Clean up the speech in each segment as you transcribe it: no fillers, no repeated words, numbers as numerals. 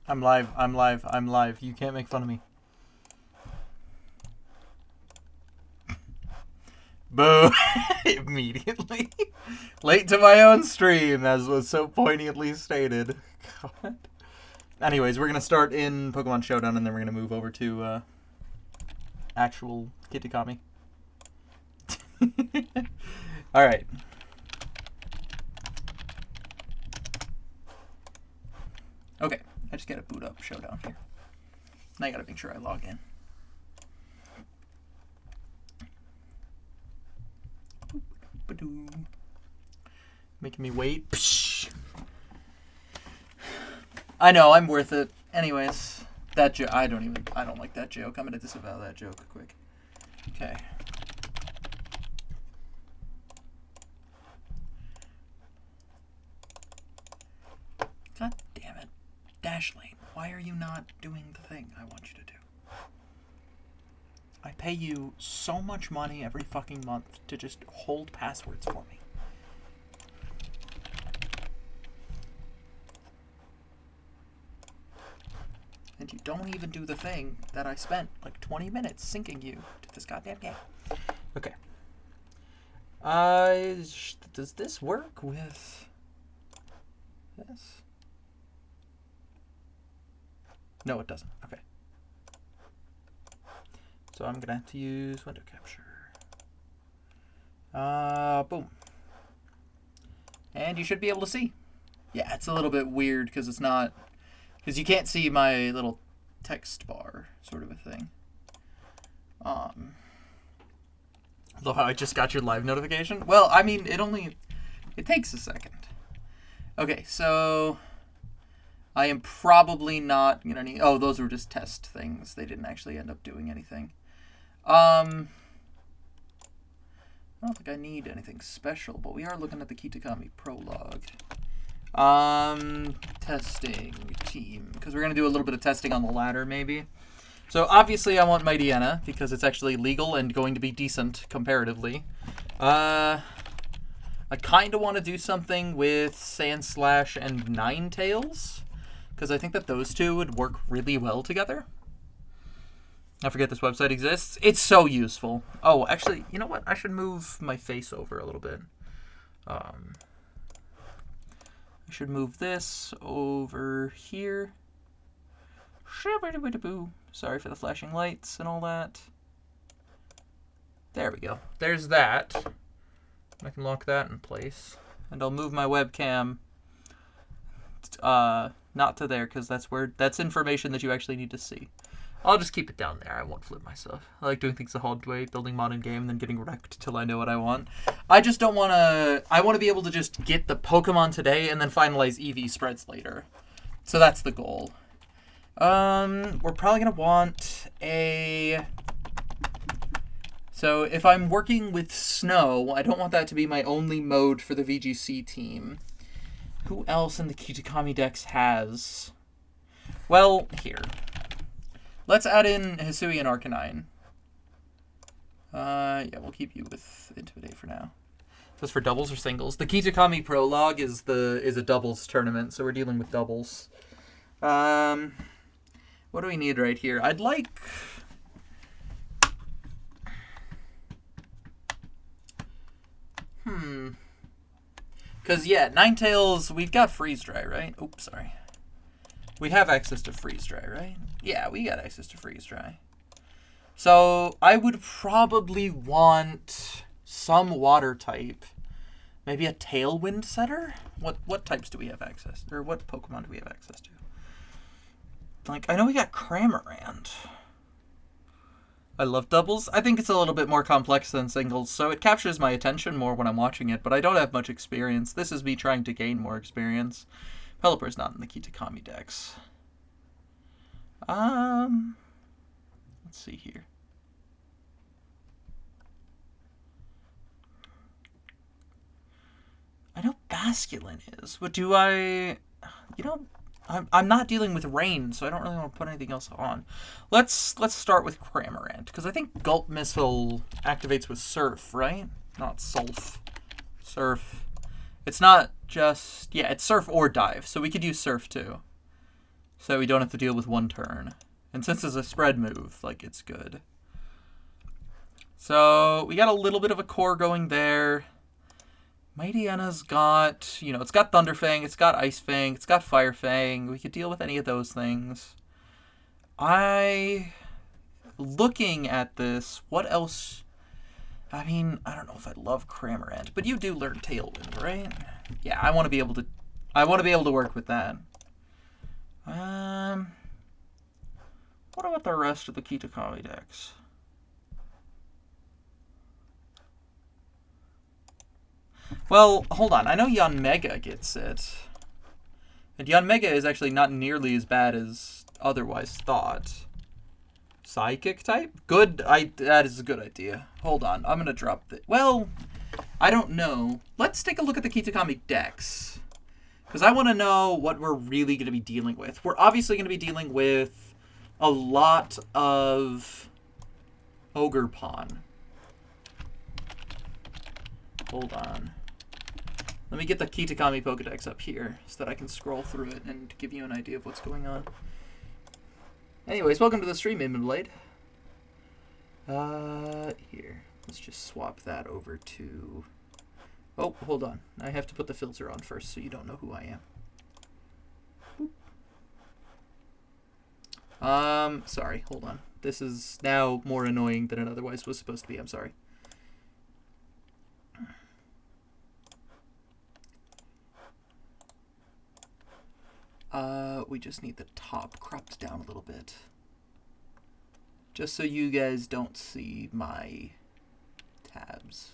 I'm live. I'm live. I'm live. You can't make fun of me. Boo. Immediately. Late to my own stream, as was so poignantly stated. God. Anyways, we're going to start in Pokemon Showdown, and then we're going to move over to actual Kitakami. Alright. Okay, I just gotta boot up Showdown here. Now I gotta make sure I log in. Making me wait. Psh. I know, I'm worth it. Anyways, that joke, I don't like that joke. I'm gonna disavow that joke quick. Okay. God damn it. Dash Lane, why are you not doing the thing I want you to do? I pay you so much money every fucking month to just hold passwords for me. And you don't even do the thing that I spent like 20 minutes syncing you to this goddamn game. Okay. Does this work with this? No, it doesn't. Okay. So I'm going to have to use window capture. Boom. And you should be able to see. Yeah, it's a little bit weird because it's not... Because you can't see my little text bar sort of a thing. Although I just got your live notification. Well, I mean, it takes a second. Okay, so... I am probably not going to need... Oh, those were just test things. They didn't actually end up doing anything. I don't think I need anything special, but we are looking at the Kitakami Prologue. Testing team. Because we're going to do a little bit of testing on the ladder, maybe. So, obviously, I want Mightyena, because it's actually legal and going to be decent, comparatively. I kind of want to do something with Sandslash and Ninetales. Because I think that those two would work really well together. I forget this website exists. It's so useful. Oh, actually, you know what? I should move my face over a little bit. I should move this over here. Sorry for the flashing lights and all that. There we go. There's that. I can lock that in place. And I'll move my webcam... not to there, because that's information that you actually need to see. I'll just keep it down there. I won't flip myself. I like doing things the hard way, building modern game, and then getting wrecked till I know what I want. I just don't want to... I want to be able to just get the Pokemon today and then finalize EV spreads later. So that's the goal. We're probably going to want a... So if I'm working with Snow, I don't want that to be my only mode for the VGC team. Who else in the Kitakami Dex has? Well, here. Let's add in Hisui and Arcanine. Yeah, we'll keep you with Intimidate for now. That's for doubles or singles. The Kitakami Prologue is a doubles tournament, so we're dealing with doubles. What do we need right here? I'd like... Because, yeah, Ninetales, we've got Freeze Dry, right? Oops, sorry. We have access to Freeze Dry, right? Yeah, we got access to Freeze Dry. So, I would probably want some water type. Maybe a Tailwind Setter? What types do we have access to? Or what Pokemon do we have access to? Like, I know we got Cramorant. I love doubles. I think it's a little bit more complex than singles, so it captures my attention more when I'm watching it, but I don't have much experience. This is me trying to gain more experience. Pelipper's not in the Kitakami Dex. Let's see here. I know Basculin is, but do I... You know... I'm not dealing with rain, so I don't really want to put anything else on. Let's start with Cramorant, because I think Gulp Missile activates with Surf, right? Not Sulf. Surf. It's not just... Yeah, it's Surf or Dive, so we could use Surf too. so we don't have to deal with one turn. And since it's a spread move, like, it's good. So we got a little bit of a core going there. Mighty Enna's got, you know, it's got Thunder Fang, it's got Ice Fang, it's got Fire Fang. We could deal with any of those things. Looking at this, what else? I mean, I don't know if I love Cramorant, but you do learn Tailwind, right? Yeah, I want to be able to work with that. What about the rest of the Kitakami decks? Well, hold on. I know Yanmega gets it. And Yanmega is actually not nearly as bad as otherwise thought. Psychic type? Good. That is a good idea. Hold on. I'm going to drop the... Well, I don't know. Let's take a look at the Kitakami decks. Because I want to know what we're really going to be dealing with. We're obviously going to be dealing with a lot of Ogre Pawn. Hold on. Let me get the Kitakami Pokedex up here so that I can scroll through it and give you an idea of what's going on. Anyways, welcome to the stream, Immonblade. Here. Let's just swap that over to... Oh, hold on. I have to put the filter on first so you don't know who I am. Sorry. Hold on. This is now more annoying than it otherwise was supposed to be. I'm sorry. We just need the top cropped down a little bit. Just so you guys don't see my tabs.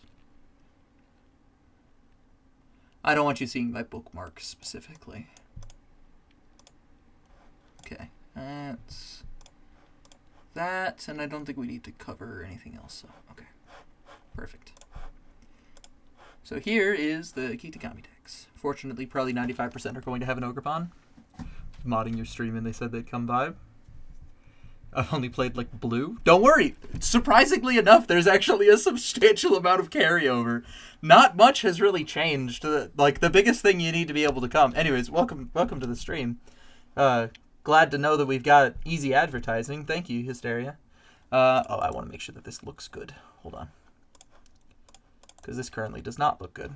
I don't want you seeing my bookmarks specifically. Okay, that's that, and I don't think we need to cover anything else, so okay. Perfect. So here is the Kitakami decks. Fortunately, probably 95% are going to have an Ogre Pawn. Modding your stream and they said they'd come by. I've only played like blue. Don't worry. Surprisingly enough, there's actually a substantial amount of carryover. Not much has really changed. Like the biggest thing you need to be able to come. Anyways, welcome to the stream. Glad to know that we've got easy advertising. Thank you, Hysteria. Oh, I want to make sure that this looks good. Hold on. Because this currently does not look good.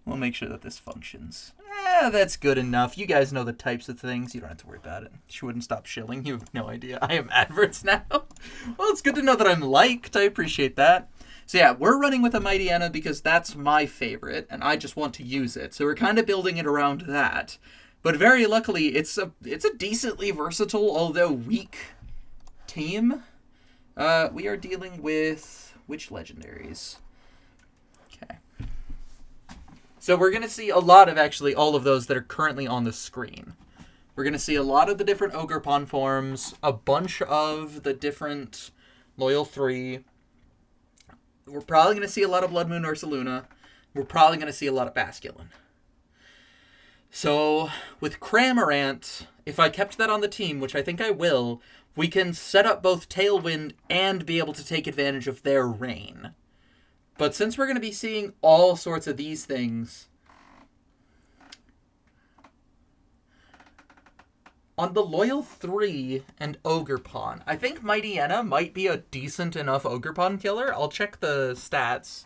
We'll make sure that this functions. That's good enough. You guys know the types of things. You don't have to worry about it. She wouldn't stop shilling. You have no idea. I am adverts now. Well, it's good to know that I'm liked. I appreciate that. So yeah, we're running with a Mighty Enna because that's my favorite, and I just want to use it. So we're kind of building it around that. But very luckily, it's a decently versatile, although weak, team. We are dealing with which legendaries? Okay. So we're going to see a lot of actually all of those that are currently on the screen. We're going to see a lot of the different Ogre Pawn forms, a bunch of the different Loyal 3. We're probably going to see a lot of Blood Moon Ursaluna. We're probably going to see a lot of Basculin. So with Cramorant, if I kept that on the team, which I think I will, we can set up both Tailwind and be able to take advantage of their rain. But since we're going to be seeing all sorts of these things, on the Loyal 3 and Ogre Pawn, I think Mighty Enna might be a decent enough Ogre Pawn killer. I'll check the stats.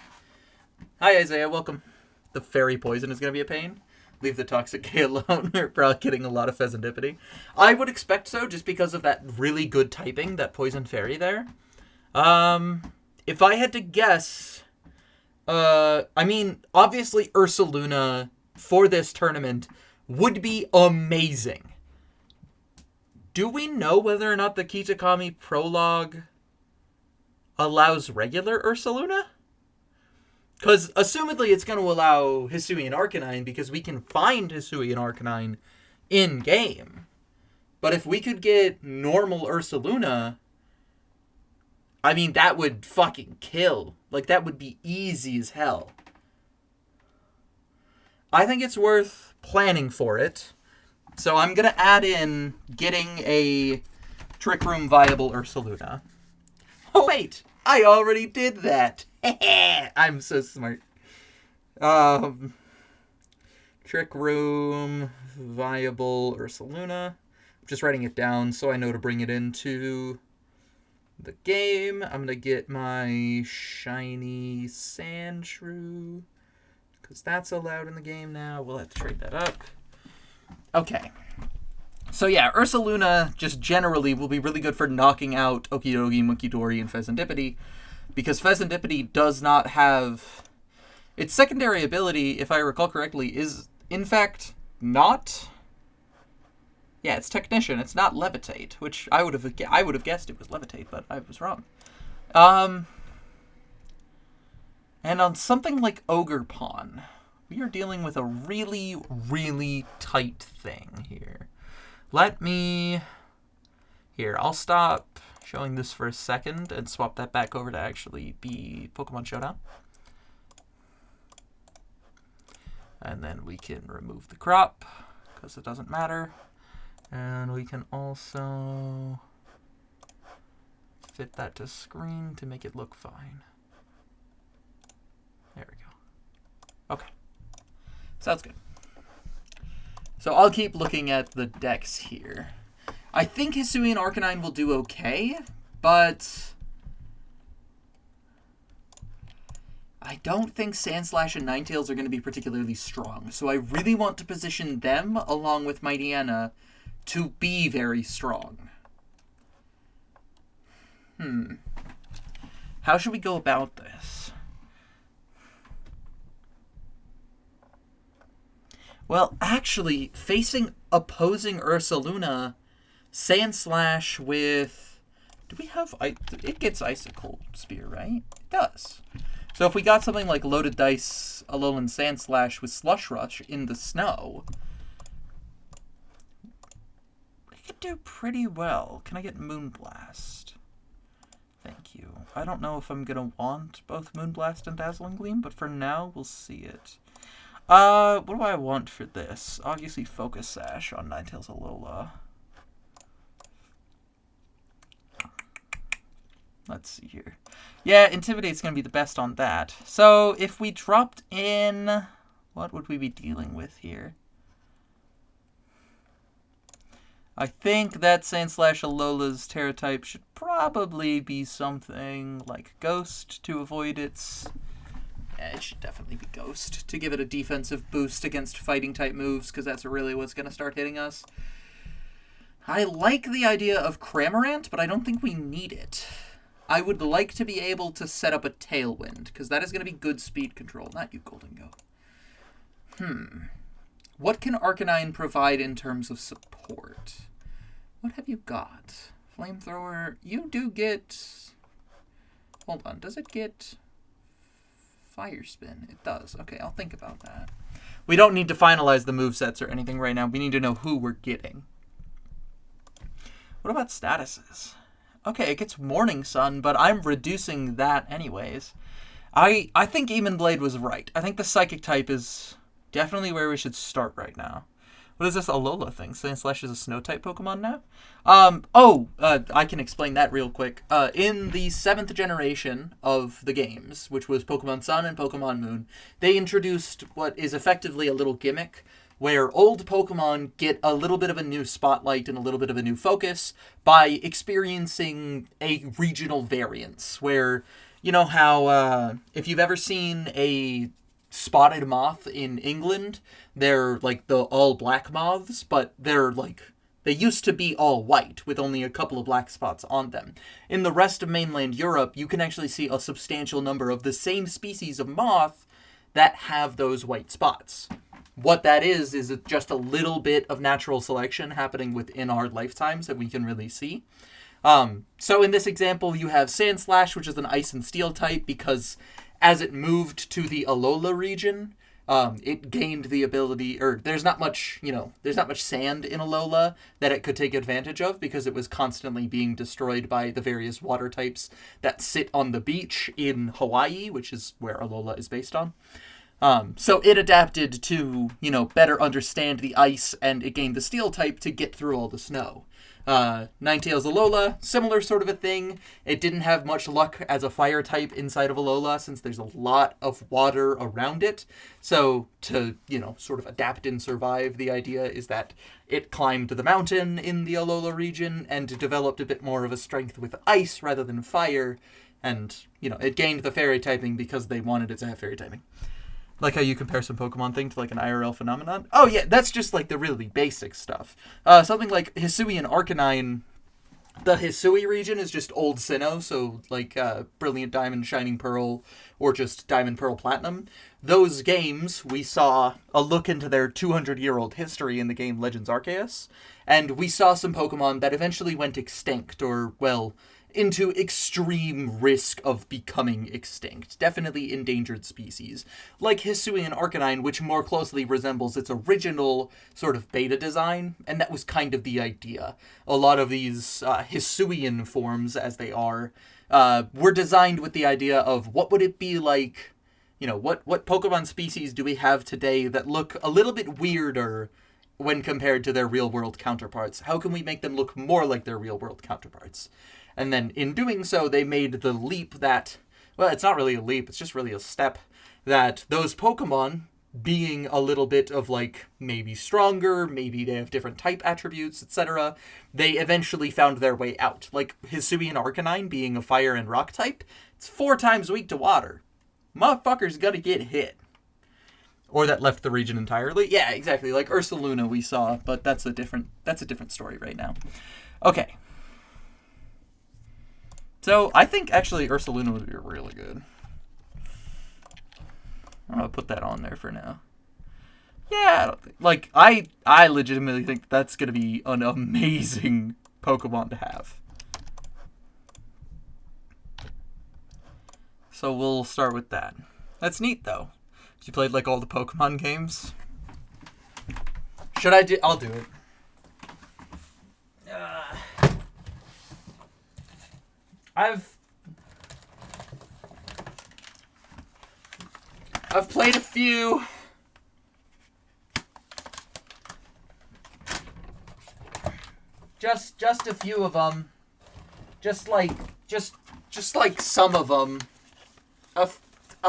Hi, Isaiah. Welcome. The Fairy Poison is going to be a pain. Leave the Toxic K alone. We're probably getting a lot of Pheasantipity. I would expect so, just because of that really good typing, that Poison Fairy there. If I had to guess... I mean, obviously Ursaluna for this tournament would be amazing. Do we know whether or not the Kitakami Prologue allows regular Ursaluna? Because assumedly it's going to allow Hisuian Arcanine because we can find Hisuian Arcanine in-game. But if we could get normal Ursaluna... I mean, that would fucking kill. Like, that would be easy as hell. I think it's worth planning for it. So I'm going to add in getting a Trick Room viable Ursaluna. Oh, wait. I already did that. I'm so smart. Trick Room, Viable Ursaluna. I'm just writing it down so I know to bring it into the game. I'm going to get my shiny Sandshrew, because that's allowed in the game now. We'll have to trade that up. Okay. So yeah, Ursaluna just generally will be really good for knocking out Okidogi, Munkidori, and Pheasantipede, because Pheasantipede does not have... Its secondary ability, if I recall correctly, is, in fact, not... Yeah, it's Technician. It's not Levitate, which I would have guessed it was Levitate, but I was wrong. And on something like Ogre Pawn, we are dealing with a really, really tight thing here. Here, I'll stop showing this for a second and swap that back over to actually be Pokemon Showdown. And then we can remove the crop, because it doesn't matter. And we can also fit that to screen to make it look fine. There we go. Okay. Sounds good. So I'll keep looking at the decks here. I think Hisuian Arcanine will do okay, but I don't think Sandslash and Ninetales are going to be particularly strong. So I really want to position them, along with Mightyena, to be very strong. How should we go about this? Well, actually, facing opposing Ursaluna, Sandslash with... Do we have... It gets Icicle Spear, right? It does. So if we got something like Loaded Dice, Alolan Sandslash with Slush Rush in the snow, we could do pretty well. Can I get Moonblast? Thank you. I don't know if I'm going to want both Moonblast and Dazzling Gleam, but for now, we'll see it. What do I want for this? Obviously Focus Sash on Ninetales Alola. Let's see here. Yeah, Intimidate's going to be the best on that. So if we dropped in... What would we be dealing with here? I think that Sandslash Alola's Terra type should probably be something like Ghost to avoid its... Yeah, it should definitely be Ghost to give it a defensive boost against fighting-type moves, because that's really what's going to start hitting us. I like the idea of Cramorant, but I don't think we need it. I would like to be able to set up a Tailwind, because that is going to be good speed control. Not you, Golden Go. What can Arcanine provide in terms of support? What have you got? Flamethrower. You do get... Hold on. Does it get... Fire Spin? It does. Okay, I'll think about that. We don't need to finalize the movesets or anything right now. We need to know who we're getting. What about statuses? Okay, it gets Morning Sun, but I'm reducing that anyways. I think Eamon Blade was right. I think the Psychic type is definitely where we should start right now. What is this Alola thing? Sandslash is a Snow-type Pokemon now? I can explain that real quick. In the 7th generation of the games, which was Pokemon Sun and Pokemon Moon, they introduced what is effectively a little gimmick where old Pokemon get a little bit of a new spotlight and a little bit of a new focus by experiencing a regional variance, where, you know how if you've ever seen a spotted moth in England, they're like the all black moths, but they're like, they used to be all white with only a couple of black spots on them. In the rest of mainland Europe, you can actually see a substantial number of the same species of moth that have those white spots. What that is just a little bit of natural selection happening within our lifetimes that we can really see. So in this example, you have Sandslash, which is an Ice and Steel type, because as it moved to the Alola region, it gained the ability, or there's not much sand in Alola that it could take advantage of, because it was constantly being destroyed by the various water types that sit on the beach in Hawaii, which is where Alola is based on. So it adapted to, better understand the ice, and it gained the steel type to get through all the snow. Ninetales Alola, similar sort of a thing. It didn't have much luck as a fire type inside of Alola since there's a lot of water around it. So to, sort of adapt and survive, the idea is that it climbed the mountain in the Alola region and developed a bit more of a strength with ice rather than fire. And, it gained the fairy typing because they wanted it to have fairy typing. Like how you compare some Pokemon thing to like an IRL phenomenon. Oh yeah, that's just like the really basic stuff. Something like Hisui and Arcanine. The Hisui region is just Old Sinnoh, so like Brilliant Diamond, Shining Pearl, or just Diamond, Pearl, Platinum. Those games, we saw a look into their 200-year-old history in the game Legends Arceus, and we saw some Pokemon that eventually went extinct, or, well, into extreme risk of becoming extinct. Definitely endangered species. Like Hisui and Arcanine, which more closely resembles its original sort of beta design, and that was kind of the idea. A lot of these Hisuian forms, as they are, were designed with the idea of what would it be like, what Pokemon species do we have today that look a little bit weirder when compared to their real-world counterparts? How can we make them look more like their real-world counterparts? And then in doing so, they made the leap that, well, it's not really a leap, it's just really a step, that those Pokemon, being a little bit of like, maybe stronger, maybe they have different type attributes, etc., they eventually found their way out. Like Hisui and Arcanine being a fire and rock type, it's 4 times weak to water. Motherfucker's gonna get hit. Or that left the region entirely. Yeah, exactly. Like Ursaluna we saw, but that's a different story right now. Okay. So, I think, actually, Ursaluna would be really good. I'm going to put that on there for now. Yeah, I legitimately think that's going to be an amazing Pokemon to have. So, we'll start with that. That's neat, though. You played, like, all the Pokemon games? Should I do... I'll do it. I've played a few. Just a few of them. Just like some of them. A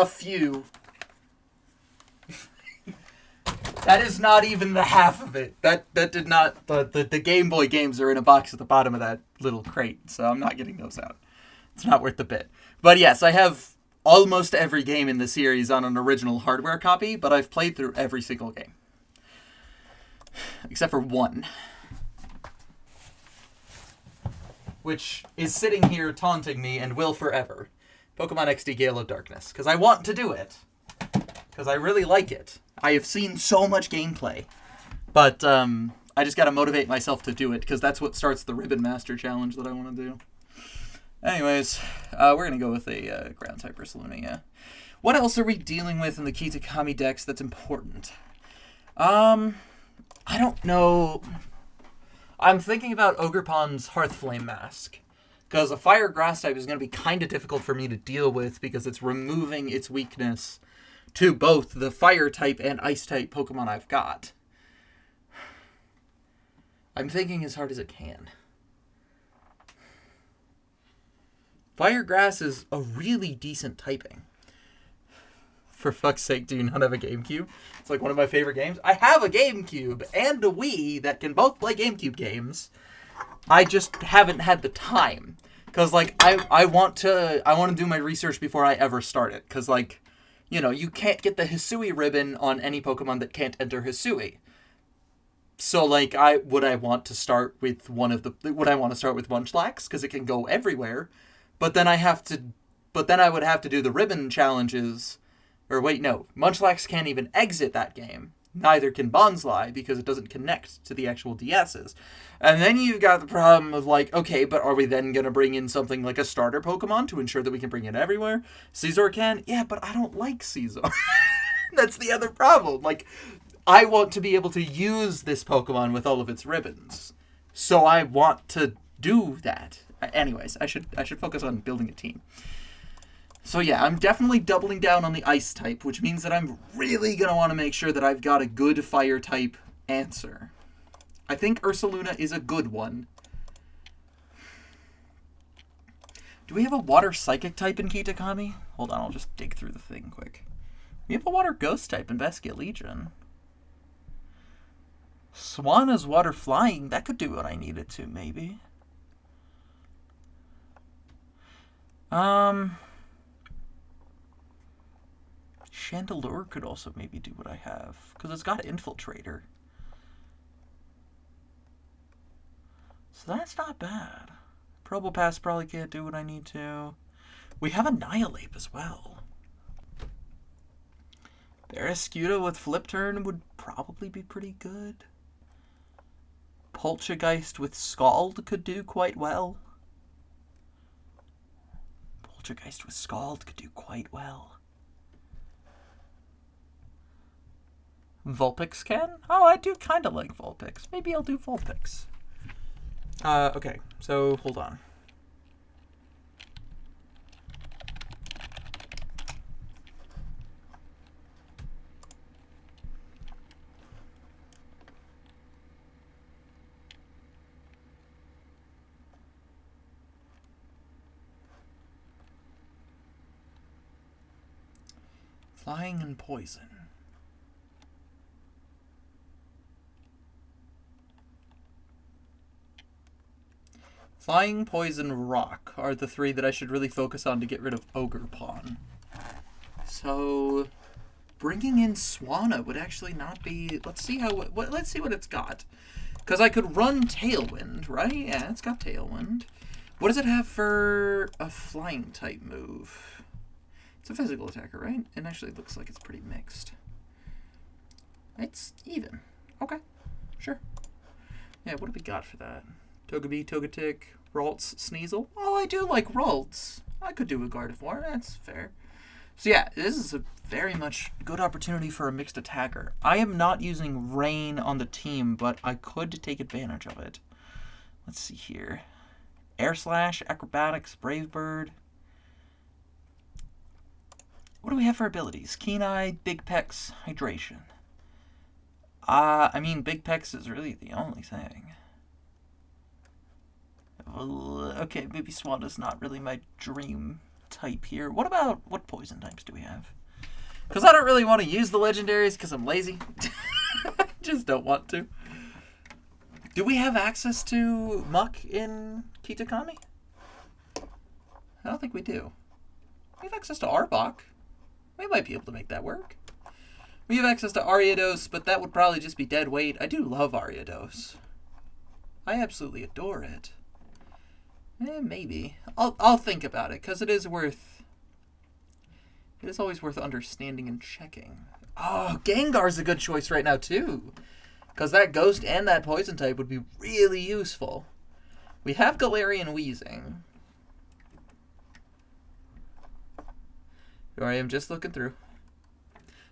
few. That is not even the half of it. That did not... The Game Boy games are in a box at the bottom of that little crate, so I'm not getting those out. It's not worth the bit. But yes, I have almost every game in the series on an original hardware copy, but I've played through every single game. Except for one. Which is sitting here taunting me and will forever. Pokemon XD Gale of Darkness. Because I want to do it. Because I really like it. I have seen so much gameplay. But I just got to motivate myself to do it, because that's what starts the Ribbon Master Challenge that I want to do. Anyways, we're going to go with a ground type Ursaluna, yeah. What else are we dealing with in the Kitakami decks that's important? I don't know. I'm thinking about Ogerpon's Hearthflame Mask. Because a fire grass type is going to be kind of difficult for me to deal with, because it's removing its weakness to both the fire type and ice type Pokemon I've got. I'm thinking as hard as it can. Fire Grass is a really decent typing. For fuck's sake, do you not have a GameCube? It's like one of my favorite games. I have a GameCube and a Wii that can both play GameCube games. I just haven't had the time. Because, like, I want to do my research before I ever start it. Because, like, you can't get the Hisui ribbon on any Pokemon that can't enter Hisui. So, like, would I want to start with Munchlax? Because it can go everywhere. But then I would have to do the ribbon challenges. Or wait, no. Munchlax can't even exit that game. Neither can Bonsly, because it doesn't connect to the actual DSs. And then you've got the problem of, like, okay, but are we then going to bring in something like a starter Pokemon to ensure that we can bring it everywhere? Scizor can? Yeah, but I don't like Scizor. That's the other problem. Like, I want to be able to use this Pokemon with all of its ribbons. So I want to do that. Anyways, I should focus on building a team. So yeah, I'm definitely doubling down on the ice type, which means that I'm really going to want to make sure that I've got a good fire type answer. I think Ursaluna is a good one. Do we have a water psychic type in Kitakami? Hold on, I'll just dig through the thing quick. We have a water ghost type in Basket Legion. Swana's water flying. That could do what I need it to, maybe. Chandelure could also maybe do what I have, because it's got Infiltrator. So that's not bad. Probopass probably can't do what I need to. We have Annihilate as well. Barraskewda with Flip Turn would probably be pretty good. Poltergeist with Scald could do quite well. Poltergeist with Scald could do quite well. Vulpix can? Oh, I do kind of like Vulpix. Maybe I'll do Vulpix. Okay, so hold on. Flying and Poison. Flying, Poison, Rock are the three that I should really focus on to get rid of Ogre Pawn. So, bringing in Swana would actually not be... Let's see what it's got. Because I could run Tailwind, right? Yeah, it's got Tailwind. What does it have for a flying type move? It's a physical attacker, right? It actually looks like it's pretty mixed. It's even. Okay, sure. Yeah, what do we got for that? Togepi, Togetic, Ralts, Sneasel. Oh, I do like Ralts. I could do a Gardevoir. That's fair. So yeah, this is a very much good opportunity for a mixed attacker. I am not using Rain on the team, but I could take advantage of it. Let's see here. Air Slash, Acrobatics, Brave Bird. What do we have for abilities? Keen Eye, Big Pecs, Hydration. I mean, Big Pecs is really the only thing. Okay, maybe Swana's not really my dream type here. What poison types do we have? Because I don't really want to use the legendaries because I'm lazy. Just don't want to. Do we have access to Muck in Kitakami? I don't think we do. We have access to Arbok. We might be able to make that work. We have access to Ariados, but that would probably just be dead weight. I do love Ariados. I absolutely adore it. Maybe. I'll think about it, because it is always worth understanding and checking. Oh, Gengar's a good choice right now, too. Because that Ghost and that Poison type would be really useful. We have Galarian Weezing. Sorry, I'm just looking through.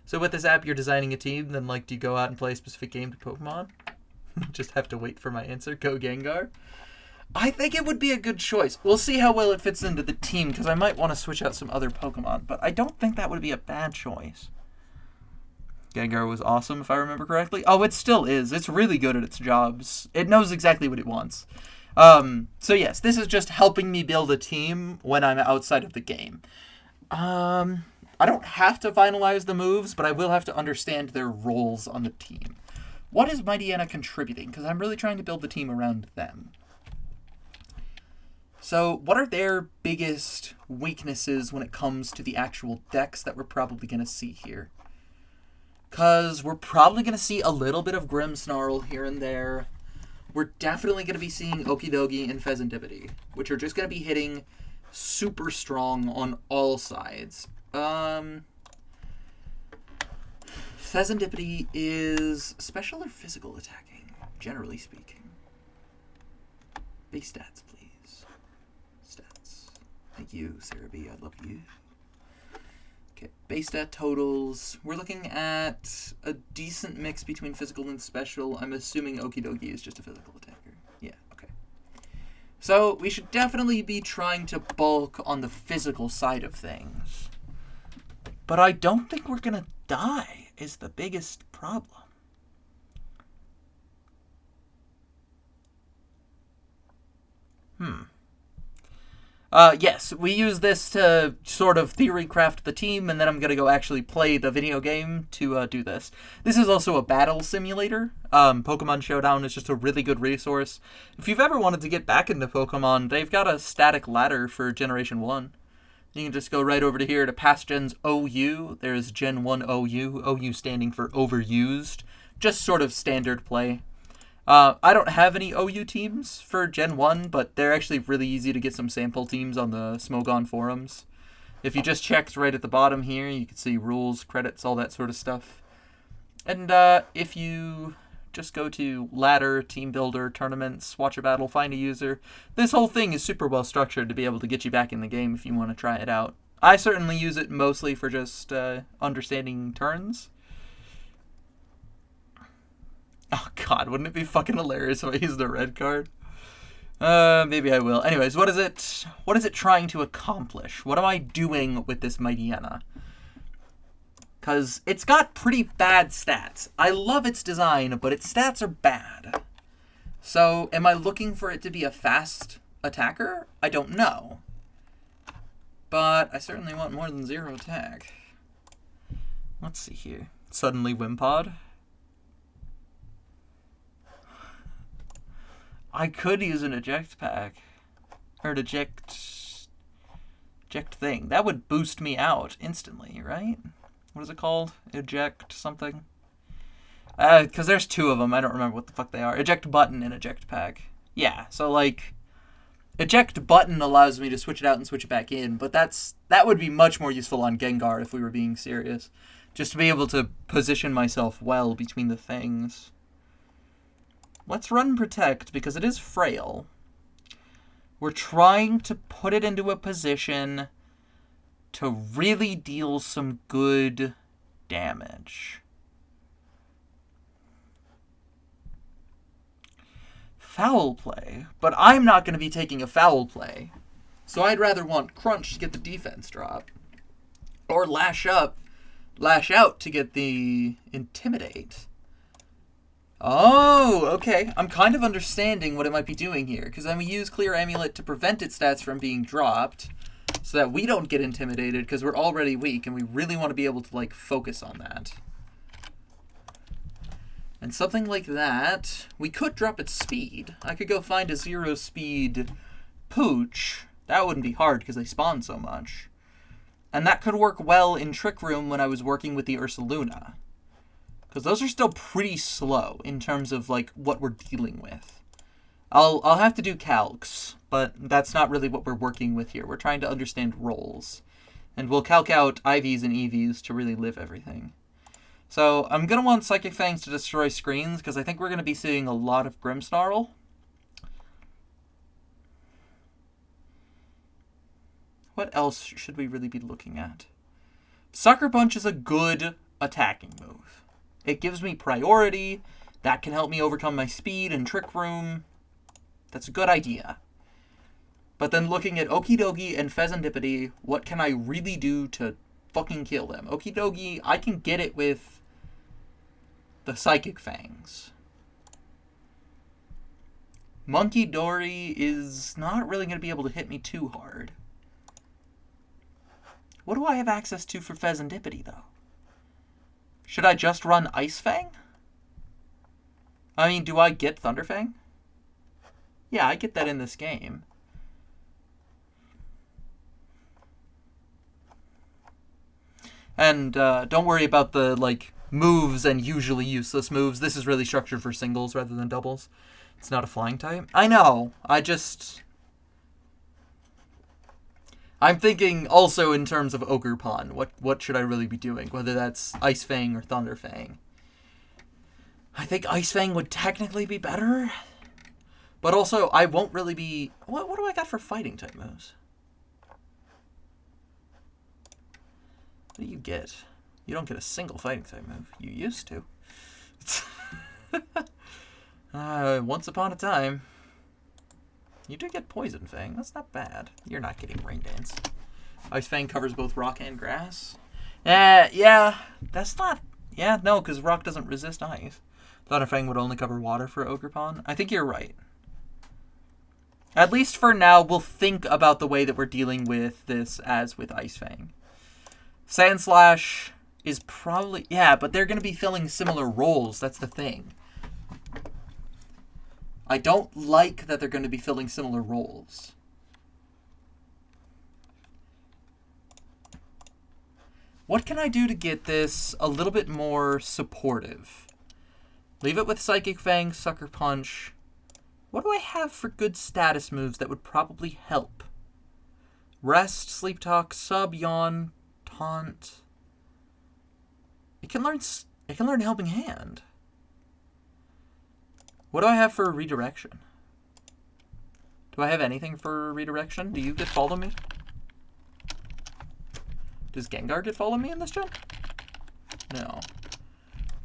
So with this app, you're designing a team, then do you go out and play a specific game to Pokemon? Just have to wait for my answer. Go Gengar. I think it would be a good choice. We'll see how well it fits into the team, because I might want to switch out some other Pokemon, but I don't think that would be a bad choice. Gengar was awesome, if I remember correctly. Oh, it still is. It's really good at its jobs. It knows exactly what it wants. So yes, this is just helping me build a team when I'm outside of the game. I don't have to finalize the moves, but I will have to understand their roles on the team. What is Mightyena contributing? Because I'm really trying to build the team around them. So what are their biggest weaknesses when it comes to the actual decks that we're probably going to see here? Because we're probably going to see a little bit of Grimmsnarl here and there. We're definitely going to be seeing Okidogi and Pheasantipity, which are just going to be hitting super strong on all sides. Pheasantipity is special or physical attacking, generally speaking. Base stats, please. Stats. Thank you, Sarah B. I love you. Okay, base stat totals. We're looking at a decent mix between physical and special. I'm assuming Okidogi is just a physical attacker. Yeah, okay. So we should definitely be trying to bulk on the physical side of things. But I don't think we're going to die is the biggest problem. Yes, we use this to sort of theory craft the team, and then I'm going to go actually play the video game to do this. This is also a battle simulator. Pokemon Showdown is just a really good resource. If you've ever wanted to get back into Pokemon, they've got a static ladder for Generation 1. You can just go right over to here to Past Gen's OU. There's Gen 1 OU, OU standing for Overused. Just sort of standard play. I don't have any OU teams for Gen 1, but they're actually really easy to get some sample teams on the Smogon forums. If you just checked right at the bottom here, you can see rules, credits, all that sort of stuff. And if you just go to ladder, team builder, tournaments, watch a battle, find a user, this whole thing is super well structured to be able to get you back in the game if you want to try it out. I certainly use it mostly for just understanding turns. Oh god, wouldn't it be fucking hilarious if I used a red card? Maybe I will. Anyways, what is it trying to accomplish? What am I doing with this Mightyena? Because it's got pretty bad stats. I love its design, but its stats are bad. So, am I looking for it to be a fast attacker? I don't know. But I certainly want more than 0 attack. Let's see here. Suddenly Wimpod. I could use an eject pack. Or an eject thing. That would boost me out instantly, right? What is it called? Eject something? Because there's 2 of them. I don't remember what the fuck they are. Eject button and eject pack. Yeah, so like... Eject button allows me to switch it out and switch it back in, but that would be much more useful on Gengar if we were being serious. Just to be able to position myself well between the things. Let's run Protect, because it is frail. We're trying to put it into a position to really deal some good damage. Foul play, but I'm not going to be taking a foul play. So I'd rather want Crunch to get the defense drop. Or Lash Out to get the Intimidate. Oh, okay. I'm kind of understanding what it might be doing here, because then we use Clear Amulet to prevent its stats from being dropped, so that we don't get intimidated, because we're already weak, and we really want to be able to, like, focus on that. And something like that, we could drop its speed. I could go find a 0 speed Pooch. That wouldn't be hard, because they spawn so much. And that could work well in Trick Room when I was working with the Ursaluna. Because those are still pretty slow in terms of, like, what we're dealing with. I'll have to do calcs, but that's not really what we're working with here. We're trying to understand roles. And we'll calc out IVs and EVs to really live everything. So I'm going to want Psychic Fangs to destroy screens, because I think we're going to be seeing a lot of Grimmsnarl. What else should we really be looking at? Sucker Punch is a good attacking move. It gives me priority. That can help me overcome my speed and Trick Room. That's a good idea. But then looking at Okidogi and Pheasantipity, what can I really do to fucking kill them? Okidogi, I can get it with the Psychic Fangs. Monkey Dory is not really going to be able to hit me too hard. What do I have access to for Pheasantipity, though? Should I just run Ice Fang? I mean, do I get Thunderfang? Yeah, I get that in this game. And don't worry about the, like, moves and usually useless moves. This is really structured for singles rather than doubles. It's not a flying type. I know. I'm thinking also in terms of Ogerpon. What should I really be doing? Whether that's Ice Fang or Thunder Fang. I think Ice Fang would technically be better. But also, I won't really be... What do I got for fighting type moves? What do you get? You don't get a single fighting type move. You used to. Once upon a time. You do get Poison Fang. That's not bad. You're not getting Rain Dance. Ice Fang covers both rock and grass. Yeah, that's not... Yeah, no, because rock doesn't resist ice. Thunder Fang would only cover water for Ogerpon. I think you're right. At least for now, we'll think about the way that we're dealing with this as with Ice Fang. Sandslash is probably... Yeah, but they're going to be filling similar roles. That's the thing. I don't like that they're going to be filling similar roles. What can I do to get this a little bit more supportive? Leave it with Psychic Fang, Sucker Punch. What do I have for good status moves that would probably help? Rest, Sleep Talk, Sub, Yawn, Taunt. It can learn Helping Hand. What do I have for Redirection? Do I have anything for Redirection? Do you get Follow Me? Does Gengar get Follow Me in this gen? No.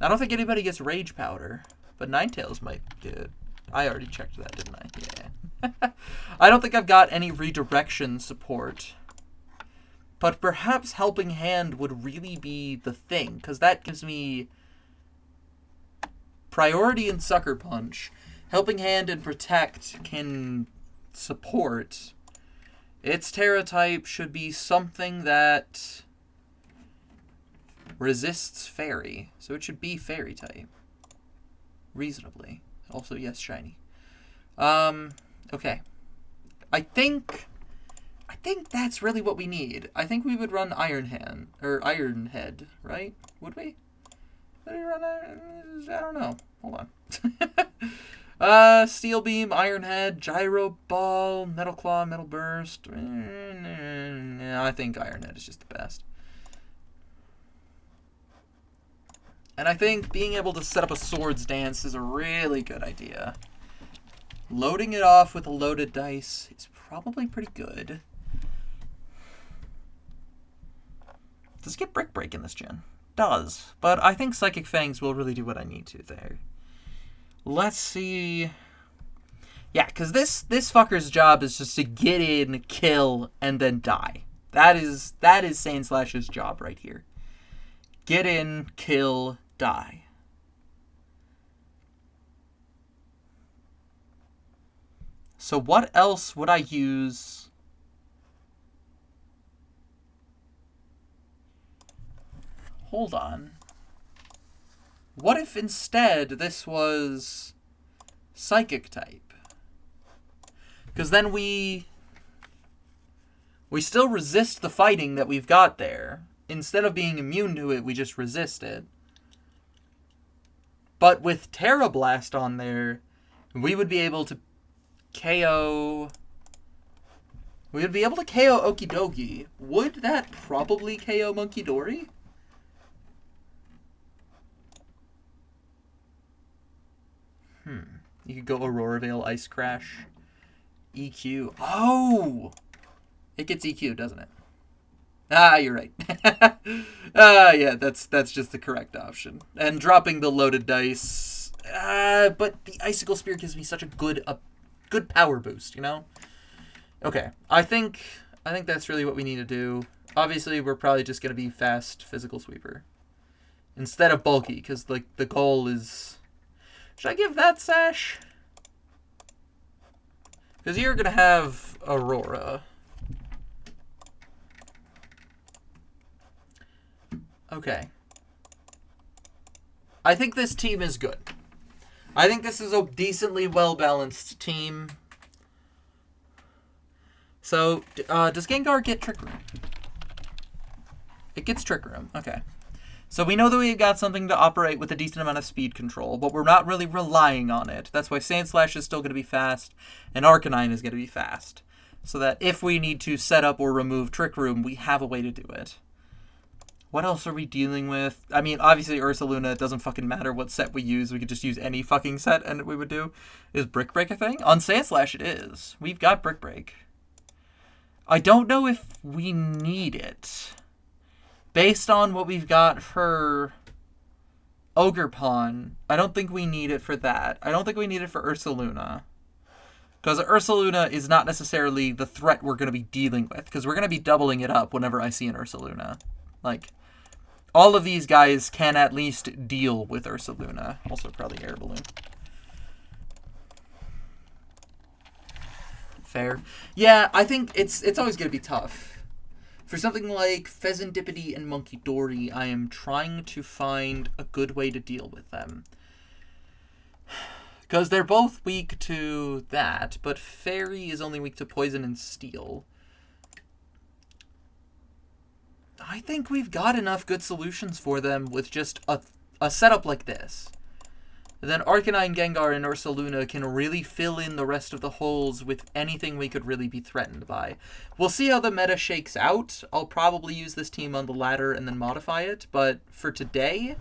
I don't think anybody gets Rage Powder, but Ninetales might get... I already checked that, didn't I? Yeah. I don't think I've got any Redirection support. But perhaps Helping Hand would really be the thing, because that gives me priority in Sucker Punch. Helping Hand and Protect can support. Its Terra type should be something that resists Fairy. So it should be Fairy type. Reasonably. Also, yes, Shiny. Okay. I think that's really what we need. I think we would run Iron Hand, or Iron Head, right? Would we? Would we run I don't know. Hold on. Steel Beam, Iron Head, Gyro Ball, Metal Claw, Metal Burst. I think Iron Head is just the best. And I think being able to set up a Swords Dance is a really good idea. Loading it off with a loaded dice is probably pretty good. Does it get Brick Break in this gen? Does. But I think Psychic Fangs will really do what I need to there. Let's see. Yeah, because this fucker's job is just to get in, kill, and then die. That is Sandslash's job right here. Get in, kill, die. So what else would I use? Hold on. What if instead this was Psychic type? Because then we still resist the fighting that we've got there. Instead of being immune to it, we just resist it. But with Terra Blast on there, we would be able to KO... We would be able to KO Okidogi. Would that probably KO Monkey Dory? You could go Aurora Veil, Ice Crash, EQ. Oh! It gets EQ, doesn't it? Ah, you're right. Yeah, that's just the correct option. And dropping the loaded dice. But the Icicle Spear gives me such a good power boost, you know? Okay, I think that's really what we need to do. Obviously, we're probably just going to be fast Physical Sweeper. Instead of bulky, because like the goal is... Should I give that Sash? Because you're going to have Aurora. Okay. I think this team is good. I think this is a decently well-balanced team. So, does Gengar get Trick Room? It gets Trick Room. Okay. So we know that we've got something to operate with a decent amount of speed control, but we're not really relying on it. That's why Sandslash is still going to be fast, and Arcanine is going to be fast. So that if we need to set up or remove Trick Room, we have a way to do it. What else are we dealing with? I mean, obviously Ursaluna, it doesn't fucking matter what set we use. We could just use any fucking set and we would do. Is Brick Break a thing? On Sandslash it is. We've got Brick Break. I don't know if we need it. Based on what we've got for Ogerpon, I don't think we need it for that. I don't think we need it for Ursaluna. Because Ursaluna is not necessarily the threat we're going to be dealing with. Because we're going to be doubling it up whenever I see an Ursaluna. Like, all of these guys can at least deal with Ursaluna. Also probably Air Balloon. Fair. Yeah, I think it's always going to be tough. For something like Pheasantipede and Monkey Dory, I am trying to find a good way to deal with them. Because they're both weak to that, but Fairy is only weak to Poison and Steel. I think we've got enough good solutions for them with just a setup like this. And then Arcanine, Gengar, and Ursaluna can really fill in the rest of the holes with anything we could really be threatened by. We'll see how the meta shakes out. I'll probably use this team on the ladder and then modify it, but for today,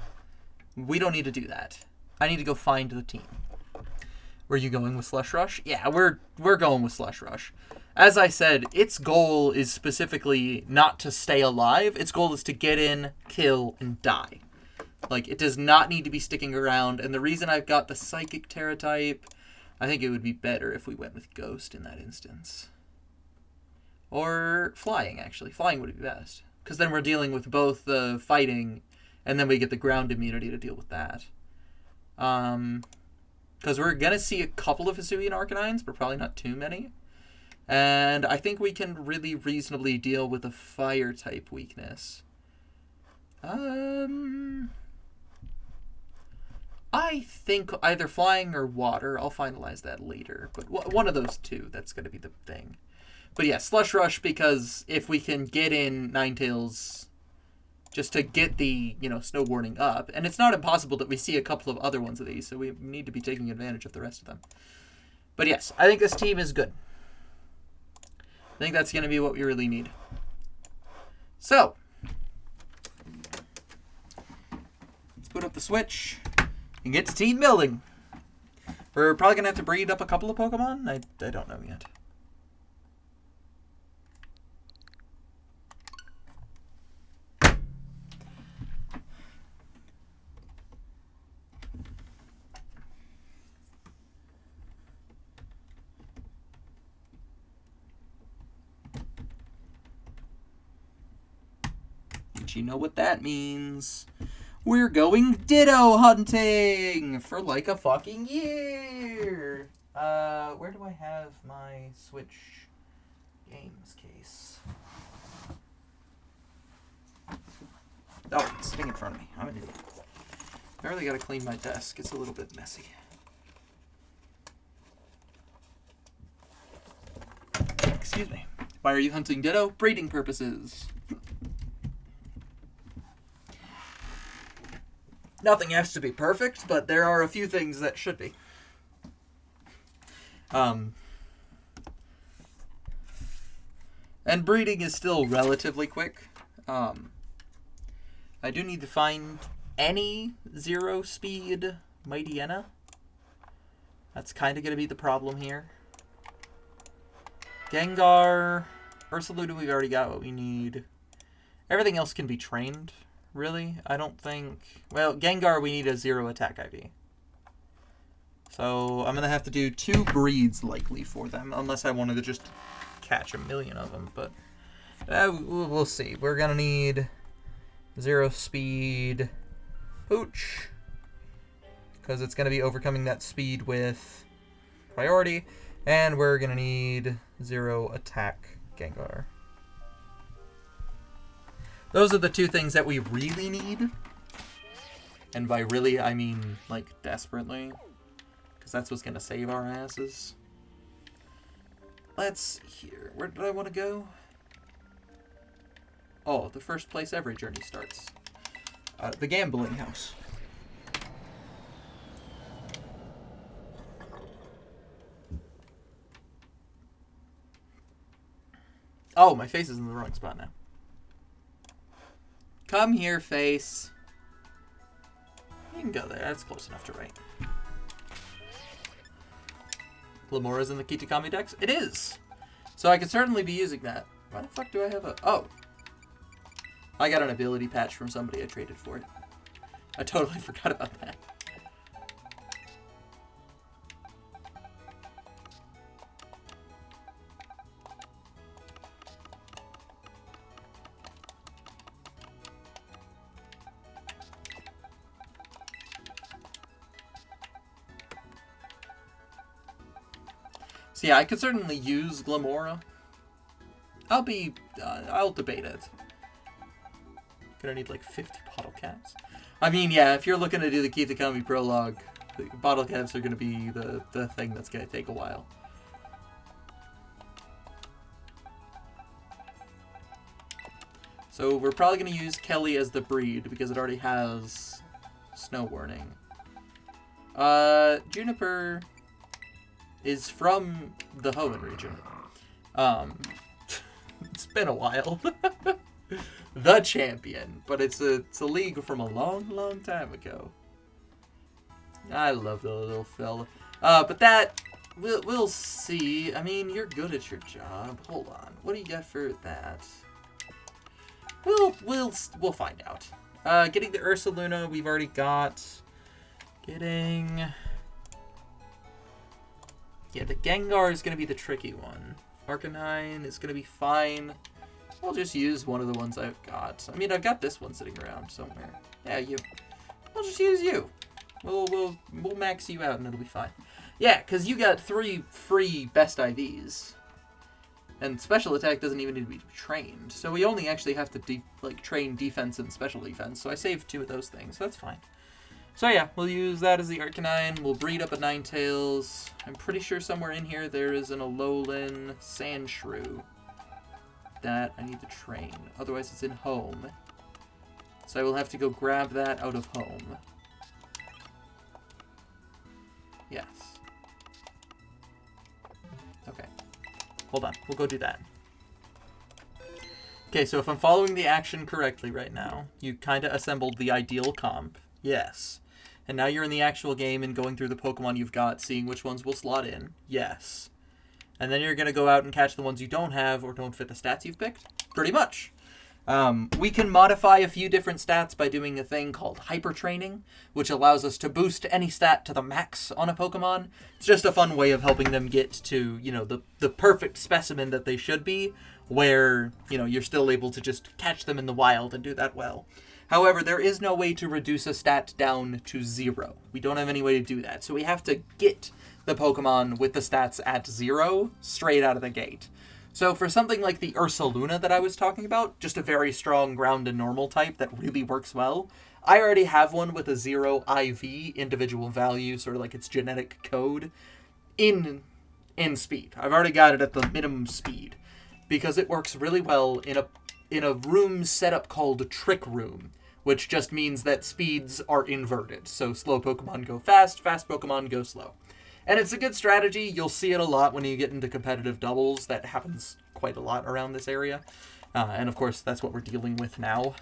we don't need to do that. I need to go find the team. Were you going with Slush Rush? Yeah, we're going with Slush Rush. As I said, its goal is specifically not to stay alive. Its goal is to get in, kill, and die. Like, it does not need to be sticking around. And the reason I've got the Psychic Terra type, I think it would be better if we went with Ghost in that instance. Or Flying, actually. Flying would be best. Because then we're dealing with both the fighting, and then we get the ground immunity to deal with that. Because we're going to see a couple of Hisuian Arcanines, but probably not too many. And I think we can really reasonably deal with a Fire-type weakness. I think either Flying or Water. I'll finalize that later. But one of those two, that's going to be the thing. But yeah, Slush Rush, because if we can get in Ninetales just to get the, Snow Warning up. And it's not impossible that we see a couple of other ones of these, so we need to be taking advantage of the rest of them. But yes, I think this team is good. I think that's going to be what we really need. So, let's boot up the Switch and get to team building. We're probably going to have to breed up a couple of Pokemon. I don't know yet. You know what that means. We're going Ditto hunting for like a fucking year. Where do I have my Switch games case? Oh, it's sitting in front of me. I'm an idiot. I really gotta clean my desk. It's a little bit messy. Excuse me. Why are you hunting Ditto? Breeding purposes. Nothing has to be perfect, but there are a few things that should be. And breeding is still relatively quick. I do need to find any 0-speed Mightyena. That's kind of going to be the problem here. Gengar, Ursaluna, we've already got what we need. Everything else can be trained. Really? I don't think... Well, Gengar, we need a 0 attack IV. So, I'm going to have to do 2 breeds, likely, for them. Unless I wanted to just catch a million of them. But, we'll see. We're going to need 0-speed Pooch. Because it's going to be overcoming that speed with priority. And we're going to need 0 attack Gengar. Those are the 2 things that we really need. And by really, I mean, like, desperately. Because that's what's going to save our asses. Let's hear. Where did I want to go? Oh, the first place every journey starts. The gambling house. Oh, my face is in the wrong spot now. Come here, face. You can go there. That's close enough to write. Glamoura's in the Kitakami Dex? It is! So I could certainly be using that. Why the fuck do I have a... Oh. I got an ability patch from somebody I traded for it. I totally forgot about that. So yeah, I could certainly use Glamora. I'll debate it. Gonna need like 50 bottle caps. I mean, yeah, if you're looking to do the Kitakami Prologue, the bottle caps are gonna be the thing that's gonna take a while. So we're probably going to use Kelly as the breed because it already has Snow Warning. Juniper is from the Hoenn region. It's been a while. The champion, but it's a league from a long time ago. I love the little fella. But that we'll see. I mean, you're good at your job. Hold on. What do you got for that? We'll find out. Getting the Ursaluna, we've already got. Getting. Yeah, the Gengar is going to be the tricky one. Arcanine is going to be fine. I'll just use one of the ones I've got. I mean, I've got this one sitting around somewhere. Yeah, you. I'll just use you. We'll max you out and it'll be fine. Yeah, because you got 3 free best IVs. And special attack doesn't even need to be trained. So we only actually have to train defense and special defense. So I saved 2 of those things. So that's fine. So yeah, we'll use that as the Arcanine. We'll breed up a Ninetales. I'm pretty sure somewhere in here there is an Alolan Sandshrew that I need to train. Otherwise it's in home. So I will have to go grab that out of home. Yes. Okay. Hold on, we'll go do that. Okay, so if I'm following the action correctly right now, you kind of assembled the ideal comp. Yes. And now you're in the actual game and going through the Pokemon you've got, seeing which ones will slot in. Yes. And then you're going to go out and catch the ones you don't have or don't fit the stats you've picked. Pretty much. We can modify a few different stats by doing a thing called hyper training, which allows us to boost any stat to the max on a Pokemon. It's just a fun way of helping them get to, the perfect specimen that they should be, where, you're still able to just catch them in the wild and do that well. However, there is no way to reduce a stat down to 0. We don't have any way to do that, so we have to get the Pokemon with the stats at 0 straight out of the gate. So for something like the Ursaluna that I was talking about, just a very strong ground and normal type that really works well, I already have one with a 0 IV, individual value, sort of like its genetic code, in speed. I've already got it at the minimum speed, because it works really well in a room setup called Trick Room, which just means that speeds are inverted. So slow Pokemon go fast, fast Pokemon go slow. And it's a good strategy. You'll see it a lot when you get into competitive doubles. That happens quite a lot around this area. And of course, that's what we're dealing with now.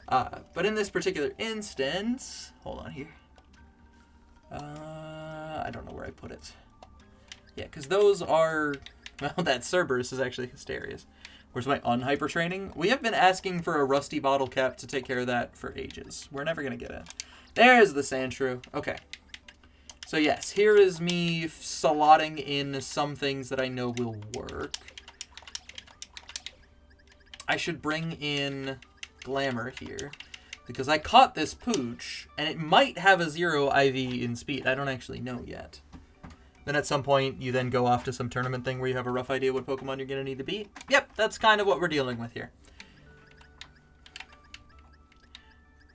But in this particular instance... Hold on here. I don't know where I put it. Yeah, because those are... Well, that Cerberus is actually Hysterious. Where's my unhyper training? We have been asking for a rusty bottle cap to take care of that for ages. We're never going to get it. There's the Sandshrew. Okay. So yes, here is me slotting in some things that I know will work. I should bring in Glamour here, because I caught this Pooch, and it might have a 0 IV in speed. I don't actually know yet. Then at some point, you then go off to some tournament thing where you have a rough idea what Pokemon you're going to need to beat. Yep, that's kind of what we're dealing with here.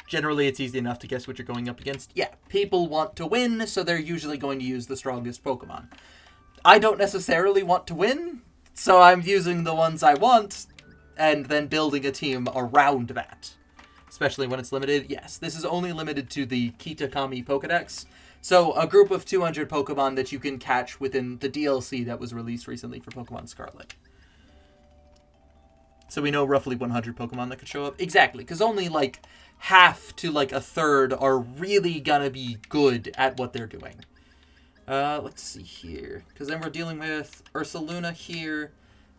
Generally, it's easy enough to guess what you're going up against. Yeah, people want to win, so they're usually going to use the strongest Pokemon. I don't necessarily want to win, so I'm using the ones I want, and then building a team around that. Especially when it's limited. Yes, this is only limited to the Kitakami Pokedex. So, a group of 200 Pokemon that you can catch within the DLC that was released recently for Pokemon Scarlet. So we know roughly 100 Pokemon that could show up. Exactly, because only half to a third are really gonna be good at what they're doing. Let's see here. Because then we're dealing with Ursaluna here,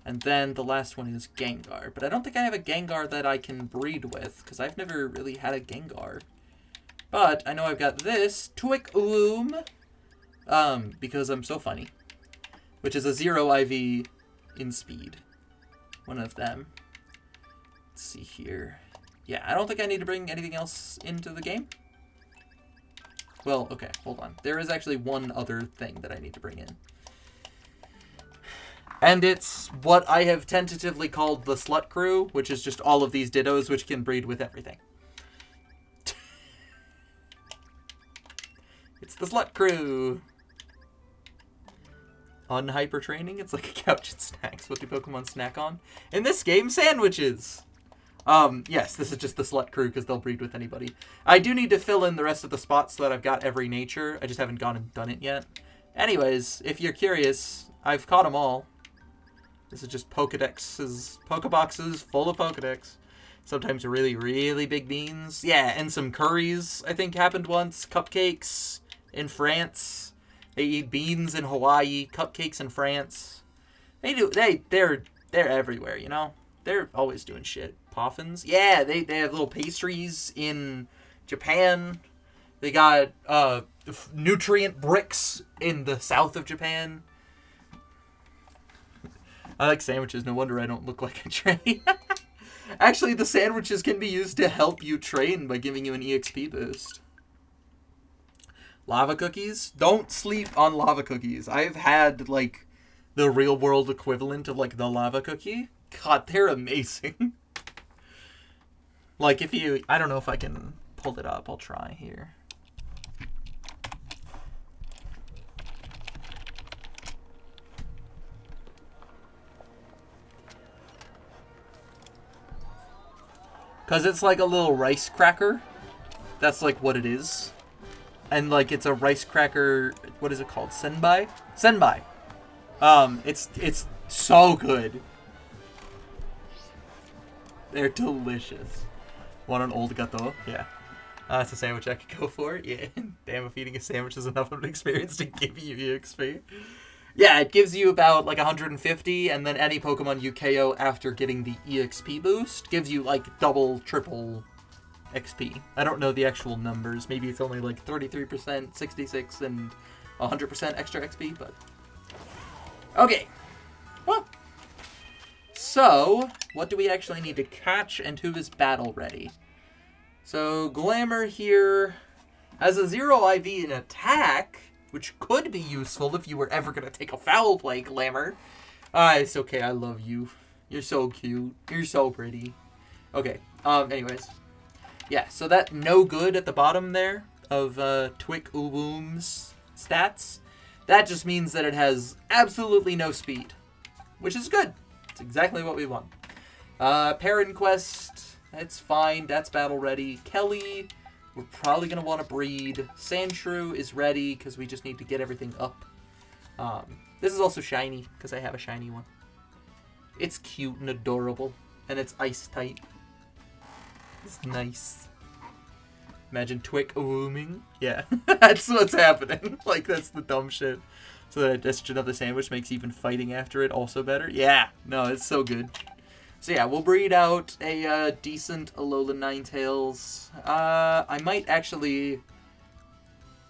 and then the last one is Gengar. But I don't think I have a Gengar that I can breed with, because I've never really had a Gengar. But I know I've got this, Twicloom, because I'm so funny, which is a 0 IV in speed. One of them. Let's see here. Yeah, I don't think I need to bring anything else into the game. Well, okay, hold on. There is actually one other thing that I need to bring in. And it's what I have tentatively called the Slut Crew, which is just all of these Dittos which can breed with everything. It's the Slut Crew. Unhyper training? It's like a couch and snacks. What do Pokemon snack on? In this game, sandwiches. Yes, this is just the Slut Crew because they'll breed with anybody. I do need to fill in the rest of the spots so that I've got every nature. I just haven't gone and done it yet. Anyways, if you're curious, I've caught them all. This is just Pokeboxes full of Pokedex. Sometimes really, really big beans. Yeah, and some curries, I think, happened once. Cupcakes in France. They eat beans in Hawaii. Cupcakes in France. They're everywhere, you know? They're always doing shit. Poffins. Yeah, they have little pastries in Japan. They got nutrient bricks in the south of Japan. I like sandwiches. No wonder I don't look like a train. Actually, the sandwiches can be used to help you train by giving you an EXP boost. Lava cookies? Don't sleep on lava cookies. I've had, like, the real-world equivalent of, like, the lava cookie. God, they're amazing. Like, if you... I don't know if I can pull it up. I'll try here. Because it's like a little rice cracker. That's, like, what it is. And, like, it's a rice cracker... What is it called? Senbai? Senbai. It's so good. They're delicious. Want an old gateau? Yeah. That's a sandwich I could go for. Yeah. Damn, if eating a sandwich is enough of an experience to give you EXP. Yeah, it gives you about, like, 150, and then any Pokemon you KO after getting the EXP boost gives you, like, double, triple XP. I don't know the actual numbers. Maybe it's only, like, 33%, 66, and 100% extra XP, but... Okay. Well... So, what do we actually need to catch, and who is battle ready? So, Glamour here has a 0 IV in attack, which could be useful if you were ever going to take a foul play, Glamour. It's okay, I love you. You're so cute. You're so pretty. Okay, anyways. Yeah, so that no good at the bottom there of Twick Uwoom's stats, that just means that it has absolutely no speed, which is good. Exactly what we want. Parent Quest, that's fine. That's battle ready. Kelly, we're probably going to want to breed. Sandshrew is ready because we just need to get everything up. This is also shiny because I have a shiny one. It's cute and adorable. And it's ice type. It's nice. Imagine Twick wooming. Yeah, that's what's happening. Like, that's the dumb shit. So that just another sandwich makes even fighting after it also better. Yeah, no, it's so good. So yeah, we'll breed out a decent Alolan Ninetales.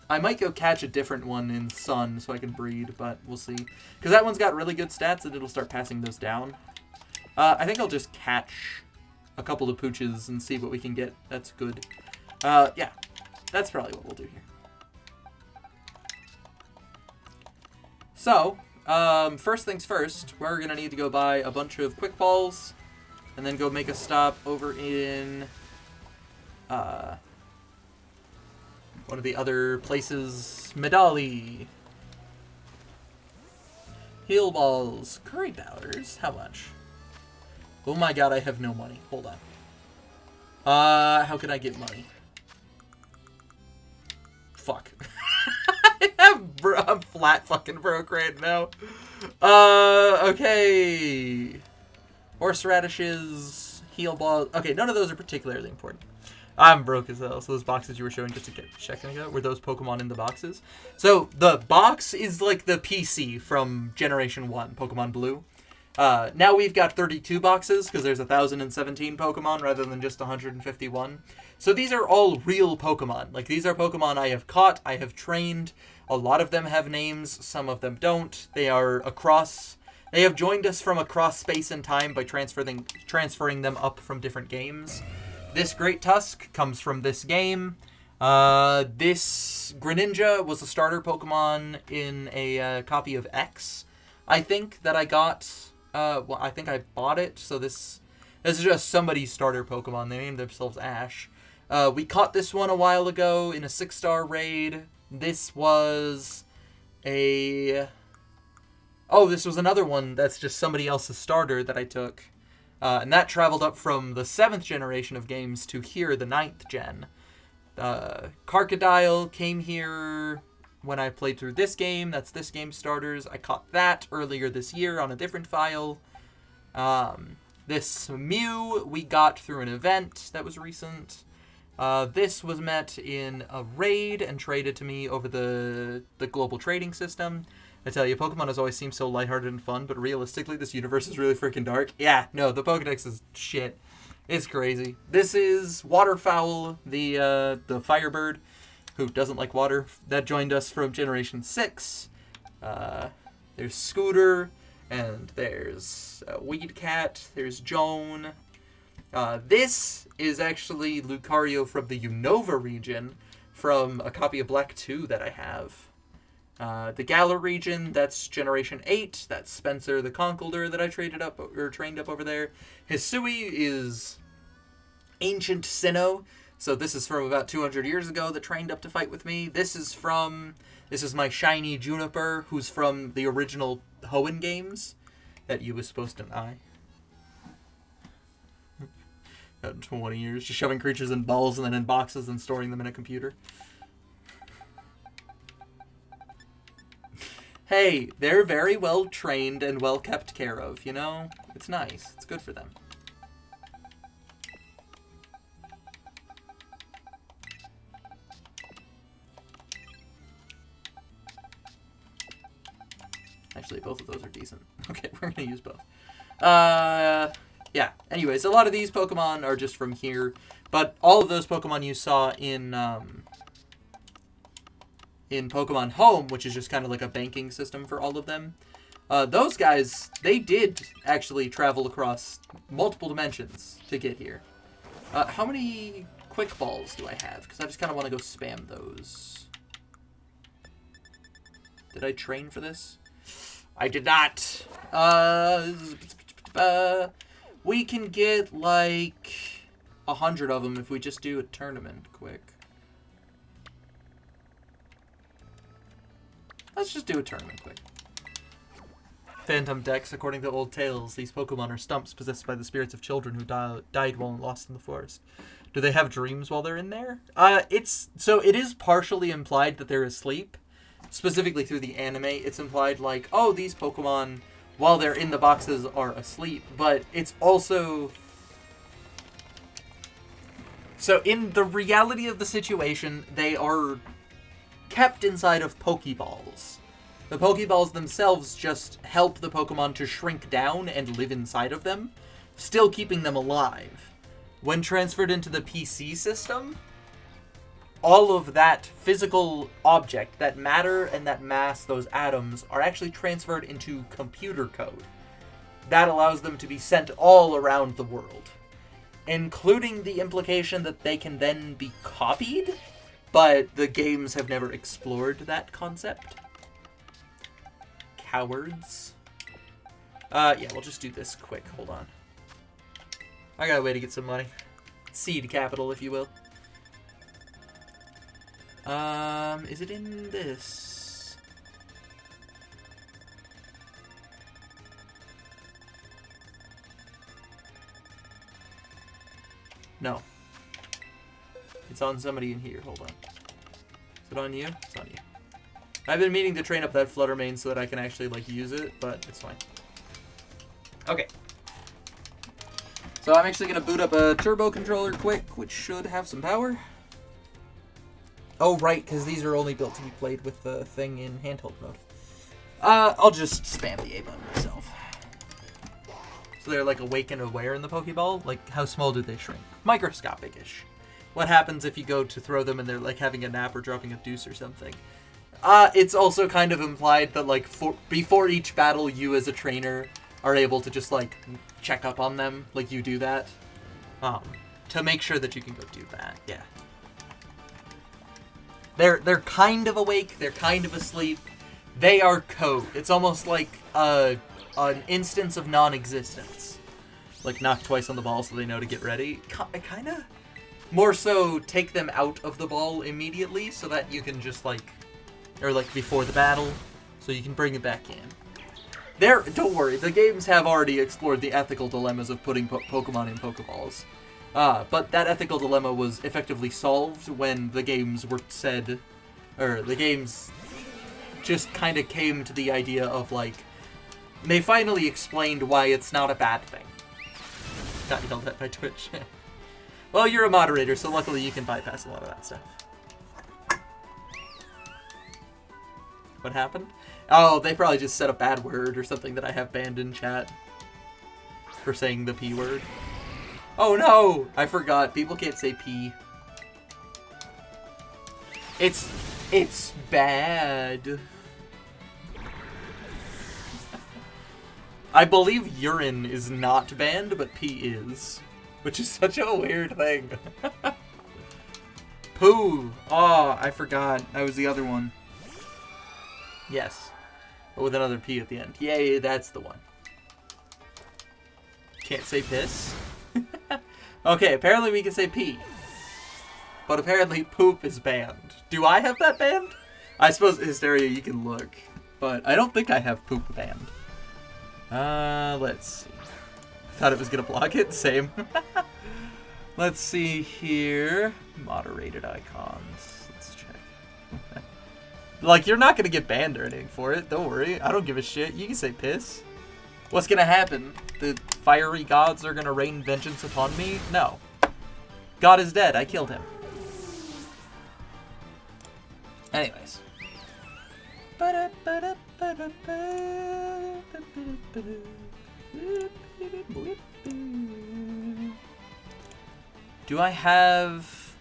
I might go catch a different one in Sun so I can breed, but we'll see. Because that one's got really good stats and it'll start passing those down. I think I'll just catch a couple of Pooches and see what we can get. That's good. Yeah, that's probably what we'll do here. So, first things first, we're going to need to go buy a bunch of Quick Balls, and then go make a stop over in one of the other places, Medali. Heal Balls, Curry Powders, how much? Oh my god, I have no money. Hold on. How can I get money? Fuck. I'm flat fucking broke right now. Okay. Horseradishes, heal balls. Okay, none of those are particularly important. I'm broke as hell. So those boxes you were showing just to get checking out, were those Pokemon in the boxes? So the box is like the PC from Generation 1, Pokemon Blue. Now we've got 32 boxes because there's 1,017 Pokemon rather than just 151. So these are all real Pokemon. Like, these are Pokemon I have caught, I have trained. A lot of them have names, some of them don't. They have joined us from across space and time by transferring them up from different games. This Great Tusk comes from this game. This Greninja was a starter Pokemon in a copy of X. I think that I got, well, I think I bought it, so this is just somebody's starter Pokemon. They named themselves Ash. We caught this one a while ago in a 6-star raid. This was a... Oh, this was another one that's just somebody else's starter that I took. And that traveled up from the 7th generation of games to here, the 9th gen. Crocodile came here when I played through this game. That's this game's starters. I caught that earlier this year on a different file. This Mew we got through an event that was recent. This was met in a raid and traded to me over the global trading system. I tell you, Pokemon has always seemed so lighthearted and fun, but realistically, this universe is really freaking dark. Yeah, no, the Pokedex is shit. It's crazy. This is Waterfowl, the Firebird, who doesn't like water. That joined us from Generation 6. There's Scooter, and there's Weed Cat, there's Joan. This is actually Lucario from the Unova region, from a copy of Black 2 that I have. The Galar region, that's Generation 8. That's Spencer the Conkeldurr that I trained up over there. Hisui is Ancient Sinnoh. So this is from about 200 years ago that trained up to fight with me. This is my shiny Juniper, who's from the original Hoenn games that you was supposed to eye. About 20 years, just shoving creatures in balls and then in boxes and storing them in a computer. Hey, they're very well trained and well kept care of, you know? It's nice. It's good for them. Actually, both of those are decent. Okay, we're going to use both. Yeah, anyways, a lot of these Pokemon are just from here, but all of those Pokemon you saw in Pokemon Home, which is just kind of like a banking system for all of them, those guys, they did actually travel across multiple dimensions to get here. How many Quick Balls do I have? Because I just kind of want to go spam those. Did I train for this? I did not. We can get like 100 of them if we just do a tournament quick. Let's just do a tournament quick. Phantom Dex, according to old tales, these Pokemon are stumps possessed by the spirits of children who died while lost in the forest. Do they have dreams while they're in there? It is partially implied that they're asleep. Specifically through the anime, it's implied like, oh, these Pokemon, while they're in the boxes, are asleep. But it's also... So in the reality of the situation, they are kept inside of Pokeballs. The Pokeballs themselves just help the Pokemon to shrink down and live inside of them, still keeping them alive. When transferred into the PC system, all of that physical object, that matter and that mass, those atoms, are actually transferred into computer code. That allows them to be sent all around the world, including the implication that they can then be copied, but the games have never explored that concept. Cowards. Yeah, we'll just do this quick. Hold on. I got a way to get some money. Seed capital, if you will. Is it in this? No. It's on somebody in here. Hold on. Is it on you? It's on you. I've been meaning to train up that Fluttermane so that I can actually, like, use it, but it's fine. Okay. So I'm actually going to boot up a turbo controller quick, which should have some power. Oh, right, because these are only built to be played with the thing in handheld mode. I'll just spam the A button myself. So they're, like, awake and aware in the Pokeball? Like, how small do they shrink? Microscopic-ish. What happens if you go to throw them and they're, like, having a nap or dropping a deuce or something? It's also kind of implied that, like, before each battle, you as a trainer are able to just, like, check up on them. Like, you do that. To make sure that you can go do that. Yeah. They're kind of awake. They're kind of asleep. They are code. It's almost like an instance of non-existence. Like, knock twice on the ball so they know to get ready. Kind of. More so, take them out of the ball immediately so that you can just, like... Or, like, before the battle, so you can bring it back in. Don't worry, the games have already explored the ethical dilemmas of putting Pokemon in Pokeballs. But that ethical dilemma was effectively solved when the games were said... Or, the games just kind of came to the idea of, like... They finally explained why it's not a bad thing. Got yelled at by Twitch. Well, you're a moderator, so luckily you can bypass a lot of that stuff. What happened? Oh, they probably just said a bad word or something that I have banned in chat for saying the P word. Oh no! I forgot. People can't say P. It's bad. I believe urine is not banned, but pee is. Which is such a weird thing. Poo! Oh, I forgot. That was the other one. Yes. But with another P at the end. Yay, that's the one. Can't say piss? Okay, apparently we can say pee. But apparently poop is banned. Do I have that banned? I suppose, Hysteria, you can look. But I don't think I have poop banned. Let's see. Thought it was gonna block it. Same. Let's see here. Moderated icons. Let's check. Like, you're not gonna get banned or anything for it. Don't worry. I don't give a shit. You can say piss. What's gonna happen? The fiery gods are gonna rain vengeance upon me? No. God is dead. I killed him. Anyways. Do I have...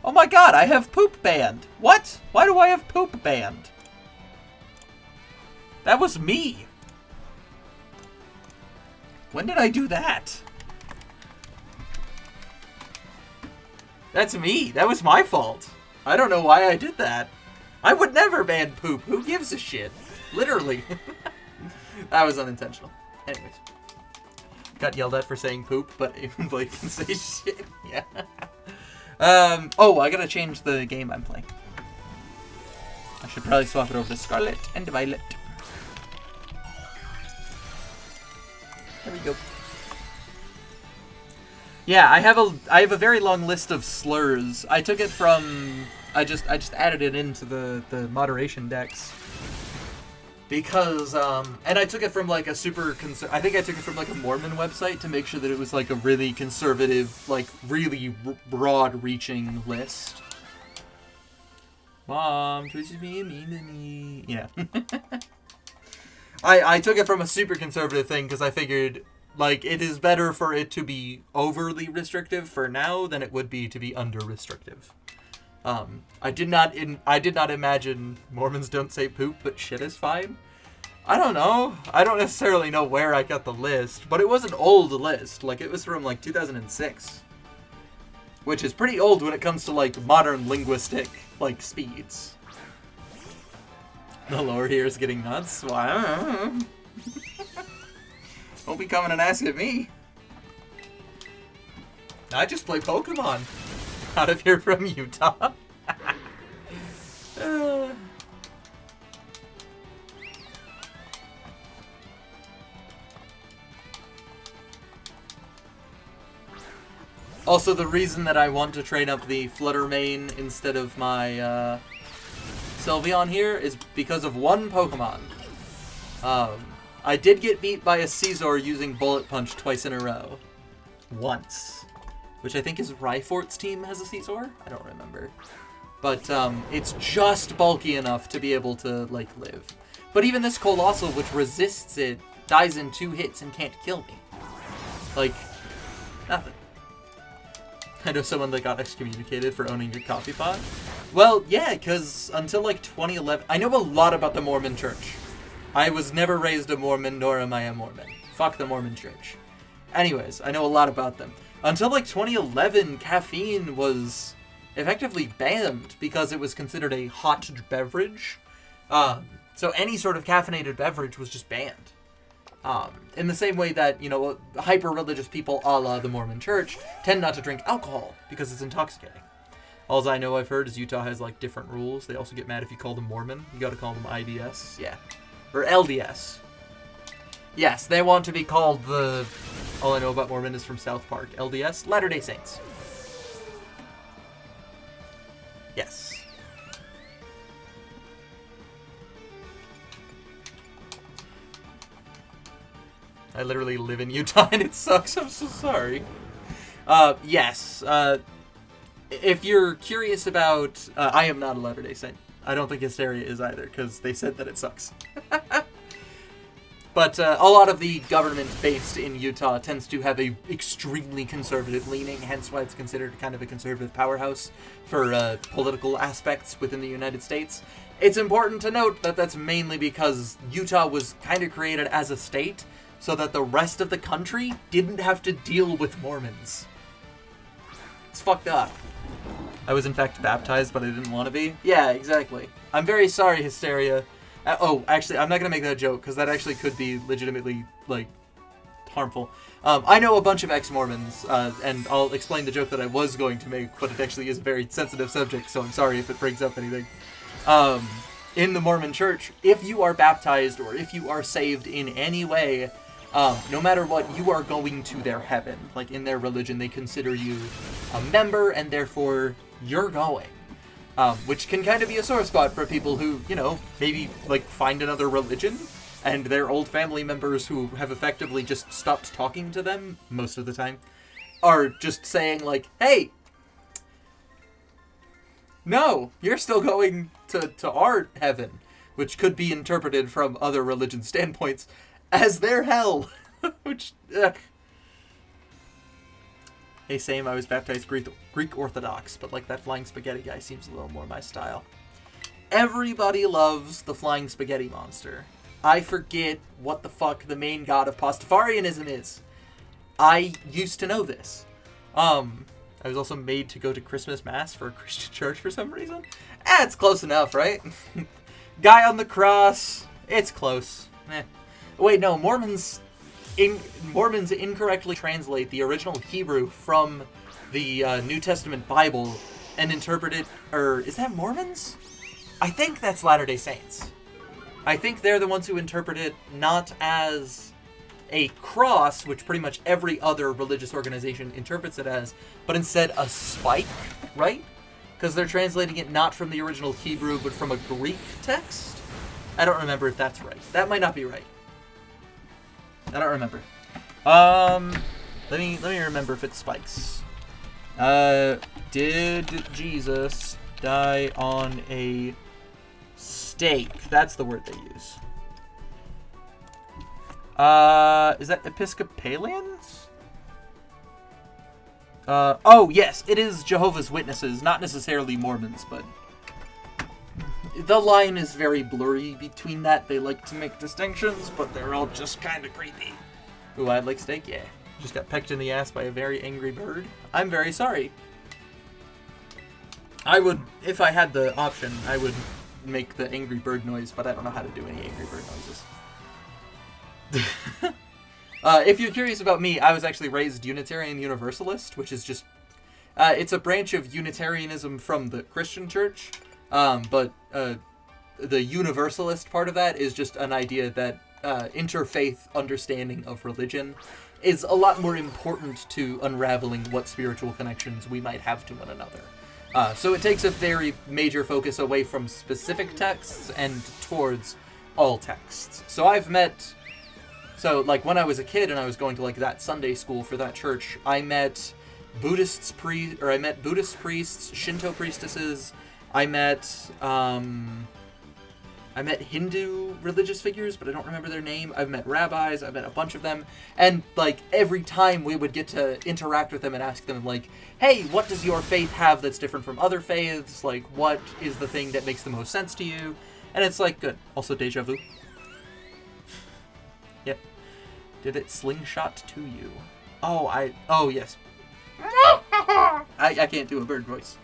Oh my god, I have poop banned. What? Why do I have poop banned? That was me. When did I do that? That's me. That was my fault. I don't know why I did that. I would never ban poop. Who gives a shit? Literally. That was unintentional. Anyways. Got yelled at for saying poop, but Blake can say shit. Yeah. Oh, I gotta change the game I'm playing. I should probably swap it over to Scarlet and Violet. There we go. Yeah, I have a very long list of slurs. I took it from... I just added it into the moderation decks. Because, and I took it from, like, a super... I think I took it from, like, a Mormon website to make sure that it was, like, a really conservative, like, really broad-reaching list. Mom, Twitch is being mean to me. Yeah. I took it from a super conservative thing because I figured, like, it is better for it to be overly restrictive for now than it would be to be under-restrictive. I did not imagine Mormons don't say poop, but shit is fine. I don't know. I don't necessarily know where I got the list, but it was an old list. Like, it was from, like, 2006. Which is pretty old when it comes to, like, modern linguistic, like, speeds. The lower here is getting nuts. Wow. Don't be coming and asking me. I just play Pokemon. Out of here from Utah. Also, the reason that I want to train up the Flutter Mane instead of my Sylveon here is because of one Pokemon. I did get beat by a Scizor using Bullet Punch twice in a row. Once. Which I think is Rhyfort's team has a Scizor? I don't remember. But it's just bulky enough to be able to, like, live. But even this Colossal, which resists it, dies in 2 hits and can't kill me. Like, nothing. I know someone that got excommunicated for owning a coffee pot. Well, yeah, because until, like, 2011... I know a lot about the Mormon Church. I was never raised a Mormon, nor am I a Mormon. Fuck the Mormon Church. Anyways, I know a lot about them. Until, like, 2011, caffeine was effectively banned because it was considered a hot beverage. So any sort of caffeinated beverage was just banned. In the same way that, hyper-religious people a la the Mormon Church tend not to drink alcohol because it's intoxicating. All I know I've heard is Utah has, different rules. They also get mad if you call them Mormon. You gotta call them IDS. Yeah. Or LDS. Yes, they want to be called all I know about Mormon is from South Park. LDS, Latter-day Saints. Yes. I literally live in Utah and it sucks. I'm so sorry. Yes. If you're curious about... I am not a Latter-day Saint. I don't think Hysteria is either, because they said that it sucks. But a lot of the government based in Utah tends to have a extremely conservative leaning, hence why it's considered kind of a conservative powerhouse for political aspects within the United States. It's important to note that that's mainly because Utah was kind of created as a state so that the rest of the country didn't have to deal with Mormons. It's fucked up. I was in fact baptized, but I didn't want to be. Yeah, exactly. I'm very sorry, Hysteria. Actually, I'm not going to make that joke, because that actually could be legitimately, harmful. I know a bunch of ex-Mormons, and I'll explain the joke that I was going to make, but it actually is a very sensitive subject, so I'm sorry if it brings up anything. In the Mormon Church, if you are baptized, or if you are saved in any way, no matter what, you are going to their heaven. In their religion, they consider you a member, and therefore, you're going. Which can kind of be a sore spot for people who, maybe, find another religion, and their old family members who have effectively just stopped talking to them, most of the time, are just saying, hey, no, you're still going to our heaven, which could be interpreted from other religion standpoints as their hell, which, ugh. Hey, same, I was baptized Greek Orthodox, but that flying spaghetti guy seems a little more my style. Everybody loves the flying spaghetti monster. I forget what the fuck the main god of Pastafarianism is. I used to know this. I was also made to go to Christmas Mass for a Christian church for some reason. It's close enough, right? Guy on the cross. It's close. Wait, no, Mormons incorrectly translate the original Hebrew from the New Testament Bible and interpret it, or is that Mormons? I think that's Latter-day Saints. I think they're the ones who interpret it not as a cross, which pretty much every other religious organization interprets it as, but instead a spike, right? Because they're translating it not from the original Hebrew, but from a Greek text? I don't remember if that's right. That might not be right. I don't remember. Let me remember if it spikes. Did Jesus die on a stake? That's the word they use. Is that Episcopalians? Oh, yes, it is Jehovah's Witnesses, not necessarily Mormons, but the line is very blurry between that. They like to make distinctions, but they're all just kind of creepy. Ooh, I'd like steak? Yeah. Just got pecked in the ass by a very angry bird. I'm very sorry. I would, if I had the option, I would make the angry bird noise, but I don't know how to do any angry bird noises. If you're curious about me, I was actually raised Unitarian Universalist, which is just... it's a branch of Unitarianism from the Christian church. But the universalist part of that is just an idea that interfaith understanding of religion is a lot more important to unraveling what spiritual connections we might have to one another. So it takes a very major focus away from specific texts and towards all texts. So when I was a kid and I was going to that Sunday school for that church, I met Buddhist priests, Shinto priestesses. I met Hindu religious figures, but I don't remember their name. I've met rabbis. I've met a bunch of them. And, every time we would get to interact with them and ask them, hey, what does your faith have that's different from other faiths? What is the thing that makes the most sense to you? And it's, good. Also, deja vu. Yep. Did it slingshot to you? Oh, yes. I can't do a bird voice.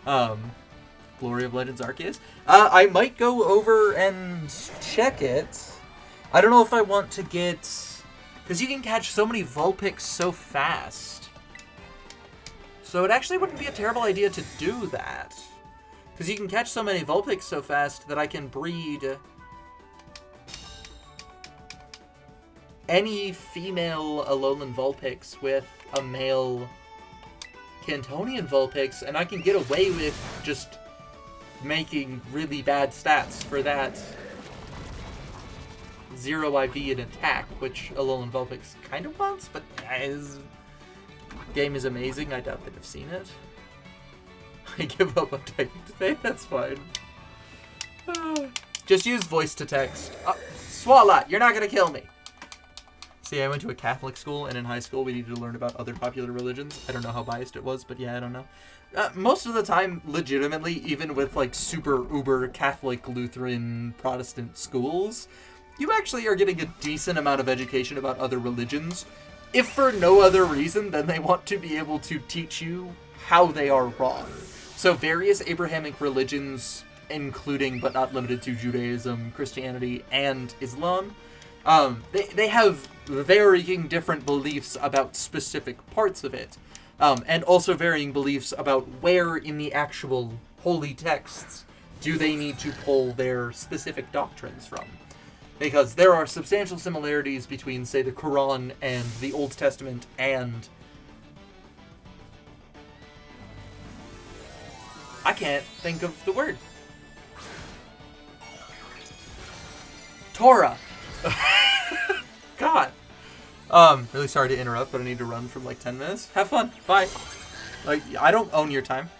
Glory of Legends Arceus. I might go over and check it. I don't know if I want to get... Because you can catch so many Vulpix so fast. So it actually wouldn't be a terrible idea to do that. Because you can catch so many Vulpix so fast that I can breed any female Alolan Vulpix with a male Cantonian Vulpix, and I can get away with just making really bad stats for that 0 IV in attack, which Alolan Vulpix kind of wants, but his game is amazing. I doubt that I've seen it. I give up on typing today, that's fine. Just use voice to text. Swalot, you're not gonna kill me! See, I went to a Catholic school, and in high school we needed to learn about other popular religions. I don't know how biased it was, but yeah, I don't know. Most of the time, legitimately, even with like super uber Catholic, Lutheran, Protestant schools, you actually are getting a decent amount of education about other religions, if for no other reason than they want to be able to teach you how they are wrong. So various Abrahamic religions, including but not limited to Judaism, Christianity, and Islam, they have varying different beliefs about specific parts of it, and also varying beliefs about where in the actual holy texts do they need to pull their specific doctrines from. Because there are substantial similarities between, say, the Quran and the Old Testament and... I can't think of the word. Torah. God. Really sorry to interrupt, but I need to run for like 10 minutes. Have fun. Bye. Like, I don't own your time.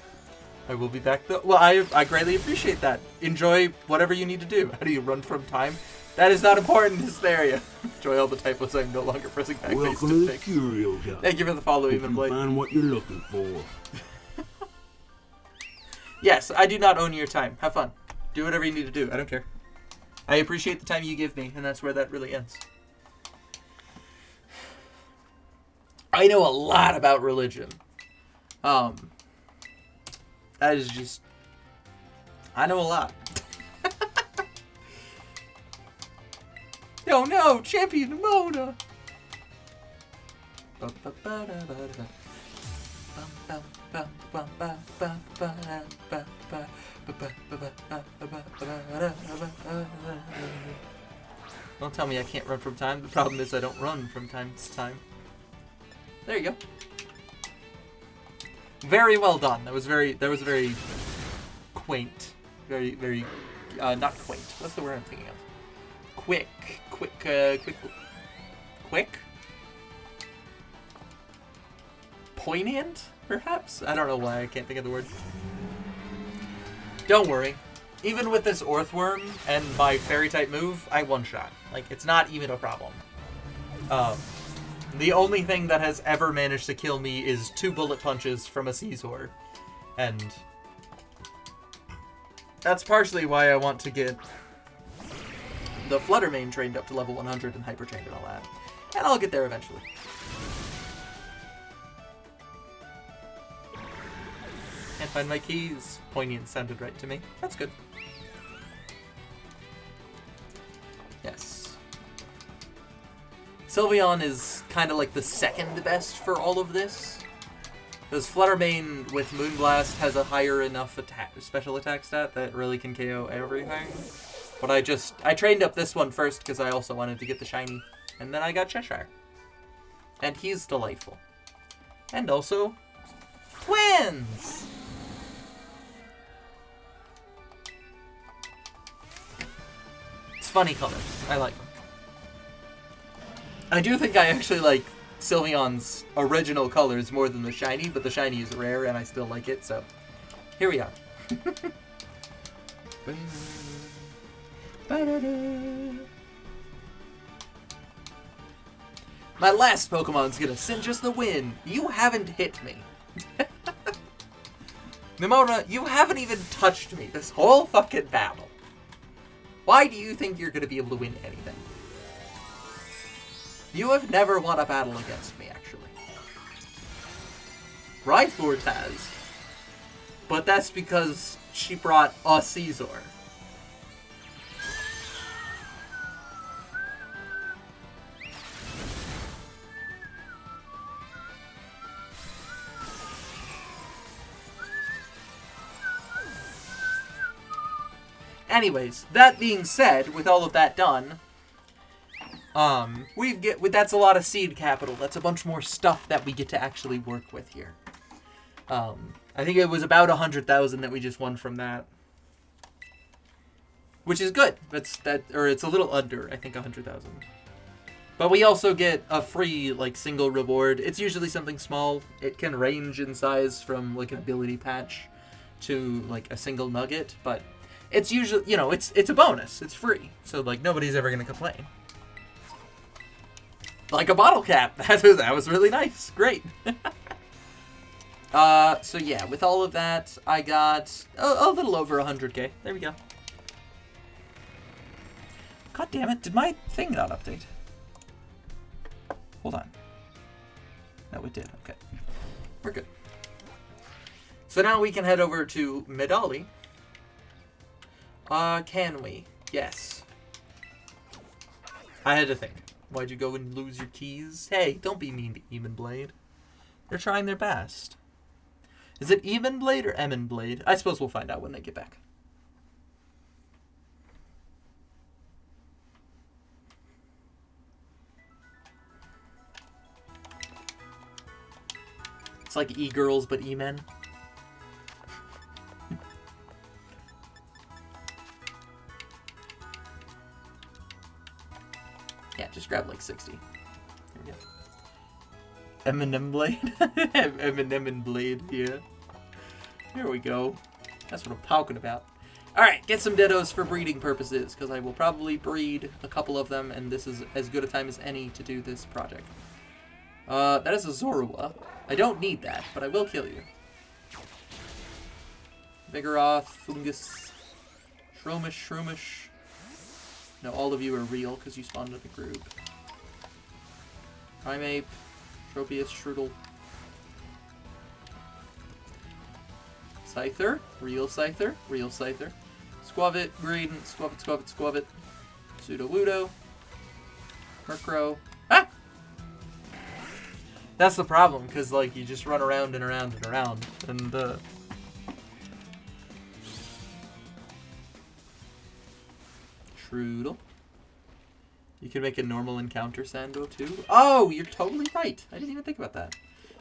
I will be back though. Well, I greatly appreciate that. Enjoy whatever you need to do. How do you run from time? That is not important in this area. Enjoy all the typos. I'm no longer pressing backspace to fix. Thank you for the follow, even Blake. Find what you're looking for. Yes, I do not own your time. Have fun. Do whatever you need to do. I don't care. I appreciate the time you give me, and that's where that really ends. I know a lot about religion. That is just... I know a lot. Oh no, Champion Mona! Don't tell me I can't run from time. The problem is I don't run from time to time. There you go. Very well done. That was very quaint. Very, not quaint. What's the word I'm thinking of? Quick. Poignant, perhaps? I don't know why I can't think of the word. Don't worry. Even with this Earthworm and my Fairy-type move, I one-shot. Like, it's not even a problem. The only thing that has ever managed to kill me is 2 bullet punches from a Caesar. And that's partially why I want to get the Fluttermane trained up to level 100 and hyper-trained and all that. And I'll get there eventually. Can't find my keys. Poignant sounded right to me. That's good. Yes. Sylveon is kind of like the second best for all of this. Because Fluttermane with Moonblast has a higher enough special attack stat that really can KO everything. But I trained up this one first because I also wanted to get the shiny. And then I got Cheshire. And he's delightful. And also, twins! It's funny colors. I like them. I do think I actually like Sylveon's original colors more than the shiny, but the shiny is rare and I still like it, so here we are. My last Pokemon's gonna cinch us the win. You haven't hit me. Nimona, you haven't even touched me this whole fucking battle. Why do you think you're gonna be able to win anything? You have never won a battle against me, actually. Rhyhorn has. but that's because she brought a Caesar. Anyways, that being said, with all of that done, that's a lot of seed capital. That's a bunch more stuff that we get to actually work with here. I think it was about 100,000 that we just won from that, which is good. It's a little under, I think, 100,000. But we also get a free single reward. It's usually something small. It can range in size from an ability patch to a single nugget, but it's usually, it's a bonus. It's free. So, nobody's ever going to complain. Like a bottle cap. That was really nice. Great. So, yeah, with all of that, I got a little over 100k. There we go. God damn it. Did my thing not update? Hold on. No, it did. Okay. We're good. So now we can head over to Medali. Can we? Yes. I had to think. Why'd you go and lose your keys? Hey, don't be mean to Eamon Blade. They're trying their best. Is it Eamon Blade or Eamon Blade? I suppose we'll find out when they get back. It's like e-girls, but e-men. Yeah, just grab 60. There we go. Eminem Blade? Eminem Blade, yeah. There we go. That's what I'm talking about. Alright, get some Dittos for breeding purposes, because I will probably breed a couple of them, and this is as good a time as any to do this project. That is a Zorua. I don't need that, but I will kill you. Vigoroth, Fungus, Shroomish. No, all of you are real because you spawned in the group. Primeape, Tropius, Strudel. Scyther, real Scyther. Squavit, Greedent, Squavit. Sudowoodo. Murkrow. Ah! That's the problem, because, you just run around and around and around, and, Trudel. You can make a normal encounter Sando, too. Oh, you're totally right. I didn't even think about that.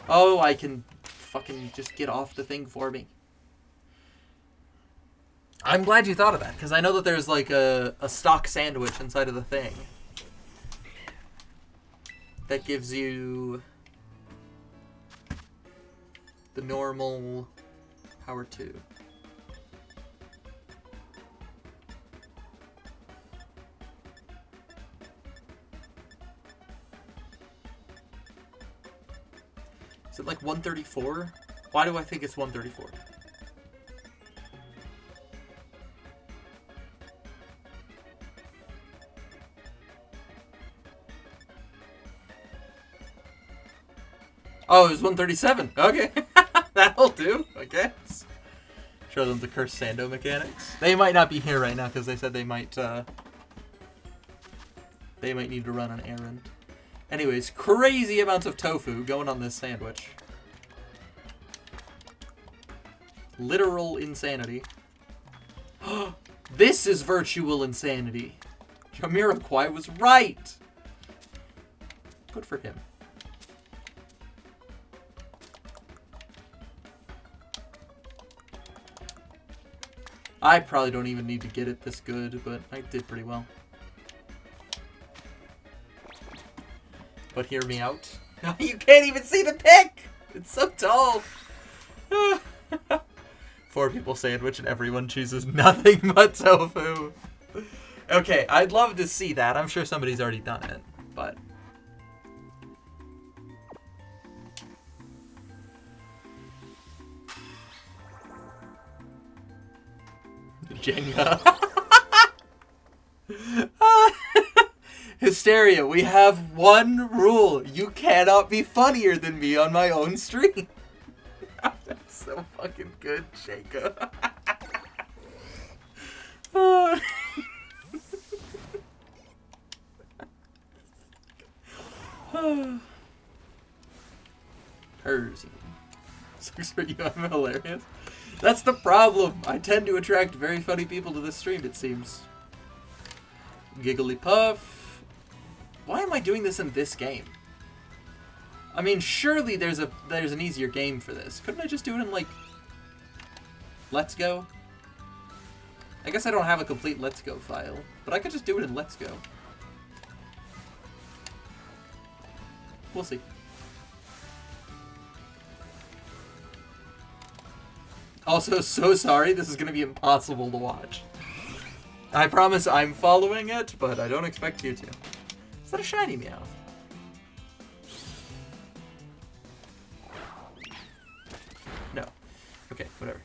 Oh, I can fucking just get off the thing for me. I'm glad you thought of that, because I know that there's, a stock sandwich inside of the thing. That gives you the normal power 2. Is it 134? Why do I think it's 134? Oh, it was 137. Okay. That'll do, I guess. Show them the cursed Sando mechanics. They might not be here right now because they said they might need to run an errand. Anyways, crazy amounts of tofu going on this sandwich. Literal insanity. This is virtual insanity. Jamiroquai was right. Good for him. I probably don't even need to get it this good, but I did pretty well. But hear me out. You can't even see the pick! It's so tall! 4 people sandwich and everyone chooses nothing but tofu. Okay, I'd love to see that. I'm sure somebody's already done it, but... Jenga. Hysteria, we have one rule. You cannot be funnier than me on my own stream. That's so fucking good, Shaco. Oh. Percy. Sucks for you, I'm hilarious. That's the problem. I tend to attract very funny people to this stream, it seems. Gigglypuff. Why am I doing this in this game? I mean, surely there's an easier game for this. Couldn't I just do it in, like, Let's Go? I guess I don't have a complete Let's Go file, but I could just do it in Let's Go. We'll see. Also, so sorry, this is going to be impossible to watch. I promise I'm following it, but I don't expect you to. Is that a shiny Meowth? No. Okay, whatever.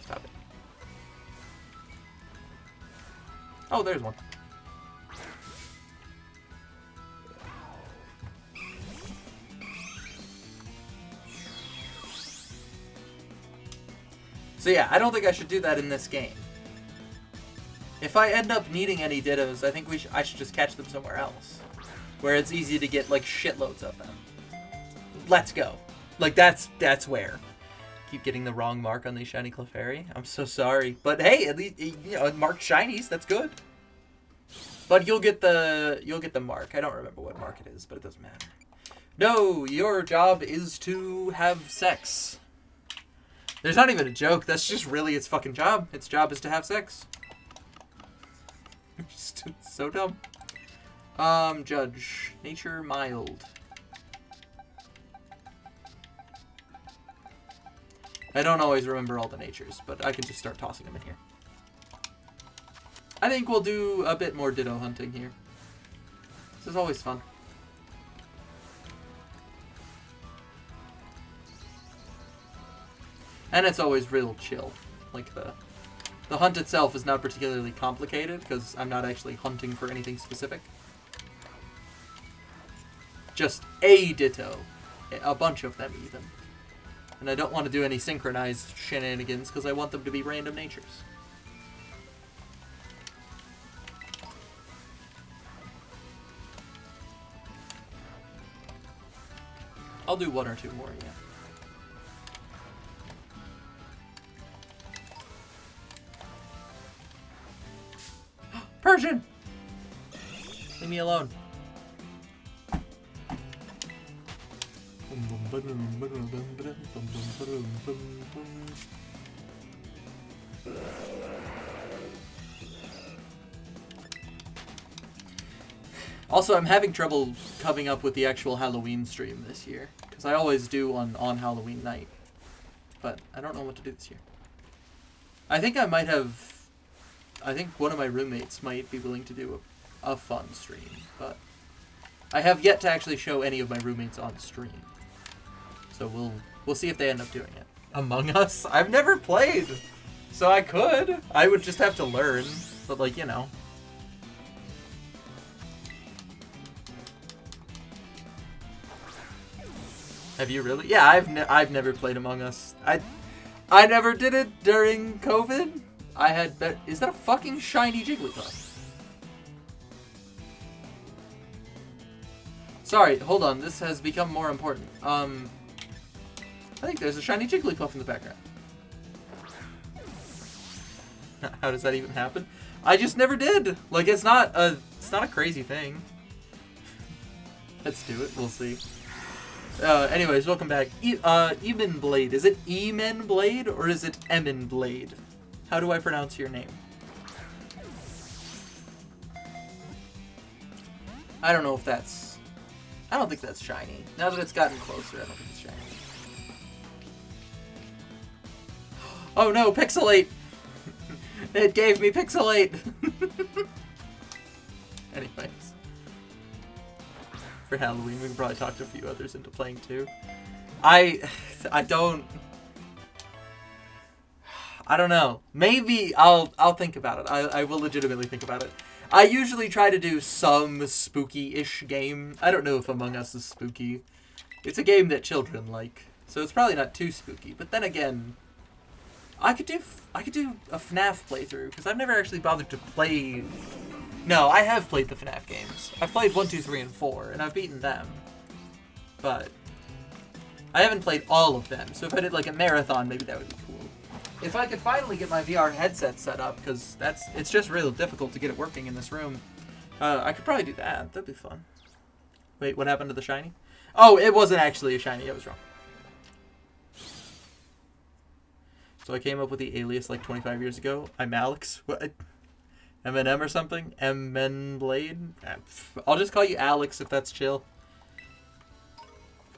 Stop it. Oh, there's one. So yeah, I don't think I should do that in this game. If I end up needing any Dittos, I think I should just catch them somewhere else. Where it's easy to get, like, shitloads of them. Let's go. Like, that's where. Keep getting the wrong mark on the shiny Clefairy. I'm so sorry. But hey, at least, you know, marked shinies, that's good. But you'll get the mark. I don't remember what mark it is, but it doesn't matter. No, your job is to have sex. There's not even a joke. That's just really its fucking job. Its job is to have sex. Just so dumb. Judge. Nature mild. I don't always remember all the natures, but I can just start tossing them in here. I think we'll do a bit more Ditto hunting here. This is always fun. And it's always real chill. Like, the hunt itself is not particularly complicated, because I'm not actually hunting for anything specific. Just a Ditto. A bunch of them, even. And I don't want to do any synchronized shenanigans, because I want them to be random natures. I'll do one or two more, yeah. Persian! Leave me alone. Also, I'm having trouble coming up with the actual Halloween stream this year, because I always do on Halloween night. But I don't know what to do this year. I think I might have... I think one of my roommates might be willing to do a fun stream, but I have yet to actually show any of my roommates on stream. So we'll see if they end up doing it. Among Us? I've never played, so I could. I would just have to learn, but like, you know. Have you really? Yeah, I've never played Among Us. I never did it during COVID. I had bet. Is that a fucking shiny Jigglypuff? Sorry, hold on. This has become more important. I think there's a shiny Jigglypuff in the background. How does that even happen? I just never did. Like, it's not a crazy thing. Let's do it. We'll see. Anyways, welcome back. Emin Blade. Is it Emin Blade or is it Emin Blade? How do I pronounce your name? I don't know if that's... I don't think that's shiny. Now that it's gotten closer, I don't think it's shiny. Oh no, Pixelate! It gave me Pixelate! Anyways. For Halloween, we can probably talk to a few others into playing too. I don't know. Maybe I'll think about it. I will legitimately think about it. I usually try to do some spooky-ish game. I don't know if Among Us is spooky. It's a game that children like, so it's probably not too spooky. But then again, I could do a FNAF playthrough because I've never actually bothered to play. No, I have played the FNAF games. I've played 1, 2, 3, and 4, and I've beaten them. But I haven't played all of them. So if I did like a marathon, maybe that would be cool. If I could finally get my VR headset set up, because it's just really difficult to get it working in this room, I could probably do that. That'd be fun. Wait, what happened to the shiny? Oh, it wasn't actually a shiny. I was wrong. So I came up with the alias like 25 years ago. I'm Alex. What? M&M or something? M-Men Blade? I'll just call you Alex if that's chill.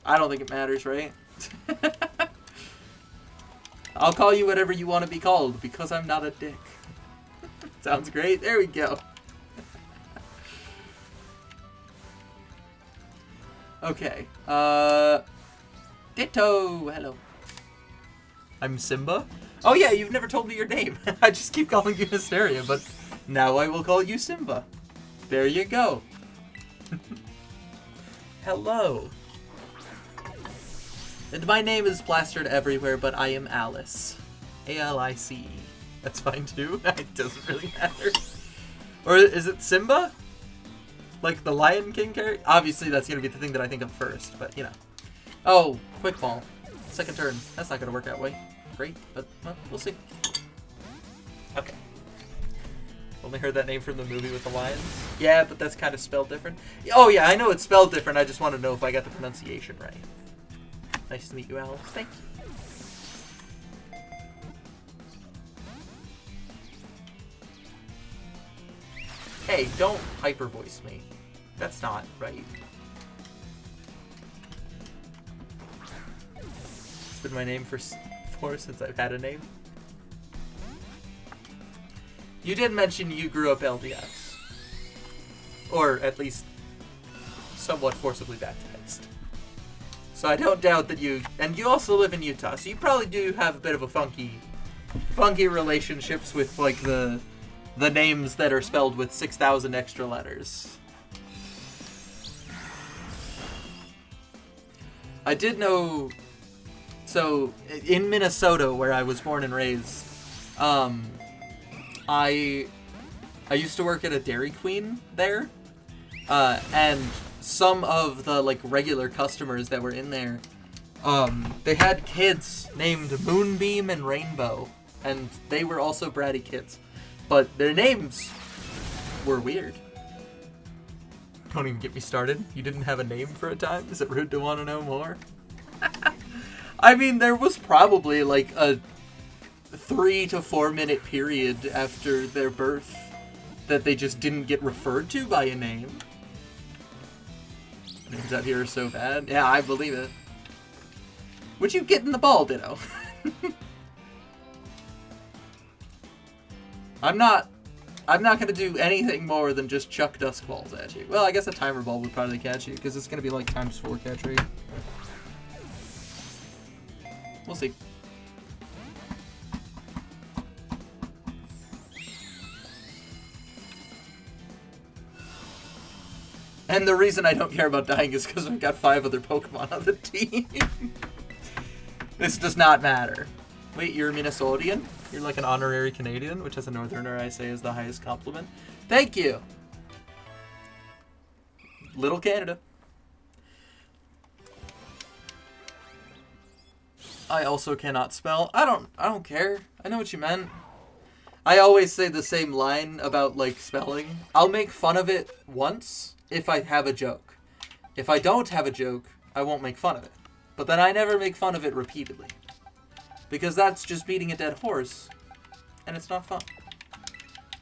I don't think it matters, right? I'll call you whatever you want to be called because I'm not a dick. Sounds great. There we go. Okay. Ditto. Hello. I'm Simba. Oh yeah, you've never told me your name. I just keep calling you Hysteria, but now I will call you Simba. There you go. Hello. And my name is plastered everywhere, but I am Alice. A-L-I-C-E. That's fine too. It doesn't really matter. Or is it Simba? Like the Lion King character? Obviously that's going to be the thing that I think of first, but you know. Oh, quick ball. Second turn. That's not going to work that way. Great, but well, we'll see. Okay. Only heard that name from the movie with the lions. Yeah, but that's kind of spelled different. Oh yeah, I know it's spelled different. I just want to know if I got the pronunciation right. Nice to meet you, Alice. Thank you. Hey, don't hyper voice me. That's not right. It's been my name for since I've had a name. You did mention you grew up LDS. Or at least somewhat forcibly baptized. So I don't doubt that you... And you also live in Utah, so you probably do have a bit of a funky relationships with, like, the names that are spelled with 6,000 extra letters. I did know... So, in Minnesota, where I was born and raised, I used to work at a Dairy Queen there, and some of the, like, regular customers that were in there, they had kids named Moonbeam and Rainbow, and they were also bratty kids, but their names were weird. Don't even get me started. You didn't have a name for a time? Is it rude to want to know more? I mean, there was probably, like, a 3 to 4 minute period after their birth that they just didn't get referred to by a name. Names out here are so bad. Yeah, I believe it. Would you get in the ball, Ditto? I'm not gonna do anything more than just chuck dusk balls at you. Well, I guess a timer ball would probably catch you, because it's gonna be like ×4 catch rate. We'll see. And the reason I don't care about dying is because I've got 5 other Pokemon on the team. This does not matter. Wait, you're a Minnesotan? You're like an honorary Canadian, which as a Northerner I say is the highest compliment. Thank you! Little Canada. I also cannot spell. I don't care. I know what you meant. I always say the same line about, like, spelling. I'll make fun of it once if I have a joke. If I don't have a joke, I won't make fun of it. But then I never make fun of it repeatedly. Because that's just beating a dead horse. And it's not fun.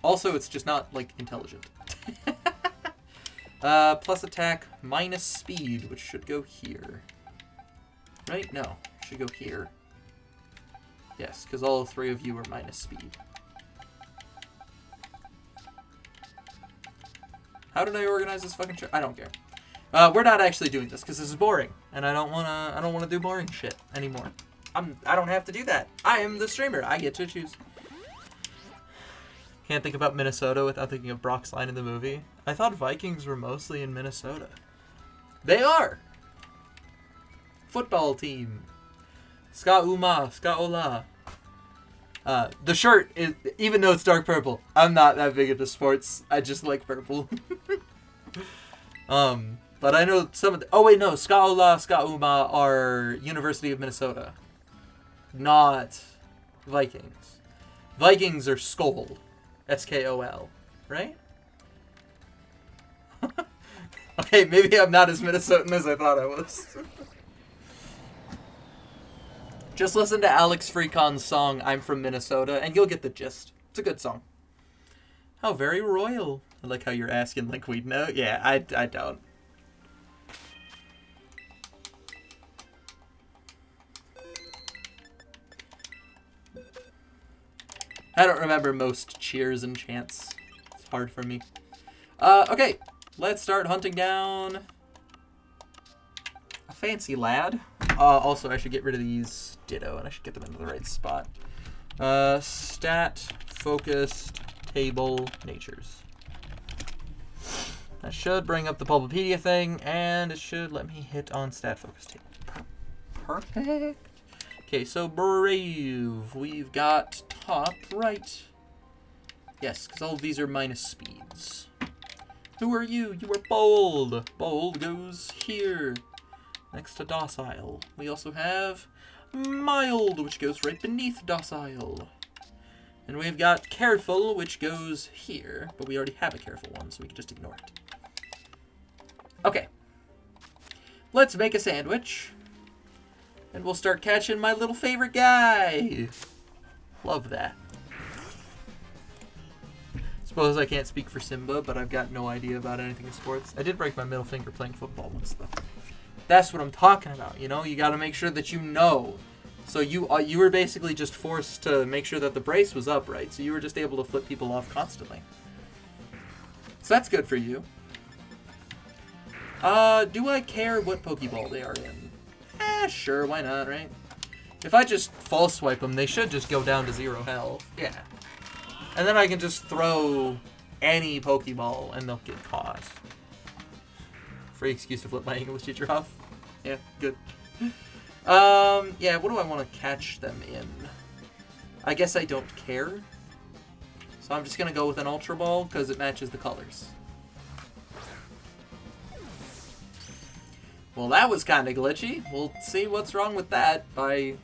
Also, it's just not, like, intelligent. Plus attack, minus speed, which should go here. Right? No. Should go here. Yes, because all 3 of you are minus speed. How did I organize this fucking show? I don't care. We're not actually doing this because this is boring, and I don't wanna do boring shit anymore. I don't have to do that. I am the streamer. I get to choose. Can't think about Minnesota without thinking of Brock's line in the movie. I thought Vikings were mostly in Minnesota. They are. Football team. Ska Uma, Ska Ola. The shirt is, even though it's dark purple, I'm not that big into sports. I just like purple. But I know some of the... Oh, wait, no. Ska Ola, Ska Uma are University of Minnesota. Not Vikings. Vikings are Skol. S-K-O-L. Right? Okay, maybe I'm not as Minnesotan as I thought I was. Just listen to Alex Freakon's song, I'm from Minnesota, and you'll get the gist. It's a good song. How very royal. I like how you're asking like we'd know. Yeah, I don't. I don't remember most cheers and chants. It's hard for me. Okay. Let's start hunting down a fancy lad. Also, I should get rid of these ditto, and I should get them into the right spot. Stat, focused, table, natures. That should bring up the Pulpopedia thing, and it should let me hit on stat, focused, table. Perfect. Okay, so brave. We've got top right. Yes, because all of these are minus speeds. Who are you? You are bold. Bold goes here. Next to docile. We also have mild, which goes right beneath docile. And we've got careful, which goes here. But we already have a careful one, so we can just ignore it. Okay. Let's make a sandwich. And we'll start catching my little favorite guy. Love that. Suppose I can't speak for Simba, but I've got no idea about anything in sports. I did break my middle finger playing football once, though. That's what I'm talking about, you know? You gotta make sure that you know. So you were basically just forced to make sure that the brace was upright, so you were just able to flip people off constantly. So that's good for you. Do I care what Pokeball they are in? Sure, why not, right? If I just false swipe them, they should just go down to 0 health. Yeah. And then I can just throw any Pokeball and they'll get caught. Free excuse to flip my English teacher off. Yeah, good. Yeah, what do I want to catch them in? I guess I don't care. So I'm just going to go with an Ultra Ball because it matches the colors. Well, that was kind of glitchy. We'll see what's wrong with that by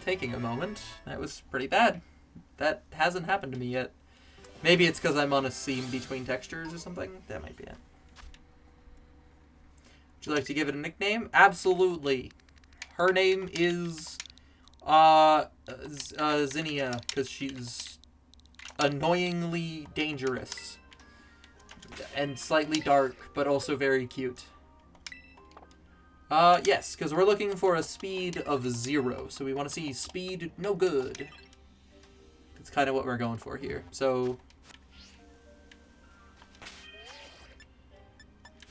taking a moment. That was pretty bad. That hasn't happened to me yet. Maybe it's because I'm on a seam between textures or something. That might be it. Would you like to give it a nickname? Absolutely. Her name is Zinnia, because she's annoyingly dangerous. And slightly dark, but also very cute. Yes, because we're looking for a speed of 0. So we want to see speed no good. That's kind of what we're going for here. So,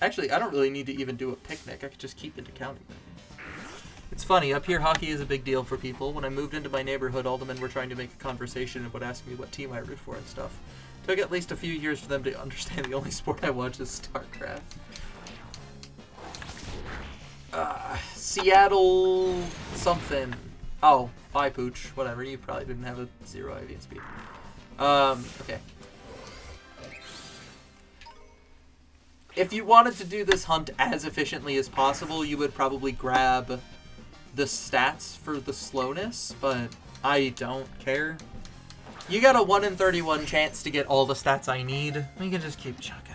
actually, I don't really need to even do a picnic. I could just keep into counting them. It's funny, up here hockey is a big deal for people. When I moved into my neighborhood, all the men were trying to make a conversation and would ask me what team I root for and stuff. Took at least a few years for them to understand the only sport I watch is StarCraft. Seattle something. Oh, bye Pooch. Whatever, you probably didn't have a 0 IV speed. Okay. If you wanted to do this hunt as efficiently as possible, you would probably grab the stats for the slowness, but I don't care. You got a 1 in 31 chance to get all the stats I need. We can just keep chucking.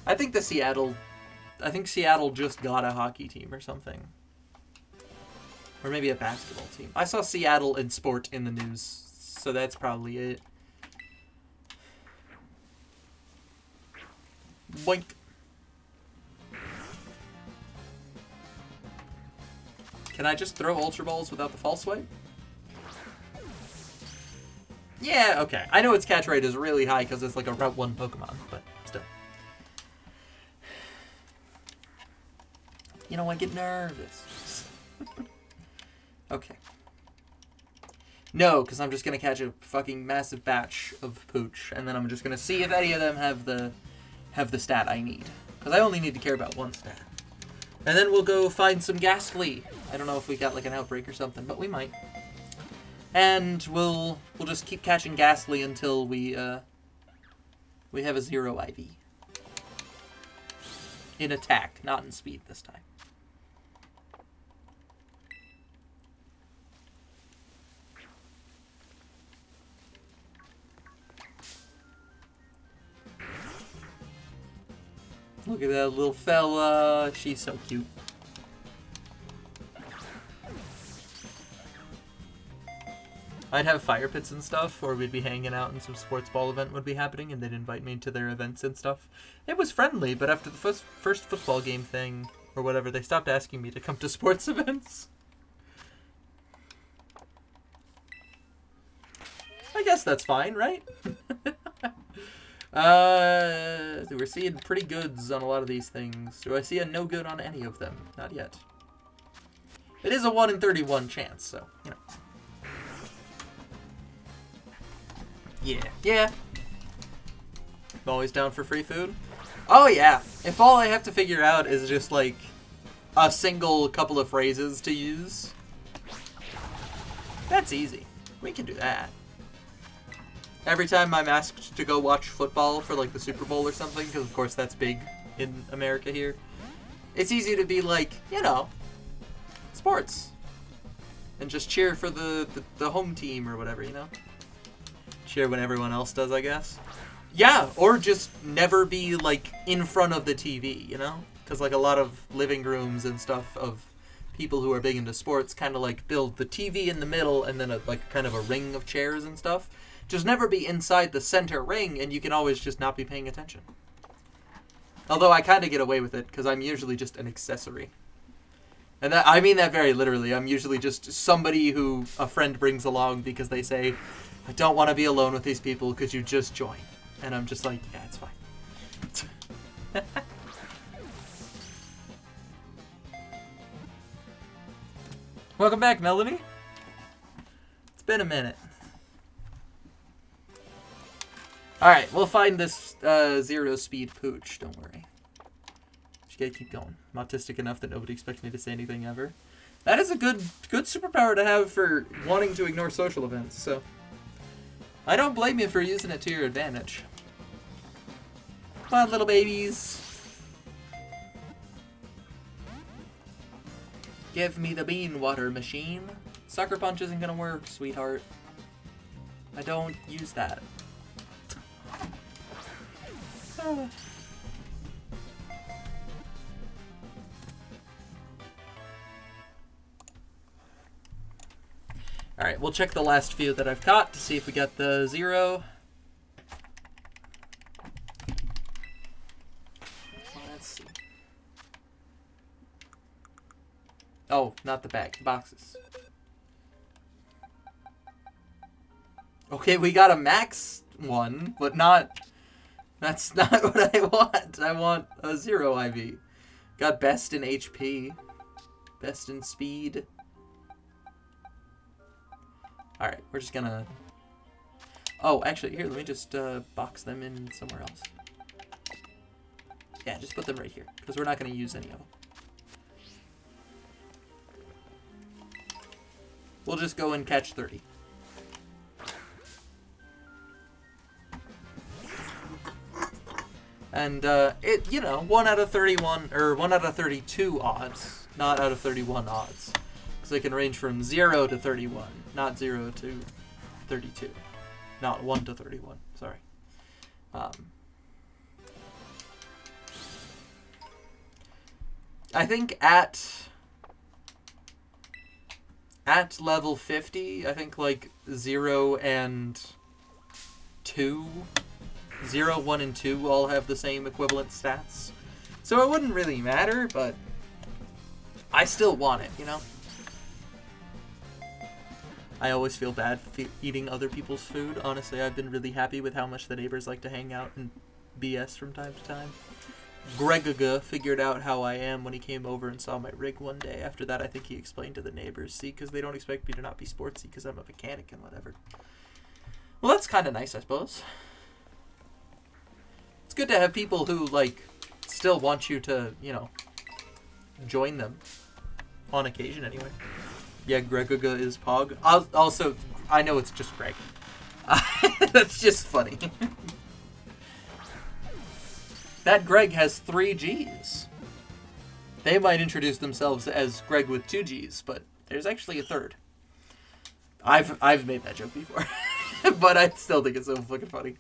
I think Seattle just got a hockey team or something. Or maybe a basketball team. I saw Seattle in sport in the news, so that's probably it. Boink. Can I just throw Ultra Balls without the false swipe? Yeah, okay. I know its catch rate is really high because it's like a Route 1 Pokemon, but still. You know, I get nervous. Okay. No, because I'm just going to catch a fucking massive batch of pooch, and then I'm just going to see if any of them have the stat I need. Because I only need to care about one stat. And then we'll go find some ghastly. I don't know if we got like an outbreak or something, but we might. And we'll just keep catching ghastly until we have a 0 IV. In attack, not in speed this time. Look at that little fella. She's so cute. I'd have fire pits and stuff, or we'd be hanging out and some sports ball event would be happening, and they'd invite me to their events and stuff. It was friendly, but after the first football game thing, or whatever, they stopped asking me to come to sports events. I guess that's fine, right? We're seeing pretty goods on a lot of these things. Do I see a no good on any of them? Not yet. It is a 1 in 31 chance, so, you know. Yeah. I'm always down for free food. Oh, yeah. If all I have to figure out is just, like, a single couple of phrases to use, that's easy. We can do that. Every time I'm asked to go watch football for, like, the Super Bowl or something, because, of course, that's big in America here, it's easy to be like, you know, sports. And just cheer for the home team or whatever, you know? Cheer when everyone else does, I guess. Yeah, or just never be, like, in front of the TV, you know? Because, like, a lot of living rooms and stuff of people who are big into sports kind of, like, build the TV in the middle and then, kind of a ring of chairs and stuff. Just never be inside the center ring, and you can always just not be paying attention. Although I kind of get away with it, because I'm usually just an accessory. And that, I mean that very literally. I'm usually just somebody who a friend brings along because they say, I don't want to be alone with these people, could you just join? And I'm just like, yeah, it's fine. Welcome back, Melanie. It's been a minute. Alright, we'll find this 0 speed pooch, don't worry. Just gotta keep going. I'm autistic enough that nobody expects me to say anything ever. That is a good superpower to have for wanting to ignore social events, so I don't blame you for using it to your advantage. Come on, little babies. Give me the bean water machine. Sucker punch isn't gonna work, sweetheart. I don't use that. Alright, we'll check the last few that I've caught to see if we got the 0. Let's see. Oh, not the bag, the boxes. Okay, we got a max one, but not... That's not what I want. I want a 0 IV. Got best in HP. Best in speed. Alright, we're just gonna... Oh, actually, here, let me just box them in somewhere else. Yeah, just put them right here, because we're not going to use any of them. We'll just go and catch 30. And, it, you know, 1 out of 31, or 1 out of 32 odds, not out of 31 odds. Because they can range from 0 to 31, not 0 to 32. Not 1 to 31, sorry. I think at level 50, I think like 0 and 2... 0, 1, and 2 all have the same equivalent stats. So it wouldn't really matter, but I still want it, you know? I always feel bad eating other people's food. Honestly, I've been really happy with how much the neighbors like to hang out and BS from time to time. Gregaga figured out how I am when he came over and saw my rig one day. After that, I think he explained to the neighbors, see, because they don't expect me to not be sportsy because I'm a mechanic and whatever. Well, that's kind of nice, I suppose. It's good to have people who, like, still want you to, you know, join them. On occasion, anyway. Yeah, Gregaga is Pog. Also, I know it's just Greg. That's just funny. That Greg has 3 G's. They might introduce themselves as Greg with 2 G's, but there's actually a 3rd. I've made that joke before, but I still think it's so fucking funny.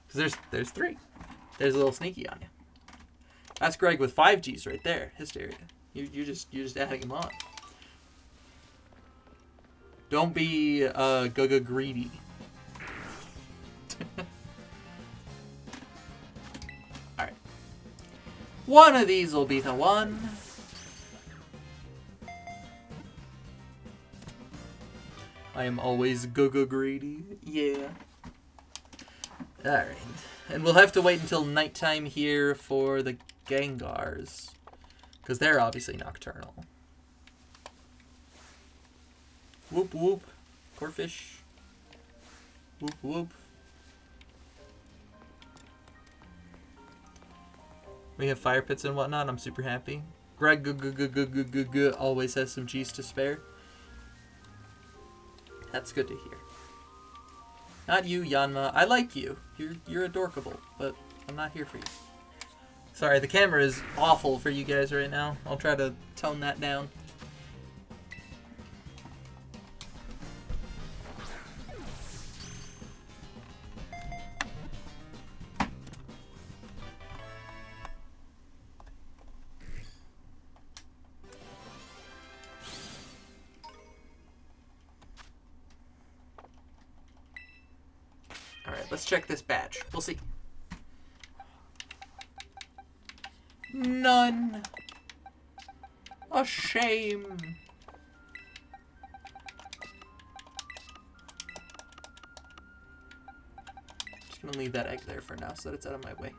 Because there's 3. There's a little sneaky on you. That's Greg with 5 G's right there. Hysteria. You're just adding him on. Don't be Gaga greedy. Alright. One of these will be the one. I am always Gaga greedy. Yeah. Alright. And we'll have to wait until nighttime here for the Gengars. Because they're obviously nocturnal. Whoop whoop. Corfish. Whoop whoop. We have fire pits and whatnot. I'm super happy. Greg always has some G's to spare. That's good to hear. Not you, Yanma. I like you. You're adorkable, but I'm not here for you. Sorry, the camera is awful for you guys right now. I'll try to tone that down. Alright, let's check this badge. We'll see. None. A shame. Just gonna leave that egg there for now so that it's out of my way.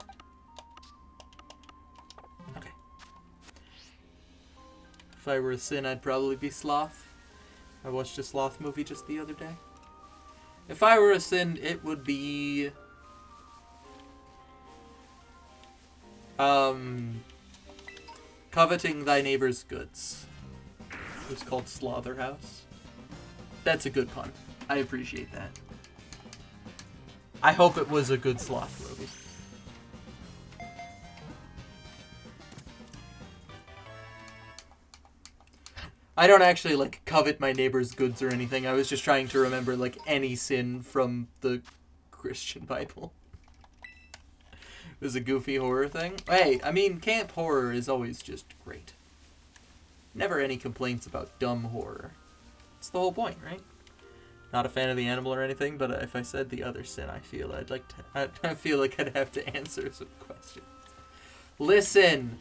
Okay. If I were a sin, I'd probably be Sloth. I watched a Sloth movie just the other day. If I were a sin, it would be... coveting thy neighbor's goods. It was called Slaughterhouse. That's a good pun. I appreciate that. I hope it was a good sloth movie. I don't actually, like, covet my neighbor's goods or anything. I was just trying to remember, like, any sin from the Christian Bible. It was a goofy horror thing. Hey, I mean, camp horror is always just great. Never any complaints about dumb horror. It's the whole point, right? Not a fan of the animal or anything, but if I said the other sin, I feel I feel like I'd have to answer some questions. Listen.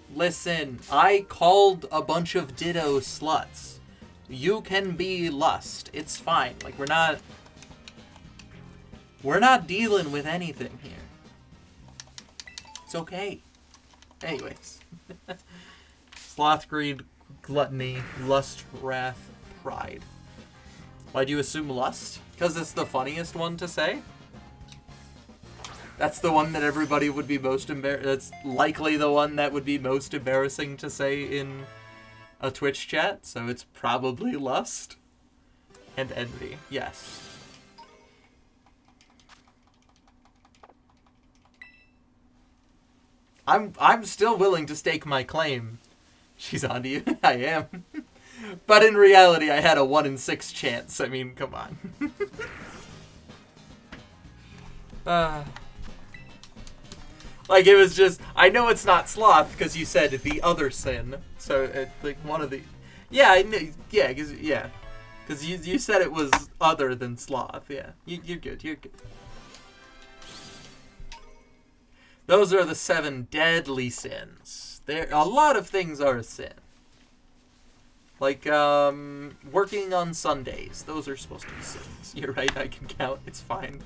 I called a bunch of ditto sluts. You can be lust. It's fine. Like, we're not dealing with anything here. It's okay. Anyways. Sloth, greed, gluttony, lust, wrath, pride. Why do you assume lust? Because it's the funniest one to say? That's the one that everybody would be most embarrassed. That's likely the one that would be most embarrassing to say in a Twitch chat. So it's probably lust and envy. Yes. I'm still willing to stake my claim. She's onto you. I am. But in reality, I had a 1 in 6 chance. I mean, come on. Like, it was just... I know it's not sloth, because you said the other sin. So, it's like, one of the... Yeah, I know, yeah, because you said it was other than sloth. Yeah, you're good, you're good. Those are the 7 deadly sins. A lot of things are a sin. Like, working on Sundays. Those are supposed to be sins. You're right, I can count. It's fine.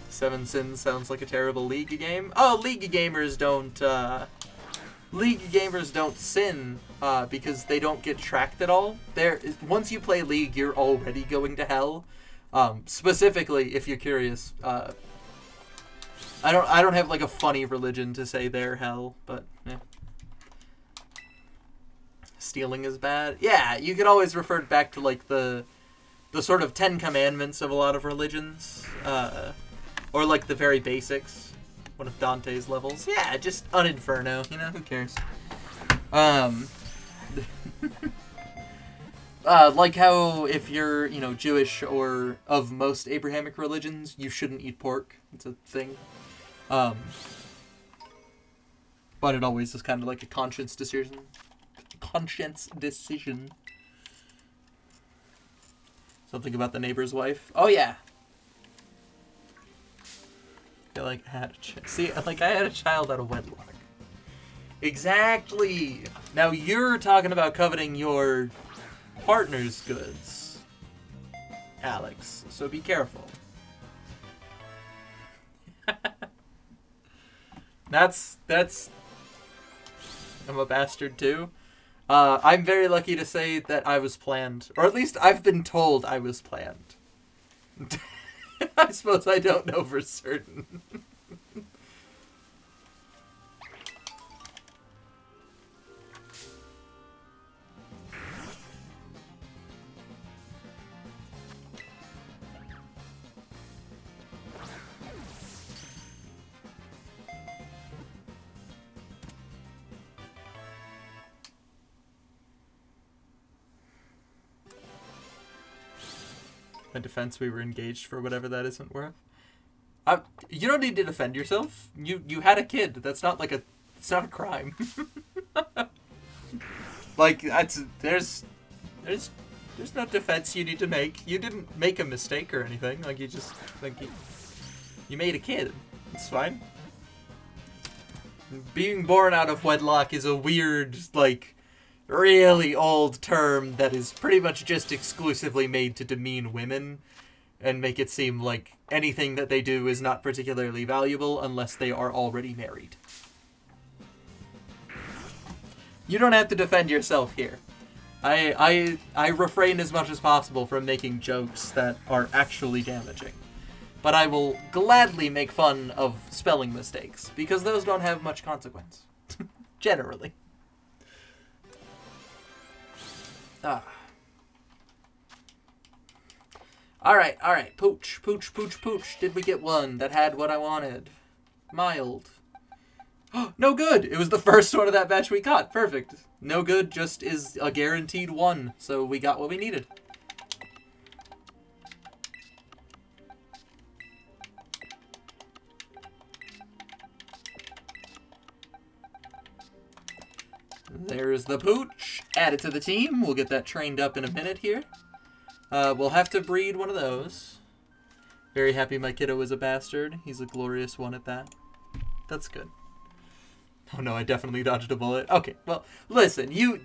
7 sins sounds like a terrible League game. Oh, League gamers don't League gamers don't sin because they don't get tracked at all. Once you play League, you're already going to hell. Specifically, if you're curious, I don't have like a funny religion to say they're hell, but yeah. Stealing is bad. Yeah, you can always refer back to like the sort of 10 commandments of a lot of religions, or like the very basics. One of Dante's levels. Yeah, just an inferno, you know, who cares? Like how if you're, you know, Jewish or of most Abrahamic religions, you shouldn't eat pork. It's a thing. But it always is kind of like a conscience decision. Something about the neighbor's wife. Oh yeah. I feel like I had I had a child out of wedlock. Exactly. Now you're talking about coveting your partner's goods, Alex. So be careful. That's. I'm a bastard too. I'm very lucky to say that I was planned, or at least I've been told I was planned. I suppose I don't know for certain. My defense, we were engaged for whatever that isn't worth. You don't need to defend yourself. You had a kid. That's not like it's not a crime. Like there's no defense you need to make. You didn't make a mistake or anything. Like you just you made a kid. It's fine. Being born out of wedlock is a weird, like, really old term that is pretty much just exclusively made to demean women and make it seem like anything that they do is not particularly valuable unless they are already married. You don't have to defend yourself here. I refrain as much as possible from making jokes that are actually damaging. But I will gladly make fun of spelling mistakes, because those don't have much consequence. Generally. Alright. Pooch. Did we get one that had what I wanted? Mild. No good! It was the first one of that batch we caught. Perfect. No good just is a guaranteed one, so we got what we needed. There's the pooch. Add it to the team. We'll get that trained up in a minute here. We'll have to breed one of those. Very happy my kiddo is a bastard. He's a glorious one at that. That's good. Oh no, I definitely dodged a bullet. Okay, well, listen, you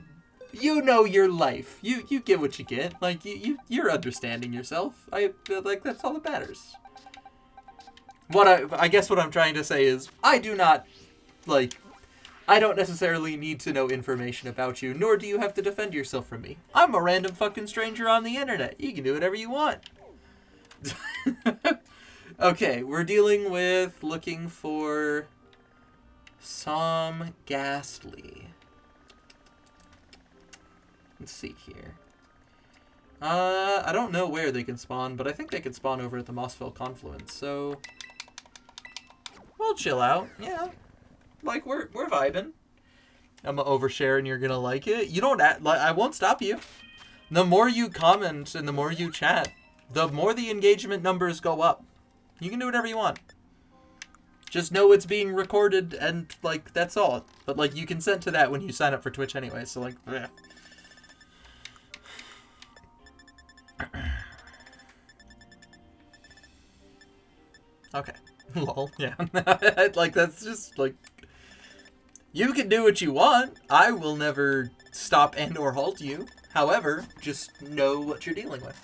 know your life. You get what you get. Like, you're understanding yourself. Like, that's all that matters. I guess what I'm trying to say is, I don't necessarily need to know information about you, nor do you have to defend yourself from me. I'm a random fucking stranger on the internet. You can do whatever you want. Okay, we're dealing with looking for some ghastly. Let's see here. I don't know where they can spawn, but I think they can spawn over at the Mossville Confluence, so we'll chill out. Yeah. Like, we're vibing. I'm gonna overshare and you're gonna like it. You don't I won't stop you. The more you comment and the more you chat, the more the engagement numbers go up. You can do whatever you want. Just know it's being recorded and, like, that's all. But, like, you consent to that when you sign up for Twitch anyway, so, like, bleh. Okay. Lol. Yeah. Like, that's just, like, you can do what you want. I will never stop and or halt you. However, just know what you're dealing with.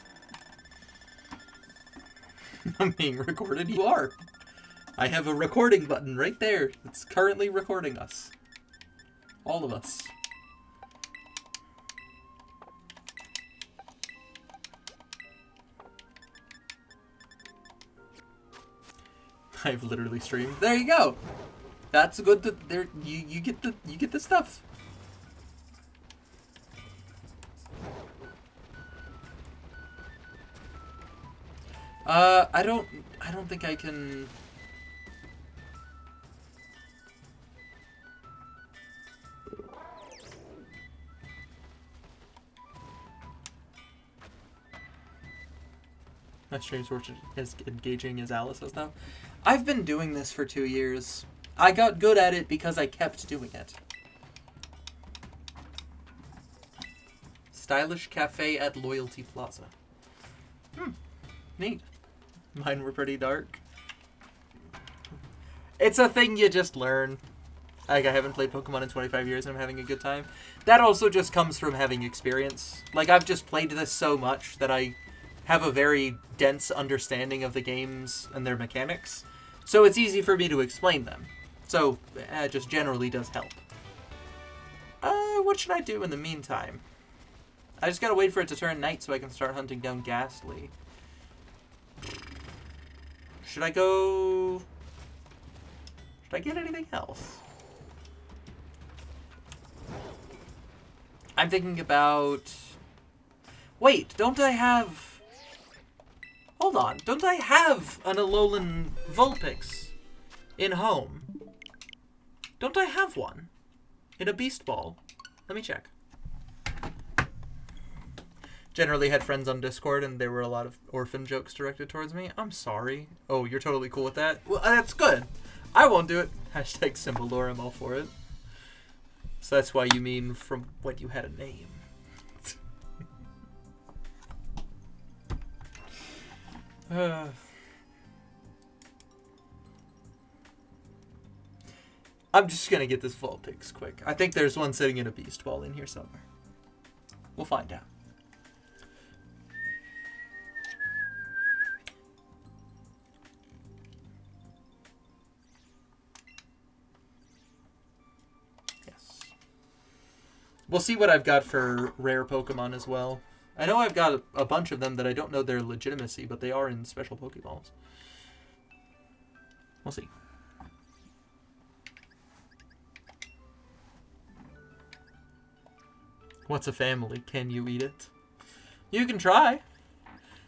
I'm being recorded. You are. I have a recording button right there. It's currently recording us. All of us. I've literally streamed. There you go. That's good. There, you get the stuff. I don't think I can. My streams were as engaging as Alice is now. I've been doing this for 2 years. I got good at it because I kept doing it. Stylish cafe at Loyalty Plaza. Neat. Mine were pretty dark. It's a thing you just learn. Like, I haven't played Pokemon in 25 years and I'm having a good time. That also just comes from having experience. Like, I've just played this so much that I have a very dense understanding of the games and their mechanics. So it's easy for me to explain them. So, it just generally does help. What should I do in the meantime? I just gotta wait for it to turn night so I can start hunting down Ghastly. Should I go... Should I get anything else? I'm thinking about... Wait, don't I have... Hold on, don't I have an Alolan Vulpix in home? Don't I have one? In a Beast Ball? Let me check. Generally had friends on Discord and there were a lot of orphan jokes directed towards me. I'm sorry. Oh, you're totally cool with that? Well, that's good. I won't do it. Hashtag Symbalore, I'm all for it. So that's why you mean from when you had a name. I'm just gonna get this Vulpix quick. I think there's one sitting in a Beast Ball in here somewhere. We'll find out. Yes. We'll see what I've got for rare Pokemon as well. I know I've got a bunch of them that I don't know their legitimacy, but they are in special Pokeballs. We'll see. What's a family? Can you eat it? You can try.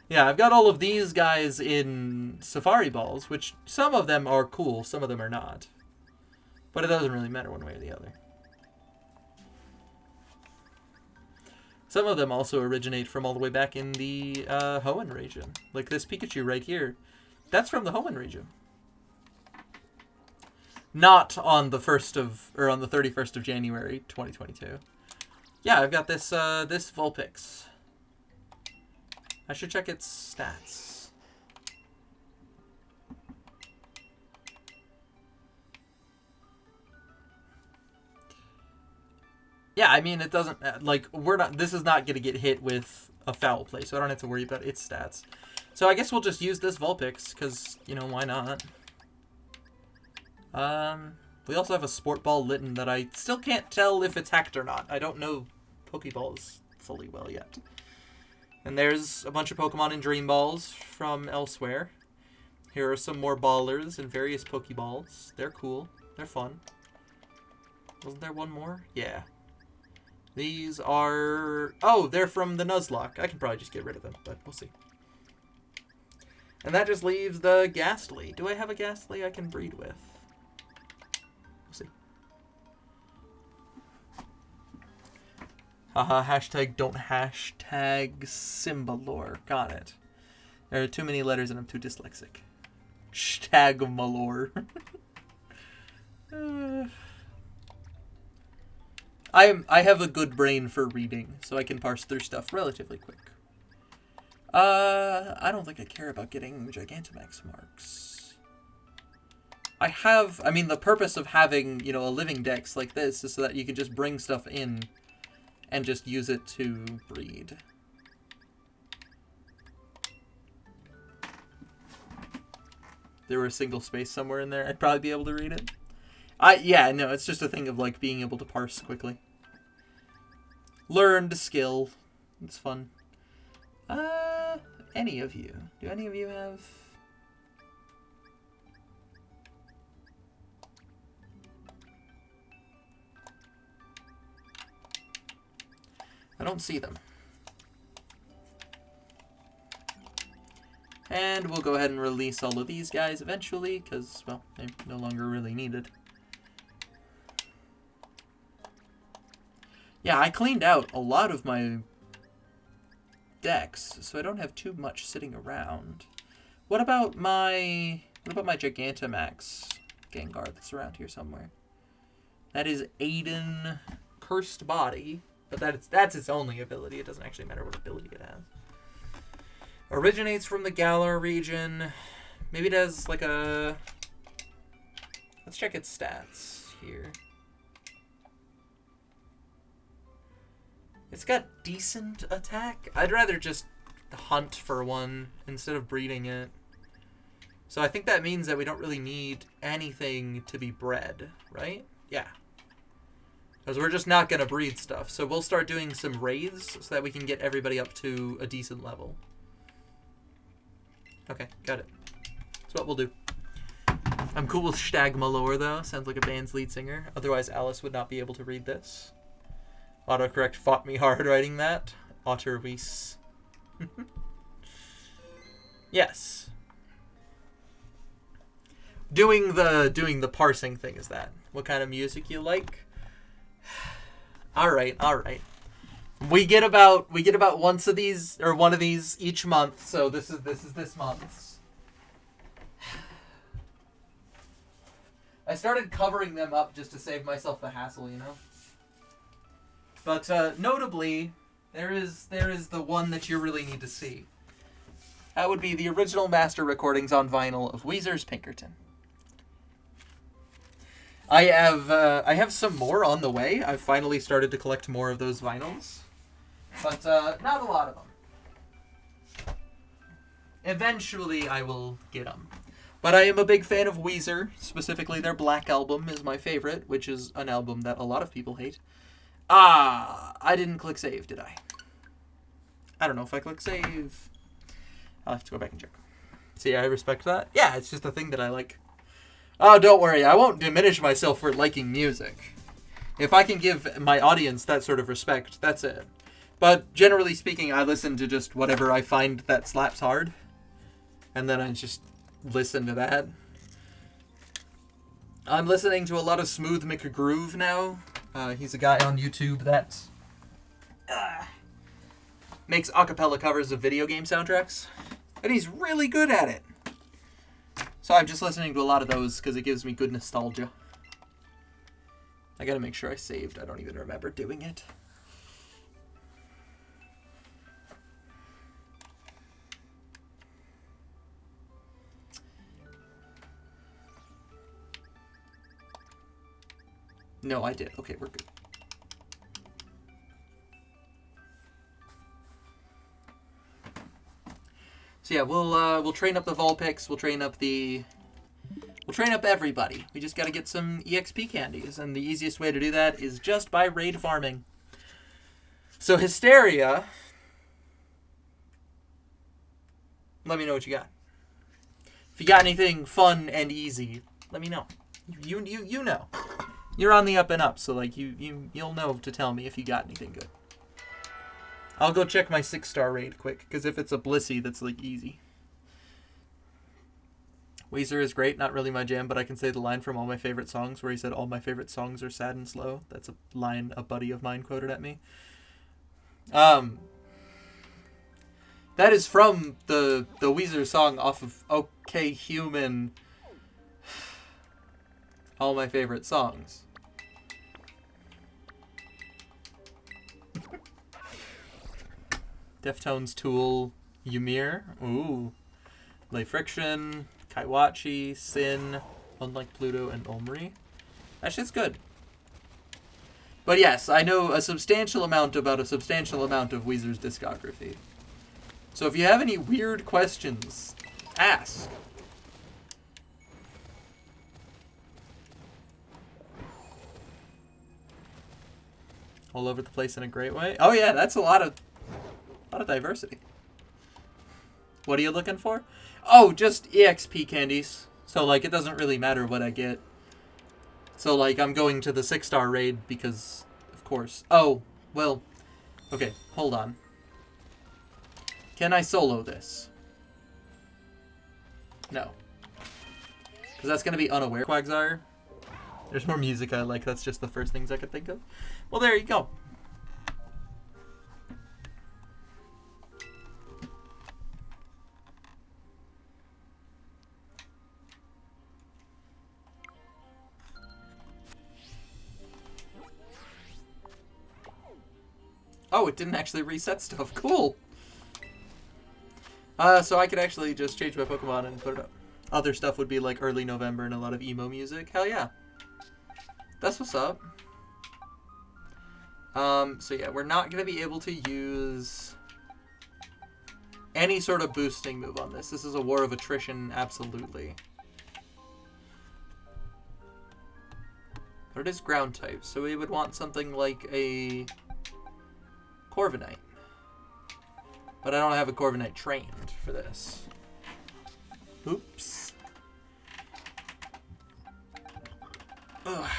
Yeah, I've got all of these guys in Safari Balls, which some of them are cool, some of them are not. But it doesn't really matter one way or the other. Some of them also originate from all the way back in the Hoenn region. Like this Pikachu right here. That's from the Hoenn region. Not on the 31st of January, 2022. Yeah, I've got this this Vulpix. I should check its stats. Yeah, I mean, it doesn't, like, this is not going to get hit with a foul play, so I don't have to worry about its stats. So I guess we'll just use this Vulpix, because, you know, why not? We also have a Sport Ball Litten that I still can't tell if it's hacked or not. I don't know Pokeballs fully well yet. And there's a bunch of Pokemon in Dream Balls from elsewhere. Here are some more Ballers and various Pokeballs. They're cool. They're fun. Wasn't there one more? Yeah. These are... Oh, they're from the Nuzlocke. I can probably just get rid of them, but we'll see. And that just leaves the Ghastly. Do I have a Ghastly I can breed with? We'll see. Haha, hashtag don't hashtag Symbalore. Got it. There are too many letters and I'm too dyslexic. Hashtag Malore. I have a good brain for reading, so I can parse through stuff relatively quick. I don't think I care about getting Gigantamax marks. I mean, the purpose of having, you know, a living dex like this is so that you can just bring stuff in and just use it to breed. There were a single space somewhere in there. I'd probably be able to read it. Yeah, no, it's just a thing of, like, being able to parse quickly. Learned skill. It's fun. Any of you? Do any of you have... I don't see them. And we'll go ahead and release all of these guys eventually, because, well, they're no longer really needed. Yeah, I cleaned out a lot of my decks, so I don't have too much sitting around. What about my Gigantamax Gengar that's around here somewhere? That is Aiden Cursed Body, but that's its only ability. It doesn't actually matter what ability it has. Originates from the Galar region. Maybe it has like a... Let's check its stats here. It's got decent attack. I'd rather just hunt for one instead of breeding it. So I think that means that we don't really need anything to be bred, right? Yeah. Because we're just not going to breed stuff. So we'll start doing some raids so that we can get everybody up to a decent level. Okay, got it. That's what we'll do. I'm cool with Stagma lore, though. Sounds like a band's lead singer. Otherwise, Alice would not be able to read this. Autocorrect fought me hard writing that. Otterweese. Yes. Doing the parsing thing is that. What kind of music you like? Alright. We get about once of these, or one of these each month, so this is this month's. I started covering them up just to save myself the hassle, you know? But notably, there is the one that you really need to see. That would be the original master recordings on vinyl of Weezer's Pinkerton. I have some more on the way. I've finally started to collect more of those vinyls. But not a lot of them. Eventually, I will get them. But I am a big fan of Weezer. Specifically, their Black Album is my favorite, which is an album that a lot of people hate. I didn't click save, did I? I don't know if I click save. I'll have to go back and check. See, I respect that. Yeah, it's just a thing that I like. Oh, don't worry. I won't diminish myself for liking music. If I can give my audience that sort of respect, that's it. But generally speaking, I listen to just whatever I find that slaps hard. And then I just listen to that. I'm listening to a lot of Smooth McGroove now. He's a guy on YouTube that makes acapella covers of video game soundtracks. And he's really good at it. So I'm just listening to a lot of those because it gives me good nostalgia. I gotta make sure I saved. I don't even remember doing it. No, I did. Okay, we're good. So yeah, we'll train up the Vulpix. We'll train up everybody. We just got to get some EXP candies, and the easiest way to do that is just by raid farming. So Hysteria, let me know what you got. If you got anything fun and easy, let me know. You know. You're on the up and up, so like you'll know to tell me if you got anything good. I'll go check my 6-star raid quick, because if it's a Blissey, that's like easy. Weezer is great, not really my jam, but I can say the line from All My Favorite Songs where he said, "All my favorite songs are sad and slow." That's a line a buddy of mine quoted at me. That is from the Weezer song off of Okay Human. All My Favorite Songs. Deftones, Tool, Ymir. Ooh. Lay Friction, Kaiwachi, Sin, Unlike Pluto, and Omri. That shit's good. But yes, I know a substantial amount about a substantial amount of Weezer's discography. So if you have any weird questions, ask. All over the place in a great way. Oh yeah, that's a lot of diversity. What are you looking for? Oh, just EXP candies. So like it doesn't really matter what I get. So like I'm going to the 6-star raid because of course. Oh, well. Okay, hold on. Can I solo this? No. Because that's going to be unaware. Quagsire. There's more music I like. That's just the first things I could think of. Well, there you go. Oh, it didn't actually reset stuff. Cool. So I could actually just change my Pokemon and put it up. Other stuff would be like early November and a lot of emo music. Hell yeah. That's what's up. So yeah, we're not going to be able to use any sort of boosting move on this. This is a war of attrition, absolutely. But it is ground type, so we would want something like a Corviknight. But I don't have a Corviknight trained for this. Oops. Ugh.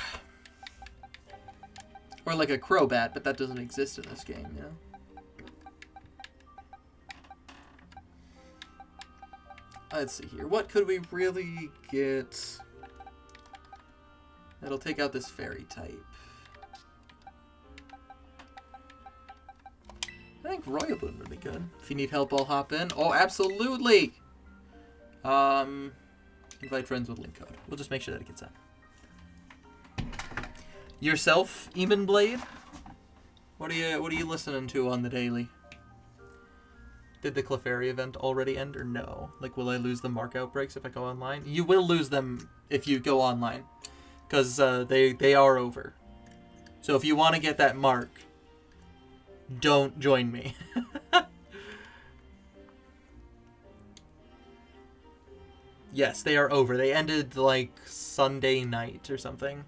Or like a Crobat, but that doesn't exist in this game, you know? Let's see here. What could we really get that'll take out this fairy type? I think Royaloon would be good. If you need help, I'll hop in. Oh, absolutely! Invite friends with link code. We'll just make sure that it gets out. Yourself, Eamon Blade? What are you listening to on the daily? Did the Clefairy event already end or no? Like, will I lose the mark outbreaks if I go online? You will lose them if you go online. Because they are over. So if you want to get that mark, don't join me. Yes, they are over. They ended like Sunday night or something.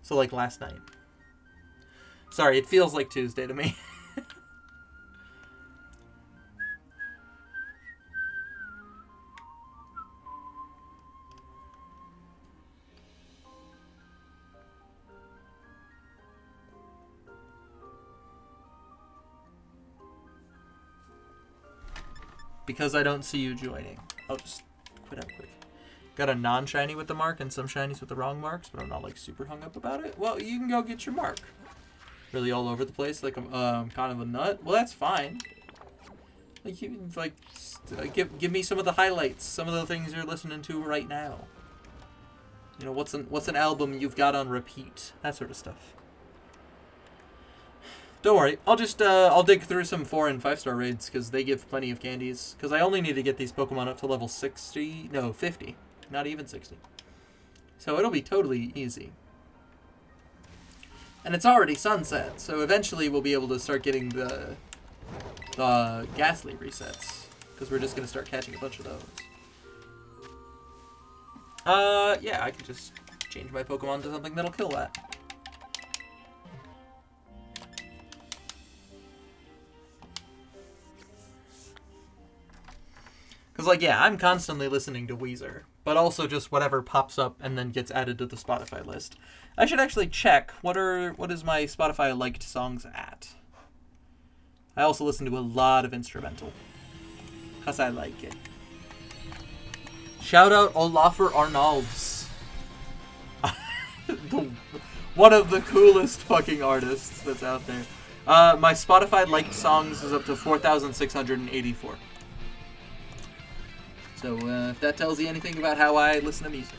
So like last night. Sorry, it feels like Tuesday to me. Because I don't see you joining. I'll just quit out quick. Got a non-shiny with the mark and some shinies with the wrong marks, but I'm not like super hung up about it. Well, you can go get your mark. Really all over the place, like I'm kind of a nut. Well, that's fine. Like you like give me some of the highlights, some of the things you're listening to right now. You know, what's an album you've got on repeat, that sort of stuff. Don't worry, I'll dig through some 4 and 5-star raids because they give plenty of candies. Because I only need to get these Pokemon up to level 60, no 50, not even 60. So it'll be totally easy. And it's already sunset, so eventually we'll be able to start getting the Ghastly resets. Because we're just going to start catching a bunch of those. Yeah, I can just change my Pokemon to something that'll kill that. Because, like, yeah, I'm constantly listening to Weezer. But also just whatever pops up and then gets added to the Spotify list. I should actually check what is my Spotify liked songs at. I also listen to a lot of instrumental. Because I like it. Shout out Olafur Arnalds. One of the coolest fucking artists that's out there. My Spotify liked songs is up to 4,684. So, if that tells you anything about how I listen to music.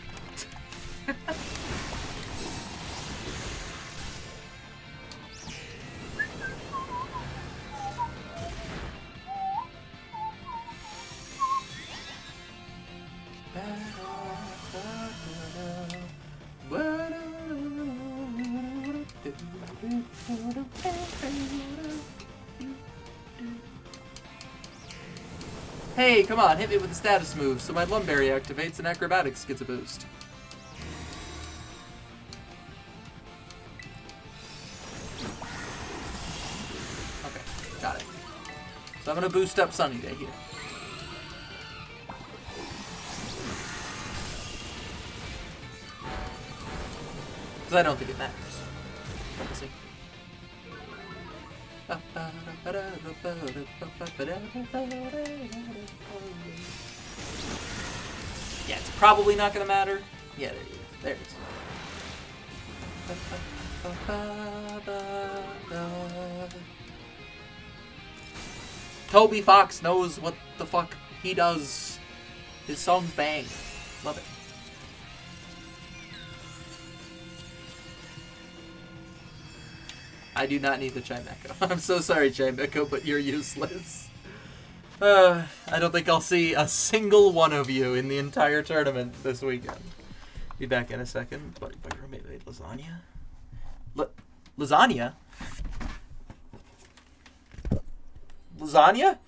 Hey, come on, hit me with the status move so my Lumberry activates and Acrobatics gets a boost. So I'm going to boost up Sunny Day here. Because I don't think it matters. We'll see. Yeah, it's probably not going to matter. Yeah, there you go. There it is. Toby Fox knows what the fuck he does. His songs bang. Love it. I do not need the Chimecho. I'm so sorry, Chimecho, but you're useless. I don't think I'll see a single one of you in the entire tournament this weekend. Be back in a second. But your roommate made lasagna? Lasagna? Lasagna?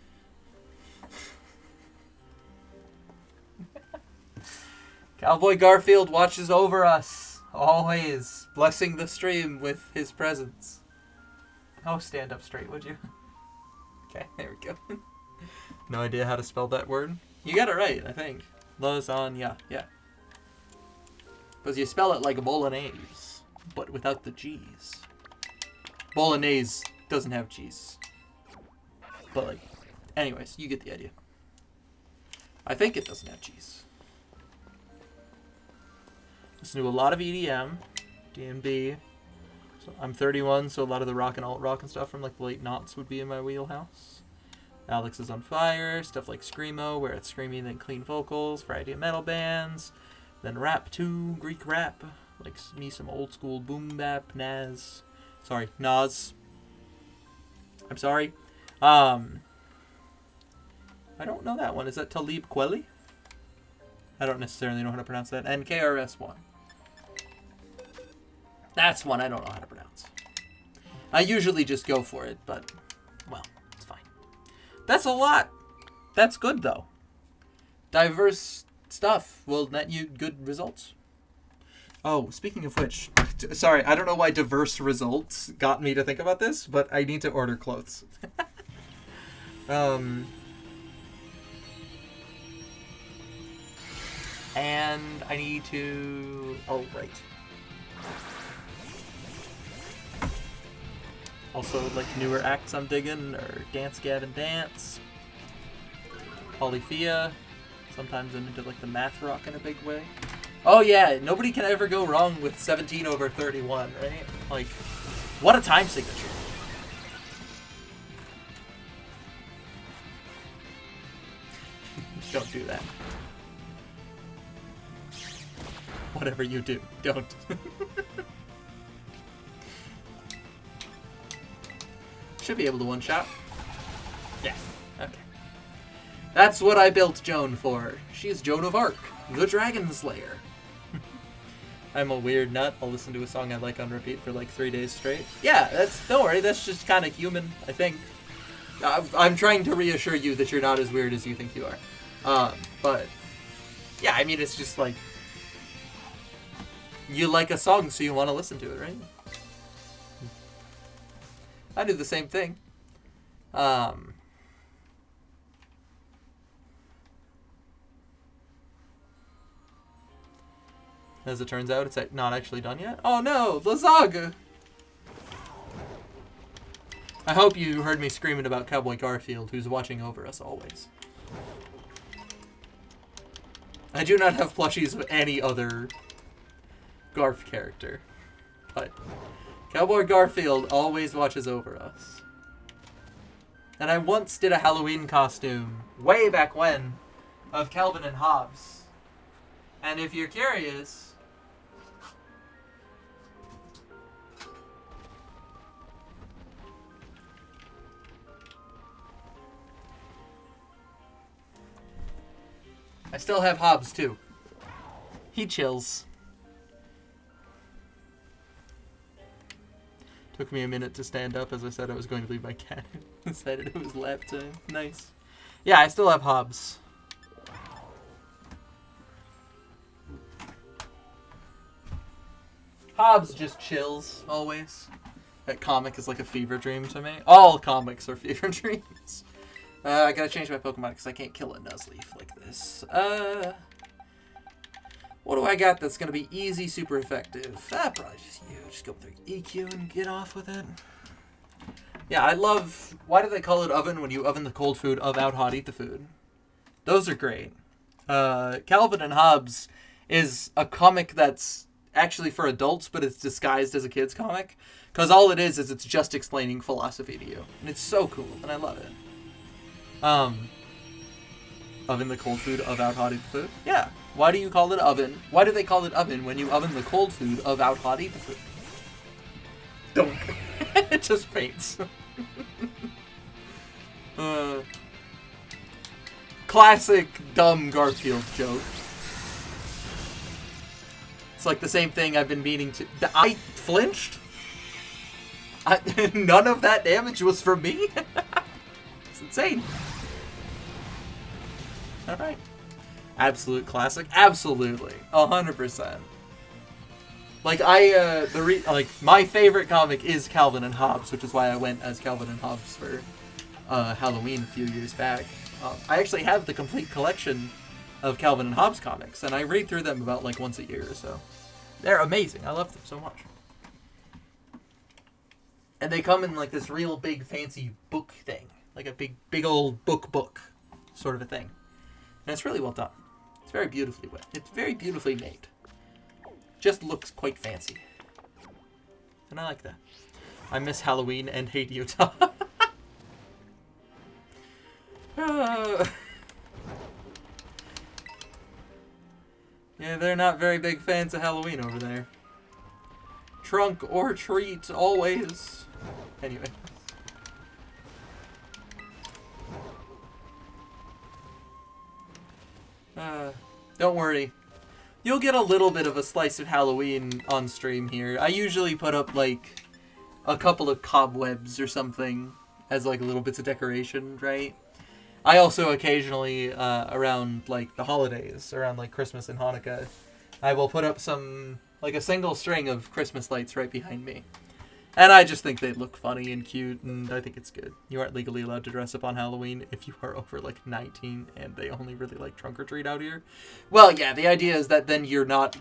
Cowboy Garfield watches over us, always, blessing the stream with his presence. Oh, stand up straight, would you? Okay, there we go. No idea how to spell that word. You got it right, I think. Lasagna, yeah. Because you spell it like a bolognese, but without the G's. Bolognese doesn't have cheese. But, like, anyways, you get the idea. I think it doesn't have cheese. Listen to a lot of EDM, D&B. So I'm 31, so a lot of the rock and alt rock and stuff from like the late noughts would be in my wheelhouse. Alex is on Fire, stuff like Screamo, where it's screaming then clean vocals, variety of metal bands, then rap too, Greek rap, like me some old school boom bap, Nas. I'm sorry. I don't know that one. Is that Talib Kweli? I don't necessarily know how to pronounce that. And KRS-One. That's one I don't know how to pronounce. I usually just go for it, but, well, it's fine. That's a lot. That's good, though. Diverse stuff will net you good results. Oh, speaking of which, sorry, I don't know why diverse results got me to think about this, but I need to order clothes. And I need to... Oh, right. Also, like, newer acts I'm digging are Dance Gavin Dance, Polyphia. Sometimes I'm into, like, the math rock in a big way. Oh, yeah, nobody can ever go wrong with 17/31, right? Like, what a time signature. Don't do that. Whatever you do, don't. Should be able to one-shot. Yeah, okay. That's what I built Joan for. She's Joan of Arc, the Dragon Slayer. I'm a weird nut. I'll listen to a song I like on repeat for like 3 days straight. Yeah, don't worry, that's just kind of human, I think. I'm trying to reassure you that you're not as weird as you think you are. But, yeah, I mean, it's just like, you like a song, so you want to listen to it, right? I do the same thing. As it turns out, it's not actually done yet. Oh no, Lazaga! I hope you heard me screaming about Cowboy Garfield, who's watching over us always. I do not have plushies of any other Garf character, but Cowboy Garfield always watches over us. And I once did a Halloween costume, way back when, of Calvin and Hobbes. And if you're curious, I still have Hobbes too. He chills. Took me a minute to stand up as I said I was going to leave my cat. Decided it was lap time. Nice. Yeah, I still have Hobbes. Hobbes just chills, always. That comic is like a fever dream to me. All comics are fever dreams. I gotta change my Pokemon because I can't kill a Nuzleaf like this. What do I got that's gonna be easy, super effective? Probably just you. Just go through EQ and get off with it. Yeah, I love... Why do they call it oven when you oven the cold food of out hot eat the food? Those are great. Calvin and Hobbes is a comic that's actually for adults, but it's disguised as a kid's comic. Because all it is it's just explaining philosophy to you. And it's so cool, and I love it. Oven the cold food of out hot eat the food? Yeah. Why do you call it oven? Why do they call it oven when you oven the cold food of out hot eat the food? Don't. It just faints. Classic dumb Garfield joke. It's like the same thing I've been meaning to... I flinched? None of that damage was from me? It's insane. Alright. Absolute classic. Absolutely. 100%. Like, my favorite comic is Calvin and Hobbes, which is why I went as Calvin and Hobbes for Halloween a few years back. I actually have the complete collection of Calvin and Hobbes comics, and I read through them about, like, once a year or so. They're amazing. I love them so much. And they come in, like, this real big, fancy book thing. Like a big old book sort of a thing. And it's really well done. It's very beautifully wet. It's very beautifully made. Just looks quite fancy. And I like that. I miss Halloween and hate Utah. Yeah, they're not very big fans of Halloween over there. Trunk or treat, always. Anyway. Don't worry. You'll get a little bit of a slice of Halloween on stream here. I usually put up, like, a couple of cobwebs or something as, like, little bits of decoration, right? I also occasionally, around, like, the holidays, around, like, Christmas and Hanukkah, I will put up some, like, a single string of Christmas lights right behind me. And I just think they look funny and cute, and I think it's good. You aren't legally allowed to dress up on Halloween if you are over, like, 19, and they only really like trunk or treat out here. Well, yeah, the idea is that then you're not...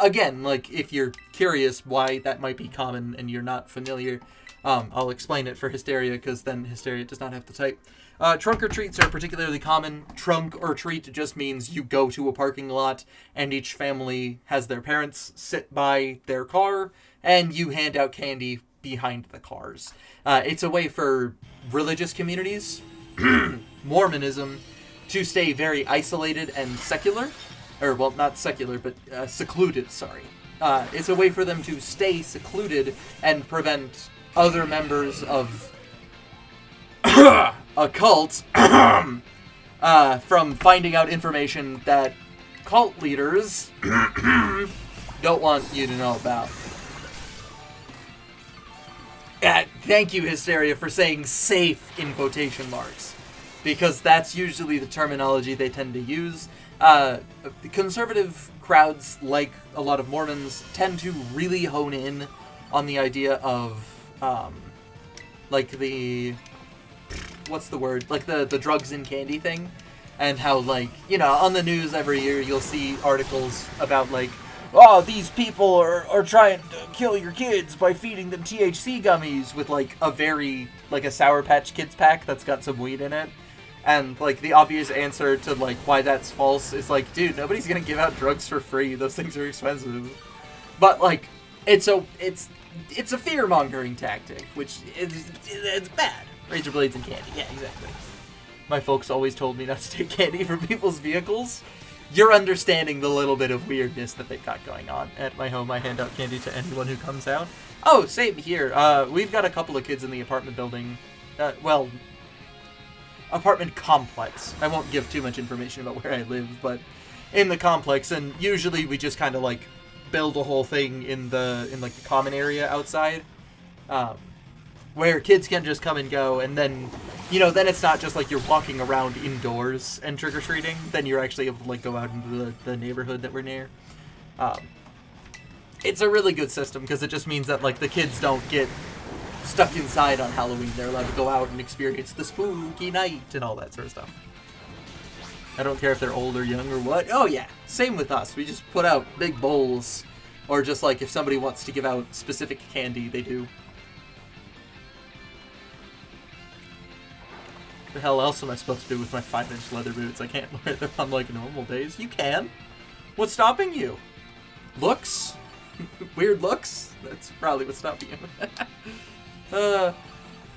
Again, like, if you're curious why that might be common and you're not familiar, I'll explain it for Hysteria, because then Hysteria does not have to type. Trunk or treats are particularly common. Trunk or treat just means you go to a parking lot, and each family has their parents sit by their car, and you hand out candy behind the cars. It's a way for religious communities, Mormonism, to stay very isolated and secular. Or, well, not secular, but secluded, sorry. It's a way for them to stay secluded and prevent other members of a cult from finding out information that cult leaders don't want you to know about. Thank you, Hysteria, for saying safe in quotation marks, because that's usually the terminology they tend to use. Conservative crowds, like a lot of Mormons, tend to really hone in on the idea of, like the... What's the word? Like the drugs and candy thing. And how, like, you know, on the news every year you'll see articles about, like, oh, these people are trying to kill your kids by feeding them THC gummies with, like, a Sour Patch Kids pack that's got some weed in it. And, like, the obvious answer to, like, why that's false is, like, dude, nobody's gonna give out drugs for free. Those things are expensive. But, like, it's a fear-mongering tactic, which it's bad. Razor blades and candy. Yeah, exactly. My folks always told me not to take candy from people's vehicles. You're understanding the little bit of weirdness that they've got going on. At my home, I hand out candy to anyone who comes out. Oh, same here. We've got a couple of kids in the apartment building. Apartment complex. I won't give too much information about where I live, but in the complex, and usually we just kind of, like, build a whole thing in the common area outside. Where kids can just come and go, and then, you know, then it's not just like you're walking around indoors and trick-or-treating, then you're actually able to, like, go out into the neighborhood that we're near. It's a really good system, because it just means that, like, the kids don't get stuck inside on Halloween. They're allowed to go out and experience the spooky night and all that sort of stuff. I don't care if they're old or young or what. Oh yeah, same with us. We just put out big bowls. Or just like if somebody wants to give out specific candy, they do. The hell else am I supposed to do with my 5-inch leather boots? I can't wear them on like normal days. You can. What's stopping you? Looks? Weird looks? That's probably what's stopping you.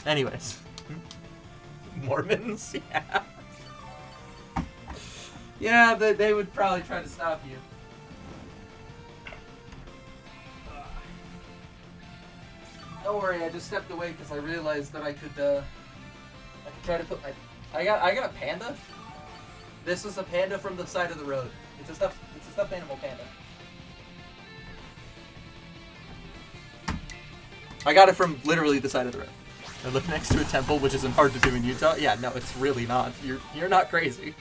Anyways. Mormons? Yeah. Yeah, they would probably try to stop you. Don't worry, I just stepped away because I realized that I could try to put my... I got a panda. This is a panda from the side of the road. It's a stuffed animal panda. I got it from literally the side of the road. I live next to a temple, which isn't hard to do in Utah. Yeah, no, it's really not. You're not crazy.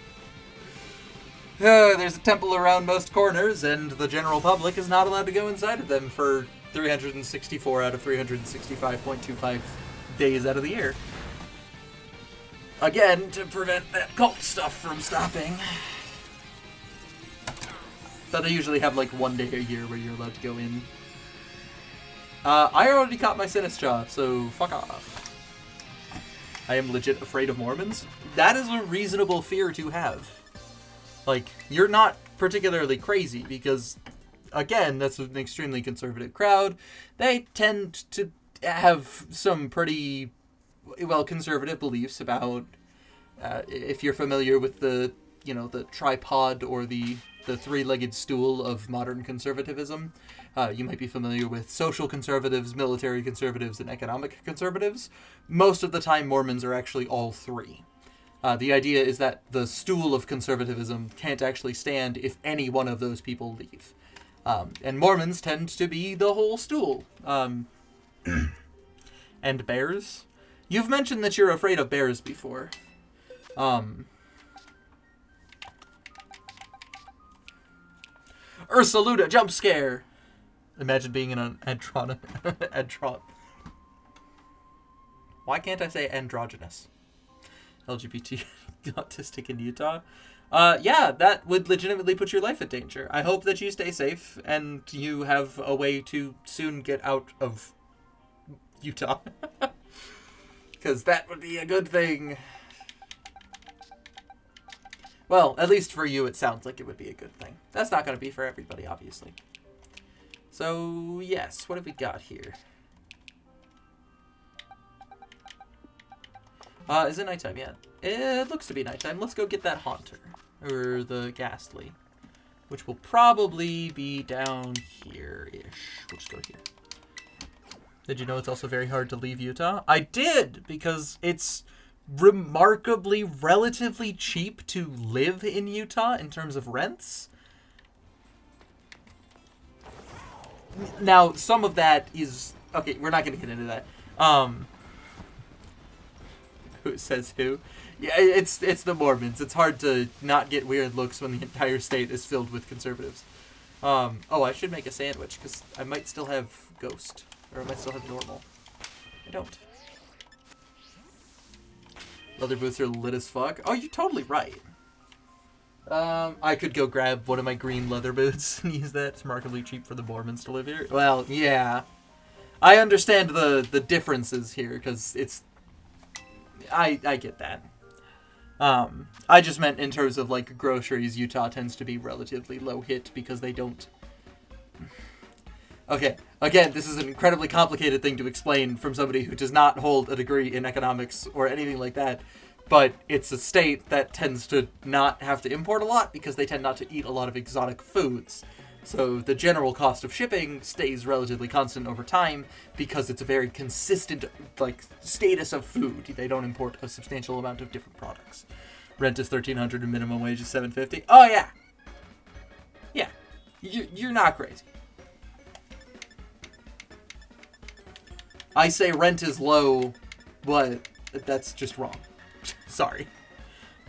There's a temple around most corners, and the general public is not allowed to go inside of them for 364 out of 365.25 days out of the year. Again, to prevent that cult stuff from stopping. So they usually have like 1 day a year where you're allowed to go in. I already caught my Sinistjaw, so fuck off. I am legit afraid of Mormons. That is a reasonable fear to have. Like, you're not particularly crazy because, again, that's an extremely conservative crowd. They tend to have some pretty, well, conservative beliefs about, if you're familiar with the tripod or the three-legged stool of modern conservatism. You might be familiar with social conservatives, military conservatives, and economic conservatives. Most of the time, Mormons are actually all three. The idea is that the stool of conservatism can't actually stand if any one of those people leave. And Mormons tend to be the whole stool. And bears? You've mentioned that you're afraid of bears before. Ursaluda jump scare! Imagine being in an Why can't I say androgynous? LGBT autistic in Utah. Yeah, that would legitimately put your life in danger. I hope that you stay safe and you have a way to soon get out of Utah. Because that would be a good thing. Well, at least for you, it sounds like it would be a good thing. That's not going to be for everybody, obviously. So, yes, what have we got here? Is it nighttime yet? It looks to be nighttime. Let's go get that Haunter, or the Ghastly, which will probably be down here-ish. We'll just go here. Did you know it's also very hard to leave Utah? I did, because it's remarkably, relatively cheap to live in Utah in terms of rents. Now, some of that is... Okay, we're not going to get into that. Who says who? Yeah, it's the Mormons. It's hard to not get weird looks when the entire state is filled with conservatives. Oh, I should make a sandwich, because I might still have Ghost. Or I might still have Normal. I don't. Leather boots are lit as fuck. Oh, you're totally right. I could go grab one of my green leather boots and use that. It's remarkably cheap for the Mormons to live here. Well, yeah. I understand the differences here, because it's... I get that. I just meant in terms of, like, groceries, Utah tends to be relatively low hit because they don't... Okay, again, this is an incredibly complicated thing to explain from somebody who does not hold a degree in economics or anything like that, but it's a state that tends to not have to import a lot because they tend not to eat a lot of exotic foods. So the general cost of shipping stays relatively constant over time because it's a very consistent, like, status of food. They don't import a substantial amount of different products. Rent is $1,300 and minimum wage is $750. Oh, yeah. Yeah. You're not crazy. I say rent is low, but that's just wrong. Sorry.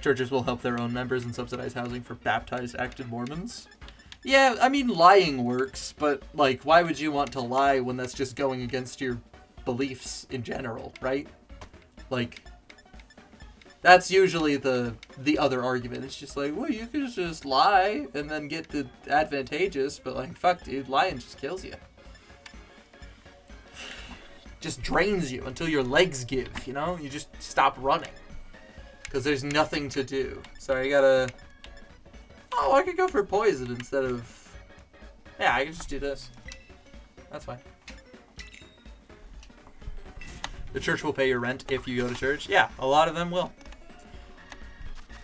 Churches will help their own members and subsidize housing for baptized active Mormons. Yeah, I mean, lying works, but, like, why would you want to lie when that's just going against your beliefs in general, right? Like, that's usually the other argument. It's just like, well, you can just lie and then get the advantageous, but like, fuck, dude, lying just kills you. Just drains you until your legs give, you know? You just stop running. Because there's nothing to do. Sorry, I gotta... Oh, I could go for poison instead of... Yeah, I can just do this. That's fine. The church will pay your rent if you go to church. Yeah, a lot of them will.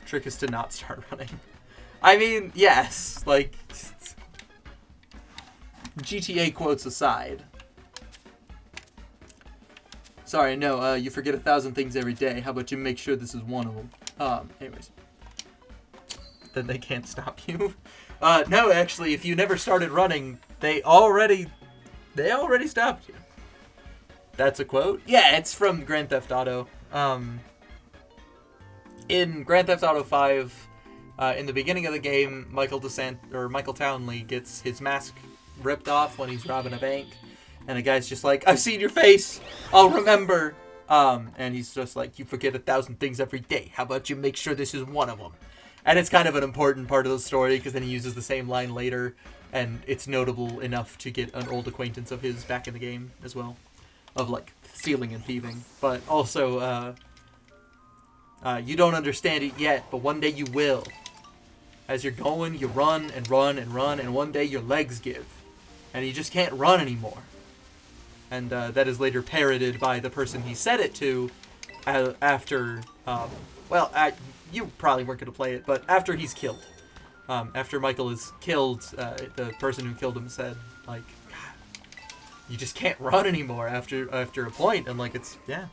Trick is to not start running. I mean, yes. Like, GTA quotes aside. Sorry, no, you forget 1,000 things every day. How about you make sure this is one of them? Anyways. Then they can't stop you. No, actually, if you never started running, they already stopped you. That's a quote? Yeah, it's from Grand Theft Auto. In Grand Theft Auto 5, in the beginning of the game, Michael Townley gets his mask ripped off when he's robbing a bank. And the guy's just like, I've seen your face. I'll remember. And he's just like, you forget 1,000 things every day. How about you make sure this is one of them? And it's kind of an important part of the story because then he uses the same line later. And it's notable enough to get an old acquaintance of his back in the game as well. Of, like, stealing and thieving. But also, you don't understand it yet, but one day you will. As you're going, you run and run and run, and one day your legs give. And you just can't run anymore. And that is later parroted by the person he said it to after, you probably weren't going to play it, but after he's killed. After Michael is killed, the person who killed him said, like, God, you just can't run anymore after a point, and like, it's, yeah.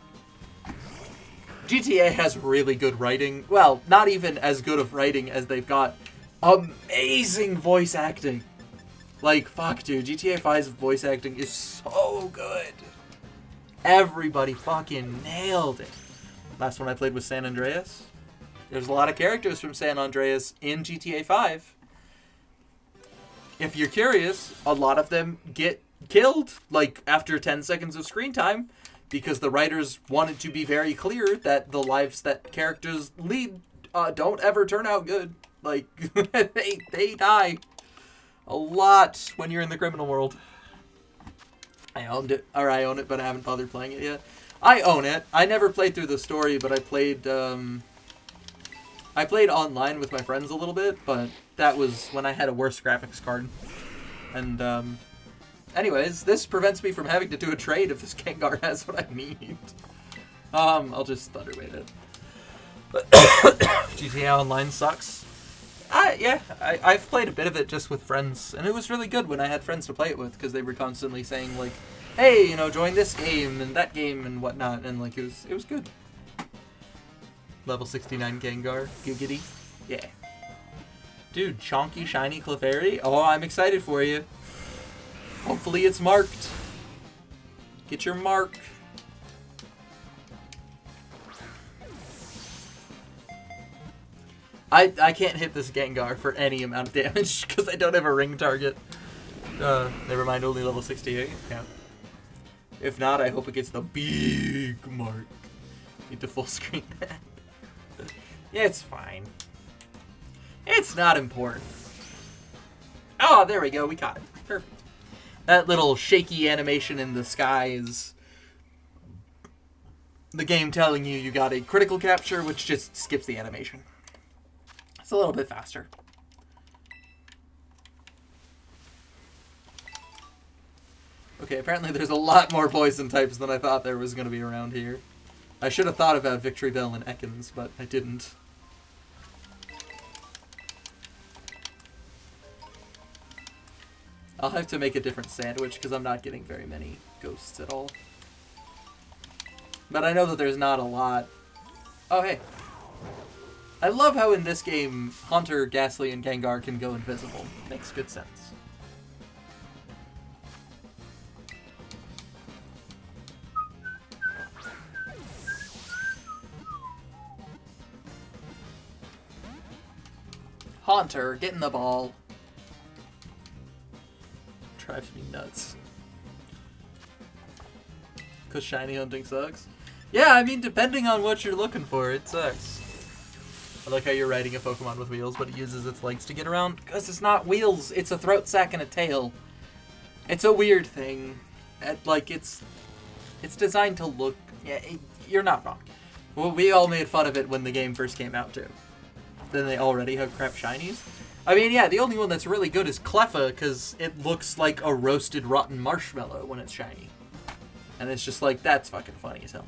GTA has really good writing. Well, not even as good of writing as they've got amazing voice acting. Like, fuck, dude, GTA 5's voice acting is so good. Everybody fucking nailed it. Last one I played was San Andreas. There's a lot of characters from San Andreas in GTA 5. If you're curious, a lot of them get killed, like, after 10 seconds of screen time, because the writers wanted to be very clear that the lives that characters lead don't ever turn out good. Like, they die a lot when you're in the criminal world. I owned it, or I own it, but I haven't bothered playing it yet. I own it. I never played through the story, but I played online with my friends a little bit, but that was when I had a worse graphics card. And, anyways, this prevents me from having to do a trade if this Gengar has what I need. I'll just Thunderweight it. GTA Online sucks. I've played a bit of it just with friends, and it was really good when I had friends to play it with, because they were constantly saying, like, hey, you know, join this game and that game and whatnot, and, like, it was good. Level 69 Gengar, giggity. Yeah. Dude, chonky, shiny Clefairy? Oh, I'm excited for you. Hopefully it's marked. Get your mark. I can't hit this Gengar for any amount of damage because I don't have a ring target. Never mind, only level 68. Yeah. If not, I hope it gets the big mark. Need to full screen that. Yeah, it's fine. It's not important. Oh, there we go. We caught it. Perfect. That little shaky animation in the sky is the game telling you got a critical capture, which just skips the animation. It's a little bit faster. Okay, apparently there's a lot more poison types than I thought there was going to be around here. I should have thought about Victory Bell and Ekans, but I didn't. I'll have to make a different sandwich because I'm not getting very many ghosts at all. But I know that there's not a lot. Oh, hey. I love how in this game, Haunter, Ghastly, and Gengar can go invisible. Makes good sense. Haunter, getting the ball. Drives me nuts. Because shiny hunting sucks. Yeah, I mean, depending on what you're looking for, it sucks. I like how you're riding a Pokemon with wheels, but it uses its legs to get around. Because it's not wheels, it's a throat sack and a tail. It's a weird thing. It's designed to look... Yeah, you're not wrong. Well, we all made fun of it when the game first came out, too. Then they already have crap shinies. I mean, yeah, the only one that's really good is Cleffa, because it looks like a roasted rotten marshmallow when it's shiny. And it's just like, that's fucking funny as hell.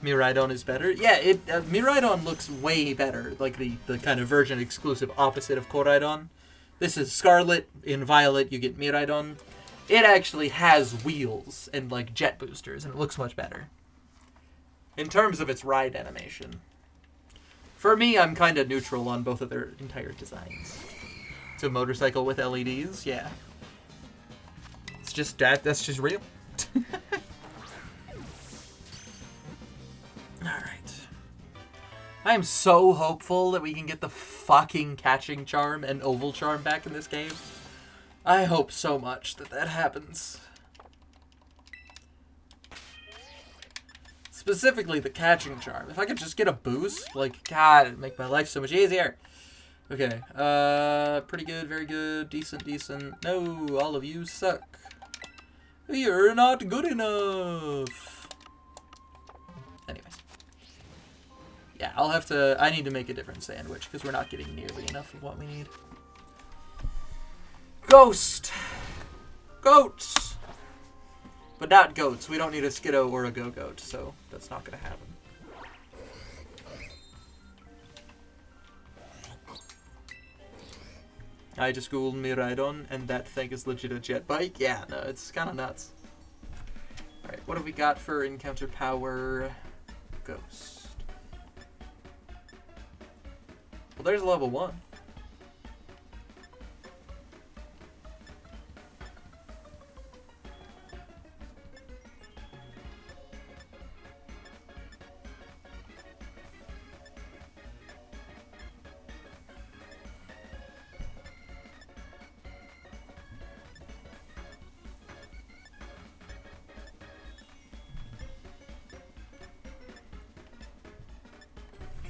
Miraidon is better. Yeah, Miraidon looks way better. Like the kind of version exclusive opposite of Koraidon. This is Scarlet. In Violet, you get Miraidon. It actually has wheels and like jet boosters, and it looks much better. In terms of its ride animation. For me, I'm kind of neutral on both of their entire designs. It's a motorcycle with LEDs, yeah. It's just that's just real. Alright. I am so hopeful that we can get the fucking catching charm and oval charm back in this game. I hope so much that that happens. Specifically the catching charm. If I could just get a boost, like, God, it'd make my life so much easier. Okay, pretty good, very good, decent, decent. No, all of you suck. You're not good enough. Anyways. Yeah, I need to make a different sandwich, because we're not getting nearly enough of what we need. Ghost! Goats! But not goats. We don't need a Skiddo or a Go-Goat, so that's not going to happen. I just googled Miraidon, and that thing is legit a jet bike? Yeah, no, it's kind of nuts. Alright, what have we got for encounter power? Ghost. Well, there's level 1.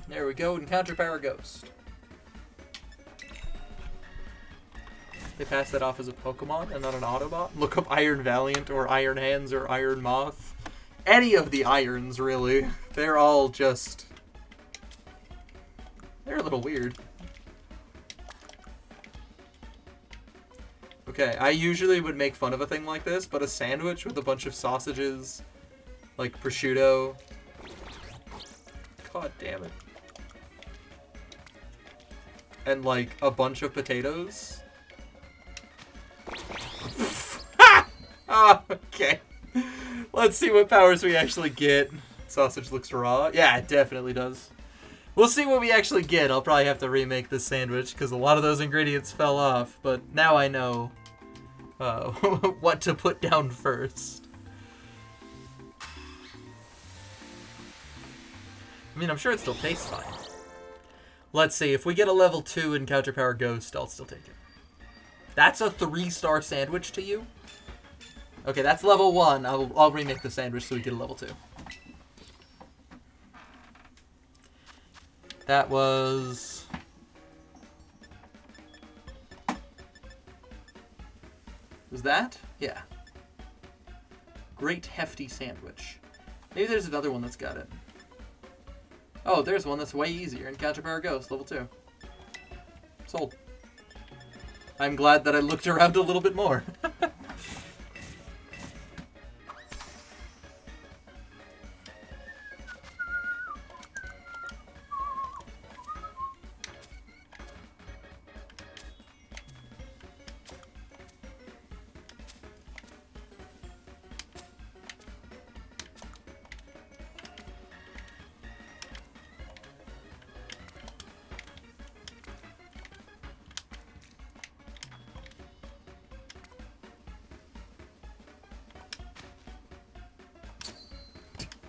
There we go, encounter power Ghost. They passed that off as a Pokemon and not an Autobot. Look up Iron Valiant or Iron Hands or Iron Moth. Any of the Irons, really. They're all just... They're a little weird. Okay, I usually would make fun of a thing like this, but a sandwich with a bunch of sausages, like prosciutto... God damn it. And like a bunch of potatoes. Oh, okay. Let's see what powers we actually get. Sausage looks raw. Yeah, it definitely does. We'll see what we actually get. I'll probably have to remake this sandwich because a lot of those ingredients fell off. But now I know what to put down first. I mean, I'm sure it still tastes fine. Let's see. If we get a level 2 encounter power Ghost, I'll still take it. That's a 3-star sandwich to you? Okay, that's level 1. I'll remake the sandwich so we get a level 2. That was... Was that? Yeah. Great hefty sandwich. Maybe there's another one that's got it. Oh, there's one that's way easier. Encounter power Ghost, level 2. Sold. I'm glad that I looked around a little bit more.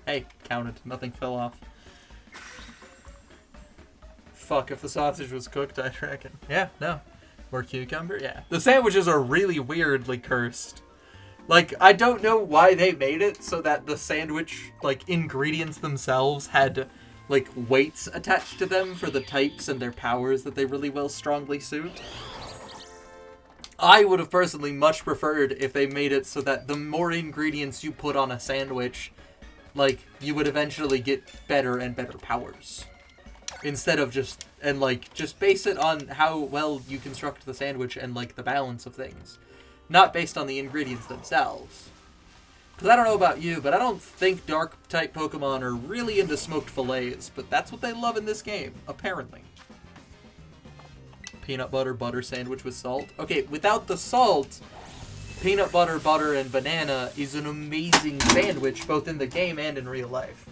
Hey, counted. Nothing fell off. Fuck, if the sausage was cooked, I reckon. Yeah, no. More cucumber? Yeah. The sandwiches are really weirdly cursed. Like, I don't know why they made it so that the sandwich, like, ingredients themselves had, like, weights attached to them for the types and their powers that they really will strongly suit. I would have personally much preferred if they made it so that the more ingredients you put on a sandwich, like, you would eventually get better and better powers. Instead of just base it on how well you construct the sandwich and, like, the balance of things. Not based on the ingredients themselves. Because I don't know about you, but I don't think Dark-type Pokemon are really into smoked fillets, but that's what they love in this game, apparently. Peanut butter sandwich with salt. Okay, without the salt, peanut butter, and banana is an amazing sandwich, both in the game and in real life.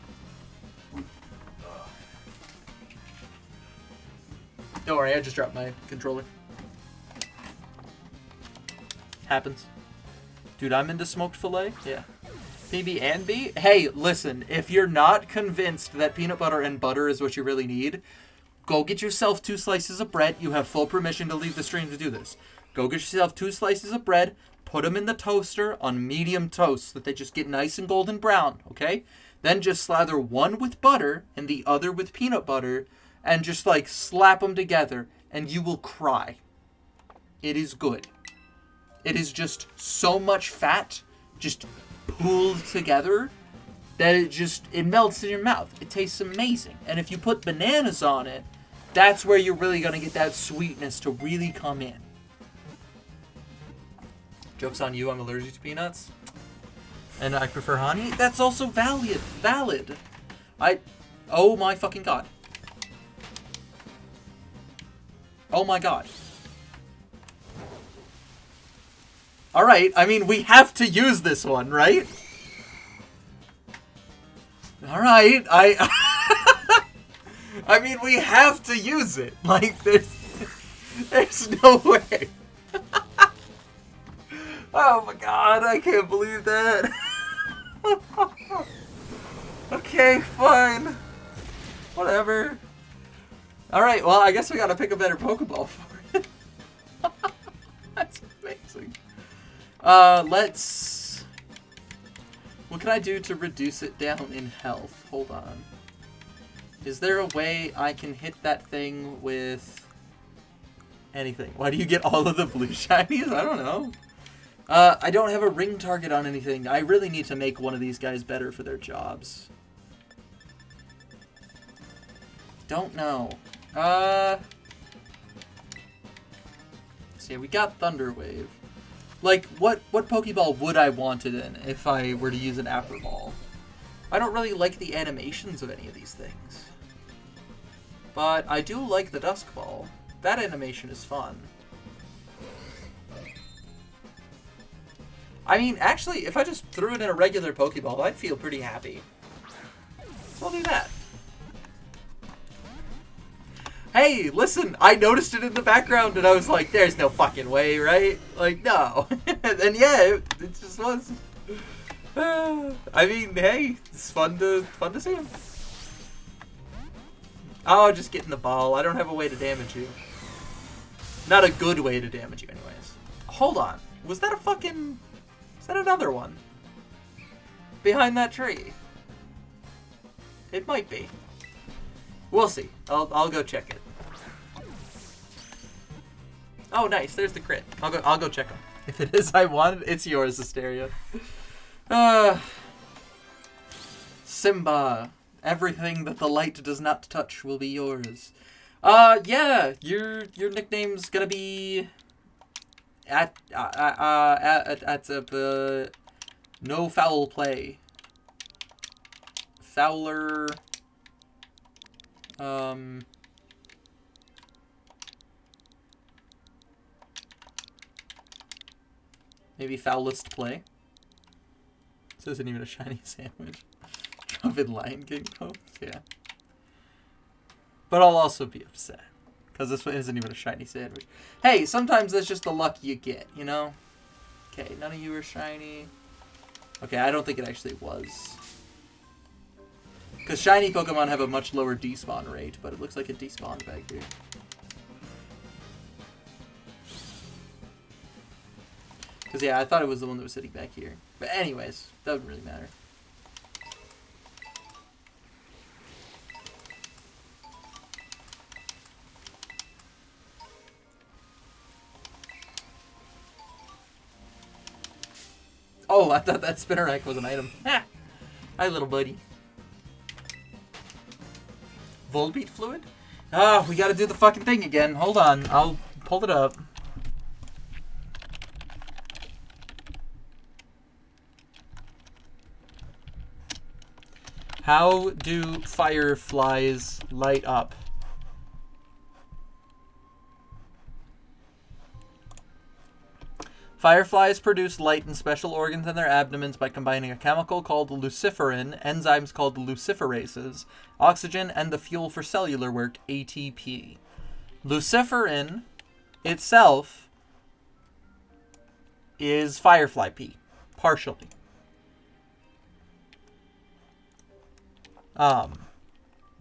Don't worry, I just dropped my controller. Happens. Dude, I'm into smoked fillet. Yeah. PB and B? Hey, listen, if you're not convinced that peanut butter and butter is what you really need, go get yourself 2 slices of bread. You have full permission to leave the stream to do this. Go get yourself 2 slices of bread, put them in the toaster on medium toast so that they just get nice and golden brown, okay? Then just slather one with butter and the other with peanut butter and just, like, slap them together and you will cry. It is good. It is just so much fat just pooled together that it melts in your mouth. It tastes amazing. And if you put bananas on it, that's where you're really going to get that sweetness to really come in. Joke's on you, I'm allergic to peanuts. And I prefer honey. That's also valid. Oh my fucking god. Oh my god. Alright, I mean, we have to use this one, right? Alright, I mean, we have to use it. Like, there's no way. Oh my god, I can't believe that. Okay, fine. Whatever. Alright, well, I guess we gotta pick a better Pokeball for it. That's amazing. What can I do to reduce it down in health? Hold on. Is there a way I can hit that thing with anything? Why do you get all of the blue shinies? I don't know. I don't have a ring target on anything. I really need to make one of these guys better for their jobs. Don't know. See, we got Thunder Wave. Like, what Pokeball would I want it in if I were to use an Apple Ball? I don't really like the animations of any of these things. But I do like the Dusk Ball. That animation is fun. I mean, actually, if I just threw it in a regular Pokeball, I'd feel pretty happy. So I'll do that. Hey, listen, I noticed it in the background and I was like, there's no fucking way, right? Like, no. And yeah, it just was. I mean, hey, it's fun to see him. Oh, just getting the ball. I don't have a way to damage you. Not a good way to damage you, anyways. Hold on. Was that a fucking... Is that another one? Behind that tree? It might be. We'll see. I'll go check it. Oh, nice. There's the crit. I'll go check them. If it is I want it, it's yours, Asteria. Simba. Everything that the light does not touch will be yours. Yeah, your nickname's gonna be no foul play. Fowler. Maybe foulest play. This isn't even a shiny sandwich. Drop in Lion King pose, yeah. But I'll also be upset. Because this one isn't even a shiny sandwich. Hey, sometimes that's just the luck you get, you know? Okay, none of you are shiny. Okay, I don't think it actually was. Because shiny Pokemon have a much lower despawn rate, but it looks like it despawned back here. Because, yeah, I thought it was the one that was sitting back here. But anyways, doesn't really matter. Oh, I thought that Spinnerack was an item. Ha! Hi, little buddy. Volbeat fluid? Oh, we gotta do the fucking thing again. Hold on. I'll pull it up. How do fireflies light up? Fireflies produce light in special organs in their abdomens by combining a chemical called luciferin, enzymes called luciferases, oxygen, and the fuel for cellular work, ATP. Luciferin itself is firefly pee, partially.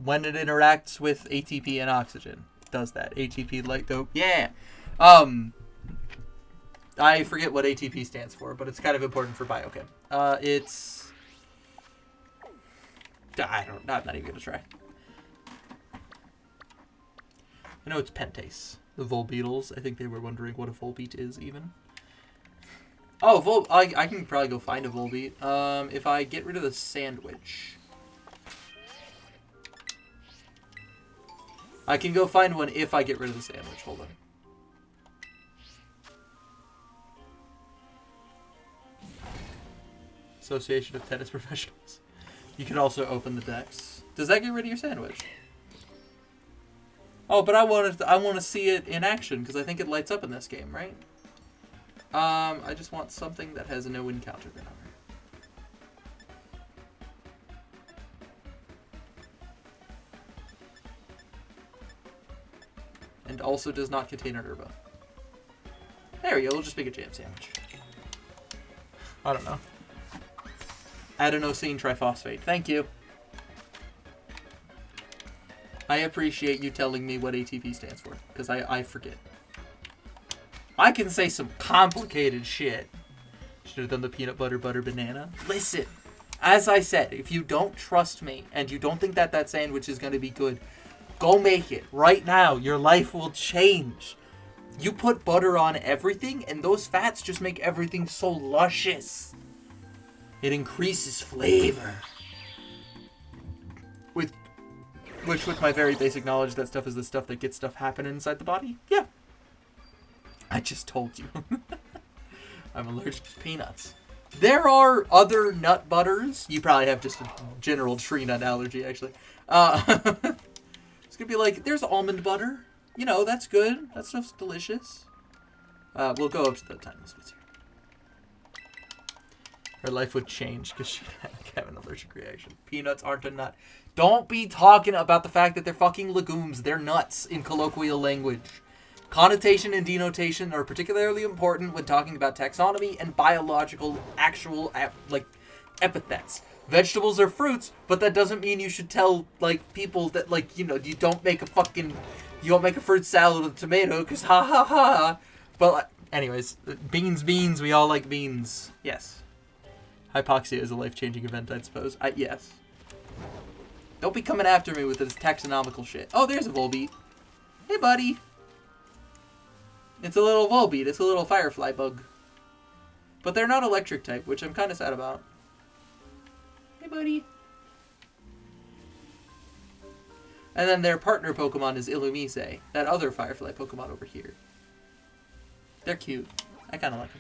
When it interacts with ATP and oxygen, it does that. ATP light dope. Yeah. I forget what ATP stands for, but it's kind of important for biochem. It's... I'm not even going to try. I know it's pentase. The Volbeetles. I think they were wondering what a Volbeat is, even. Oh, I can probably go find a Volbeat. If I get rid of the sandwich. I can go find one if I get rid of the sandwich. Hold on. Association of Tennis Professionals. You can also open the decks. Does that get rid of your sandwich? Oh, but I want to see it in action because I think it lights up in this game, right? I just want something that has a no encounter power. And also does not contain an herba. There we go. We'll just make a jam sandwich. I don't know. Adenosine triphosphate. Thank you. I appreciate you telling me what ATP stands for, because I forget. I can say some complicated shit. Should have done the peanut butter banana. Listen, as I said, if you don't trust me and you don't think that that sandwich is going to be good, go make it right now. Your life will change. You put butter on everything, and those fats just make everything so luscious. It increases flavor. With my very basic knowledge that stuff is the stuff that gets stuff happening inside the body. Yeah. I just told you. I'm allergic to peanuts. There are other nut butters. You probably have just a general tree nut allergy, actually. It's gonna be like, there's almond butter. You know, that's good. That stuff's delicious. We'll go up to the time limits here. Her life would change because she'd have an allergic reaction. Peanuts aren't a nut. Don't be talking about the fact that they're fucking legumes. They're nuts in colloquial language. Connotation and denotation are particularly important when talking about taxonomy and biological actual epithets. Vegetables are fruits, but that doesn't mean you should tell people that you don't make a fruit salad with tomato because ha ha ha. But anyways, beans. We all like beans. Yes. Hypoxia is a life-changing event, I suppose. Yes. Don't be coming after me with this taxonomical shit. Oh, there's a Volbeat. Hey, buddy. It's a little Volbeat. It's a little firefly bug. But they're not electric type, which I'm kind of sad about. Hey, buddy. And then their partner Pokemon is Illumise, that other firefly Pokemon over here. They're cute. I kind of like them.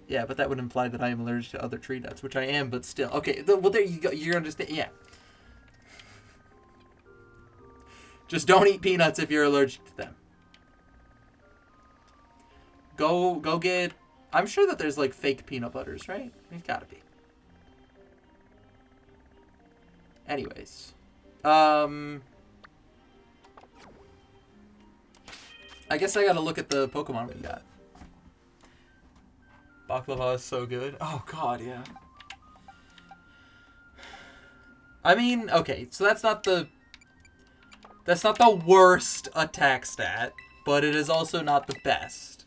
Yeah, but that would imply that I am allergic to other tree nuts, which I am, but still. Okay, well, there you go. You understand. Yeah. Just don't eat peanuts if you're allergic to them. Go get... I'm sure that there's, fake peanut butters, right? There's gotta be. Anyways. I guess I gotta look at the Pokemon we got. Baklava is so good. Oh, God, yeah. I mean, okay, so that's not the worst attack stat, but it is also not the best.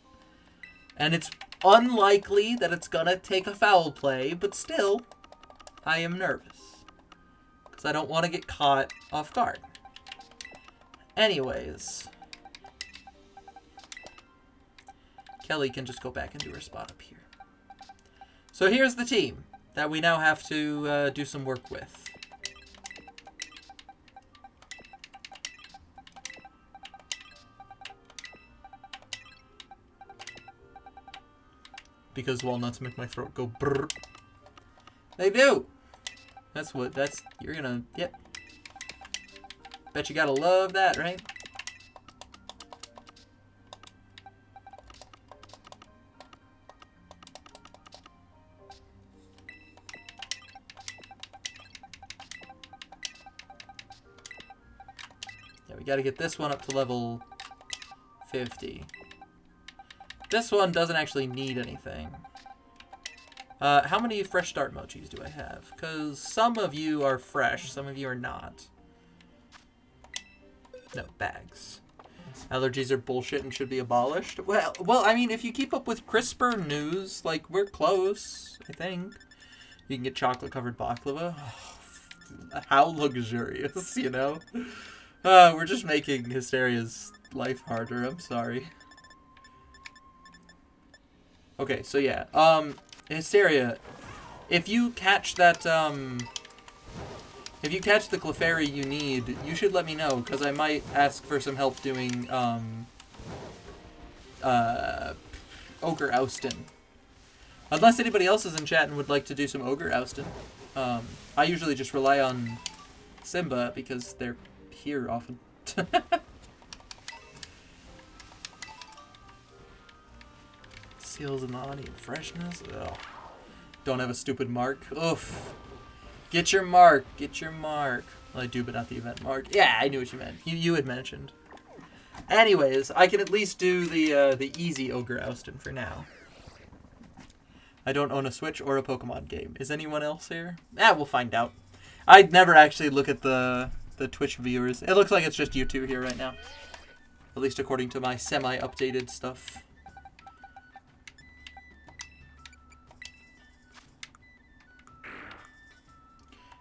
And it's unlikely that it's gonna take a foul play, but still, I am nervous. Because I don't want to get caught off guard. Anyways. Kelly can just go back and do her spot up here. So here's the team that we now have to do some work with. Because walnuts make my throat go brrr. They do! You're gonna, yep. Bet you gotta love that, right? Yeah, we gotta get this one up to level 50. This one doesn't actually need anything. How many fresh start mochis do I have? Because some of you are fresh, some of you are not. No, bags. Allergies are bullshit and should be abolished. Well, I mean, if you keep up with CRISPR news, like, we're close, I think. You can get chocolate-covered baklava. Oh, how luxurious, you know? We're just making Hysteria's life harder, I'm sorry. Okay, so yeah, Hysteria, if you catch that, if you catch the Clefairy you need, you should let me know, because I might ask for some help doing, Ogre Oustin. Unless anybody else is in chat and would like to do some Ogre Oustin. I usually just rely on Simba, because they're here often. Seals and onion freshness. Ugh. Don't have a stupid mark. Oof. Get your mark. Get your mark. Well, I do, but not the event mark. Yeah, I knew what you meant. You had mentioned. Anyways, I can at least do the easy Ogre Oustin for now. I don't own a Switch or a Pokemon game. Is anyone else here? We'll find out. I'd never actually look at the Twitch viewers. It looks like it's just you two here right now. At least according to my semi-updated stuff.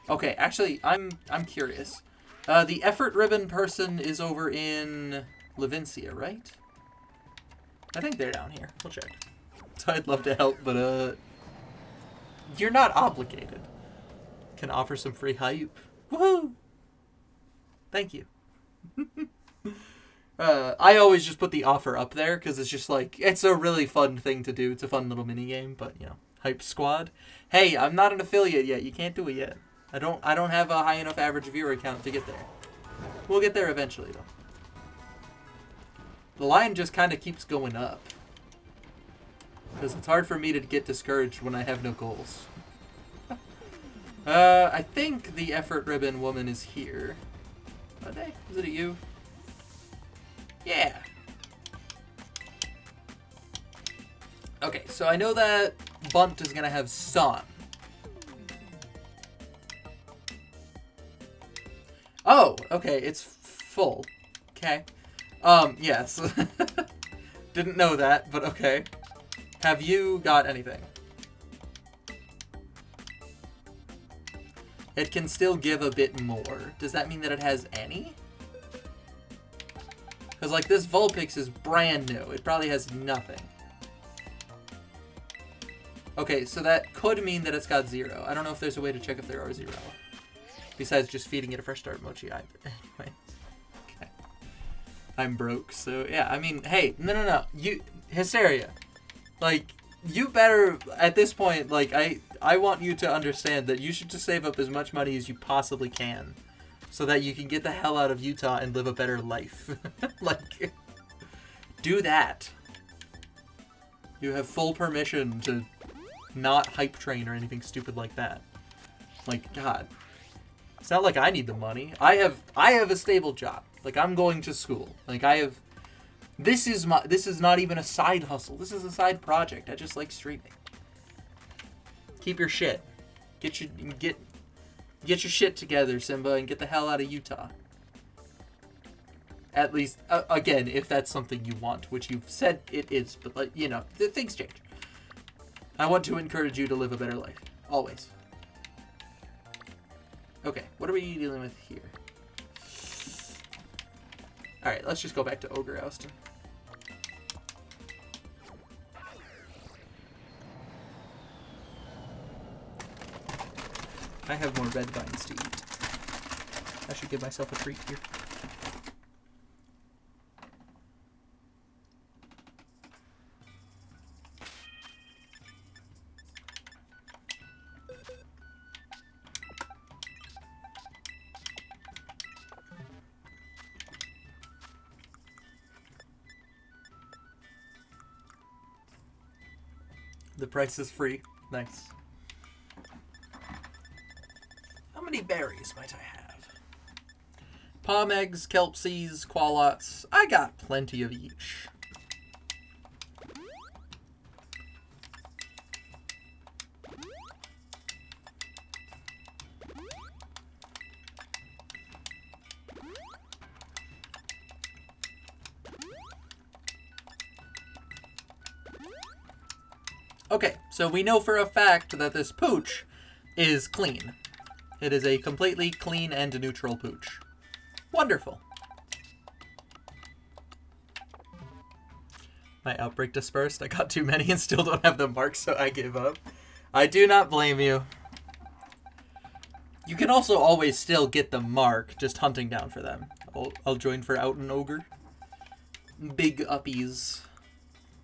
Okay, actually, I'm curious. The effort ribbon person is over in Levincia, right? I think they're down here. We'll check. So I'd love to help, but you're not obligated. Can offer some free hype. Woohoo! Thank you. I always just put the offer up there because it's just like, it's a really fun thing to do. It's a fun little mini game, but you know, hype squad. Hey, I'm not an affiliate yet. You can't do it yet. I don't have a high enough average viewer count to get there. We'll get there eventually, though. The line just kind of keeps going up. Because it's hard for me to get discouraged when I have no goals. I think the effort ribbon woman is here. Are they? Is it you? Yeah. Okay, so I know that Bunt is going to have some. Oh, okay, it's full. Okay. Yes. Didn't know that, but okay. Have you got anything? It can still give a bit more. Does that mean that it has any? Because, like, this Vulpix is brand new. It probably has nothing. Okay, so that could mean that it's got 0. I don't know if there's a way to check if there are 0. Besides just feeding it a fresh start mochi either. Anyway. Okay. I'm broke, so yeah, I mean, hey, no. You, Hysteria. Like, you better, at this point, like, I want you to understand that you should just save up as much money as you possibly can. So that you can get the hell out of Utah and live a better life. Like, do that. You have full permission to not hype train or anything stupid like that. Like, God. It's not like I need the money. I have a stable job. Like, I'm going to school. Like, this is not even a side hustle. This is a side project. I just like streaming. Keep your shit. Get your shit together, Simba, and get the hell out of Utah. At least, again, if that's something you want, which you've said it is. But, like, you know, things change. I want to encourage you to live a better life. Always. Okay, what are we dealing with here? Alright, let's just go back to Ogre Oustin. I have more red vines to eat. I should give myself a treat here. The price is free. Nice. How many berries might I have? Palm eggs, kelp seeds, qualots. I got plenty of each. Okay, so we know for a fact that this pooch is clean. It is a completely clean and neutral pooch. Wonderful. My outbreak dispersed. I got too many and still don't have them marked, so I give up. I do not blame you. You can also always still get them marked, just hunting down for them. I'll join for Out and Ogre. Big uppies.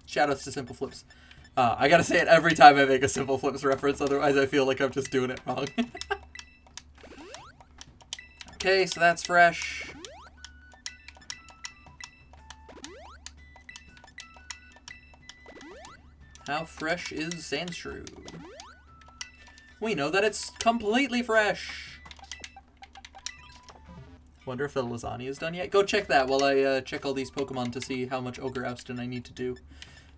Shoutouts to Simple Flips. I gotta say it every time I make a Simple Flips reference, otherwise I feel like I'm just doing it wrong. Okay, so that's fresh. How fresh is Sandshrew? We know that it's completely fresh. Wonder if the lasagna is done yet. Go check that while I check all these Pokemon to see how much Ogre Oustin I need to do.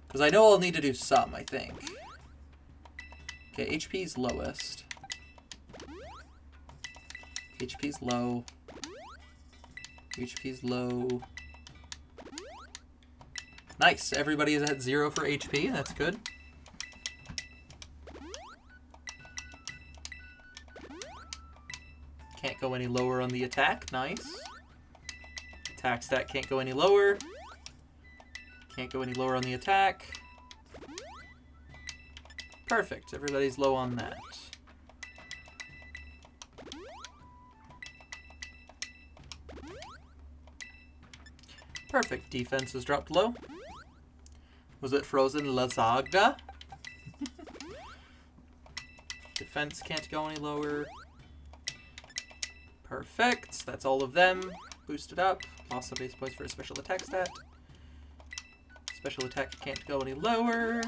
Because I know I'll need to do some, I think. Okay, HP's lowest. HP's low. HP's low. Nice, everybody is at 0 for HP, that's good. Can't go any lower on the attack, nice. Attack stat can't go any lower. Can't go any lower on the attack. Perfect. Everybody's low on that. Perfect. Defense is dropped low. Was it frozen lasagna? Defense can't go any lower. Perfect. That's all of them. Boosted up. Lost some base points for a special attack stat. Special attack can't go any lower.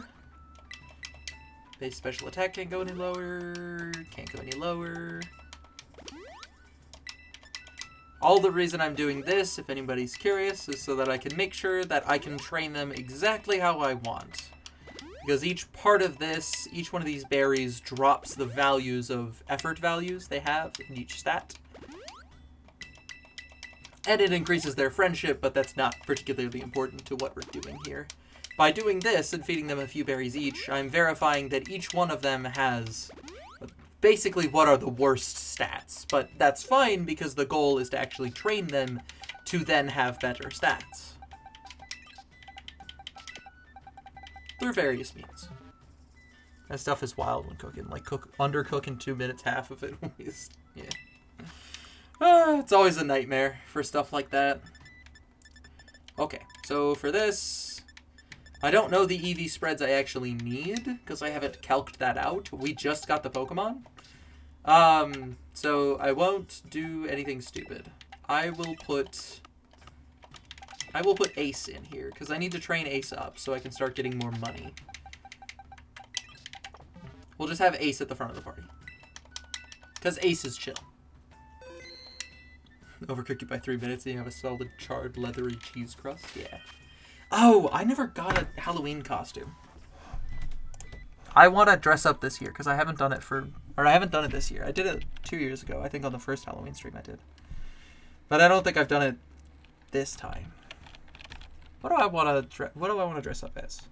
Base special attack can't go any lower. Can't go any lower. All the reason I'm doing this, if anybody's curious, is so that I can make sure that I can train them exactly how I want. Because each part of this, each one of these berries drops the values of effort values they have in each stat. And it increases their friendship, but that's not particularly important to what we're doing here. By doing this and feeding them a few berries each, I'm verifying that each one of them has basically what are the worst stats. But that's fine because the goal is to actually train them to then have better stats. Through various means. That stuff is wild when cooking. Like, undercook in 2 minutes, half of it. Yeah. It's always a nightmare for stuff like that. Okay, so for this, I don't know the EV spreads I actually need, because I haven't calced that out. We just got the Pokemon. So I won't do anything stupid. I will put Ace in here, because I need to train Ace up so I can start getting more money. We'll just have Ace at the front of the party. Because Ace is chill. Overcook it by 3 minutes and you have a solid charred leathery cheese crust. Yeah. Oh, I never got a Halloween costume. I want to dress up this year because I haven't done it I haven't done it this year. I did it 2 years ago. I think on the first Halloween stream I did. But I don't think I've done it this time. What do I want to dress up as?